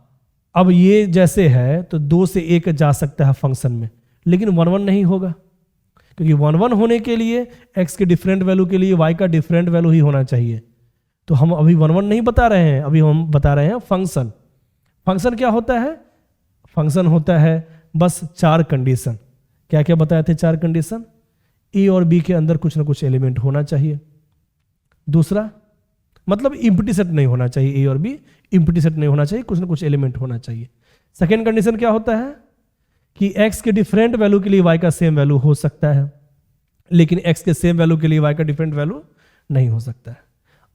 अब ये जैसे है तो 2 से 1 जा सकता है फंक्शन में, लेकिन 1 1 नहीं होगा, क्योंकि 1 1 होने के लिए x के डिफरेंट वैल्यू के लिए y का डिफरेंट वैल्यू ही होना चाहिए। तो हम अभी 1 1 नहीं बता रहे हैं, अभी हम बता रहे हैं फंक्शन। फंक्शन क्या होता है, फंक्शन होता है बस 4 कंडीशन। क्या क्या बताए थे 4 कंडीशन, ए और बी के अंदर कुछ ना कुछ एलिमेंट होना चाहिए, दूसरा मतलब इम्प्टी सेट नहीं होना चाहिए, ए और बी इम्प्टी सेट नहीं होना चाहिए, कुछ ना कुछ एलिमेंट होना चाहिए। सेकेंड कंडीशन क्या होता है कि x के डिफरेंट वैल्यू के लिए y का सेम वैल्यू हो सकता है, लेकिन x के सेम वैल्यू के लिए y का डिफरेंट वैल्यू नहीं हो सकता है।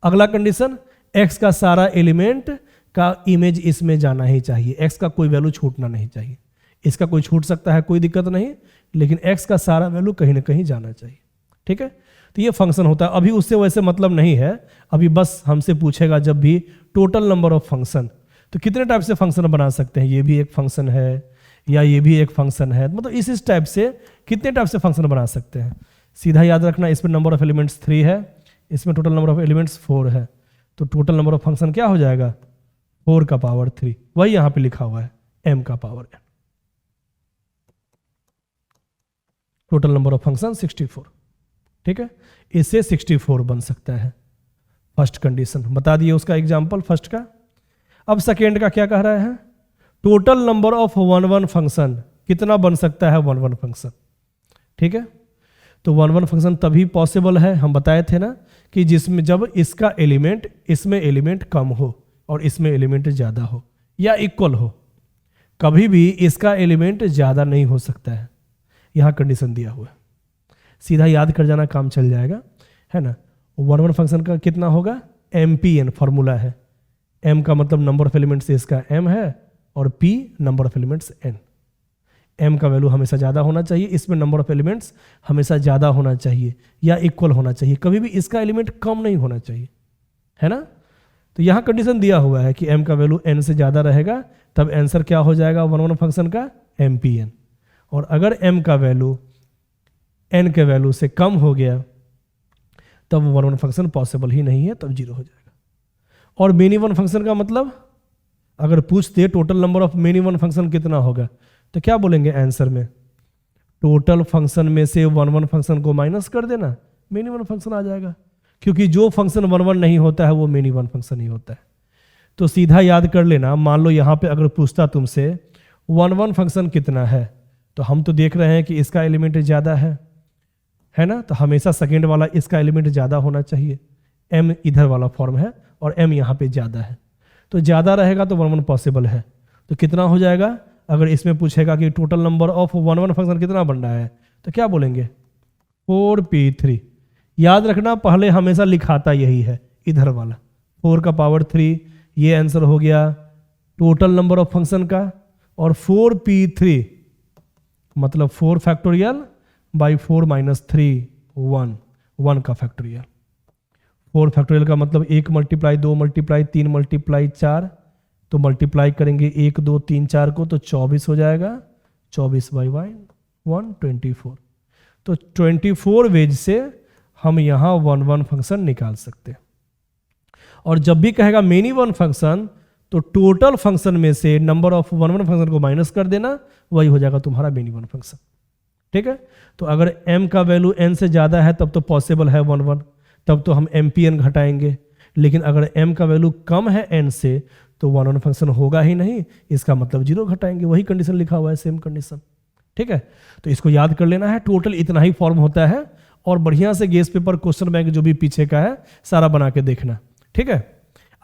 अगला कंडीशन, x का सारा एलिमेंट का इमेज इसमें जाना ही चाहिए, x का कोई वैल्यू छूटना नहीं चाहिए। इसका कोई छूट सकता है, कोई दिक्कत नहीं, लेकिन x का सारा वैल्यू कहीं ना कहीं जाना चाहिए। ठीक है, तो ये फंक्शन होता है। अभी उससे वैसे मतलब नहीं है, अभी बस हमसे पूछेगा जब भी टोटल नंबर ऑफ फंक्शन, तो कितने टाइप से फंक्शन बना सकते हैं, ये भी एक फंक्शन है या ये भी एक फंक्शन है, मतलब इस टाइप से कितने टाइप से फंक्शन बना सकते हैं। सीधा याद रखना, इसमें नंबर ऑफ एलिमेंट्स 3 है, इसमें टोटल नंबर ऑफ एलिमेंट्स 4 है, तो टोटल नंबर ऑफ फंक्शन क्या हो जाएगा 4 का पावर 3, वही यहां पे लिखा हुआ है m का power n। Total number of function 64। ठीक है, इससे 64 बन सकता है। फर्स्ट कंडीशन बता दिए, उसका एग्जांपल फर्स्ट का। अब सेकेंड का क्या कह रहा है, टोटल नंबर ऑफ 1 1 फंक्शन कितना बन सकता है 1 1 फंक्शन। ठीक है, तो 1 1 फंक्शन तभी पॉसिबल है, हम बताए थे ना, कि जिसमें जब इसका एलिमेंट इसमें एलिमेंट कम हो और इसमें एलिमेंट ज्यादा हो या इक्वल हो। कभी भी इसका एलिमेंट ज्यादा नहीं हो सकता है, यहां कंडीशन दिया हुआ है, सीधा याद कर जाना, काम चल जाएगा, है ना। 1 1 फंक्शन का कितना होगा, MPN फॉर्मूला है, m का मतलब नंबर ऑफ एलिमेंट्स इसका m है और p number of elements n। m का वैल्यू हमेशा ज़्यादा होना चाहिए, इसमें नंबर ऑफ एलिमेंट्स हमेशा ज़्यादा होना चाहिए या इक्वल होना चाहिए, कभी भी इसका एलिमेंट कम नहीं होना चाहिए, है ना। तो यहाँ कंडीशन दिया हुआ है कि m का वैल्यू n से ज़्यादा रहेगा, तब आंसर क्या हो जाएगा 1 1 फंक्शन का MPN। और अगर m का वैल्यू n के वैल्यू से कम हो गया तब 1 1 फंक्शन पॉसिबल ही नहीं है, तब 0 हो जाएगा। और मेनी वन फंक्शन का मतलब, अगर पूछते total number of many one function कितना होगा, तो क्या बोलेंगे आंसर में, टोटल फंक्शन में से 1 1 फंक्शन को माइनस कर देना, मेनी वन फंक्शन आ जाएगा, क्योंकि जो फंक्शन 1 1 नहीं होता है वो मेनी वन फंक्शन ही होता है। तो सीधा याद कर लेना, मान लो यहाँ पे अगर पूछता तुमसे 1 1 फंक्शन कितना है, तो हम तो देख रहे हैं कि इसका एलिमेंट ज़्यादा है ना, तो हमेशा सेकेंड वाला इसका एलिमेंट ज़्यादा होना चाहिए, m इधर वाला फॉर्म है और m यहाँ पे ज़्यादा है, तो ज़्यादा रहेगा तो 1 1 पॉसिबल है। तो कितना हो जाएगा, अगर इसमें पूछेगा कि टोटल नंबर ऑफ 1 1 फंक्शन कितना बन रहा है, तो क्या बोलेंगे 4p3। याद रखना, पहले हमेशा लिखाता यही है, इधर वाला 4 का पावर 3, ये आंसर हो गया टोटल नंबर ऑफ फंक्शन का। और 4p3 मतलब 4 फैक्टोरियल बाई 4 माइनस 3 1 का फैक्टोरियल। 4 फैक्टोरियल का मतलब 1 मल्टीप्लाई 2 मल्टीप्लाई 3 मल्टीप्लाई 4, तो मल्टीप्लाई करेंगे 1 2 3 4 को, तो 24 हो जाएगा, 24 बाई 1 24। तो 24 वेज से हम यहाँ 1 1 फंक्शन निकाल सकते हैं। और जब भी कहेगा मेनी वन फंक्शन, तो टोटल फंक्शन में से नंबर ऑफ 1 1 फंक्शन को माइनस कर देना, वही हो जाएगा तुम्हारा मेनी वन फंक्शन। ठीक है, तो अगर m का वैल्यू n से ज़्यादा है तब तो पॉसिबल है 1 1, तब तो हम MPN घटाएंगे, लेकिन अगर m का वैल्यू कम है n से तो 1 1 फंक्शन होगा ही नहीं, इसका मतलब 0 घटाएंगे, वही कंडीशन लिखा हुआ है, सेम कंडीशन। ठीक है, तो इसको याद कर लेना है, टोटल इतना ही फॉर्म होता है। और बढ़िया से गेस पेपर क्वेश्चन बैंक जो भी पीछे का है सारा बना के देखना। ठीक है,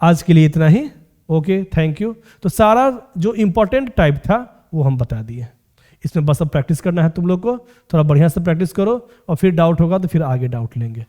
आज के लिए इतना ही, ओके, थैंक यू। तो सारा जो इंपॉर्टेंट टाइप था वो हम बता दिए, इसमें बस अब प्रैक्टिस करना है तुम लोग को, थोड़ा बढ़िया से प्रैक्टिस करो और फिर डाउट होगा तो फिर आगे डाउट लेंगे।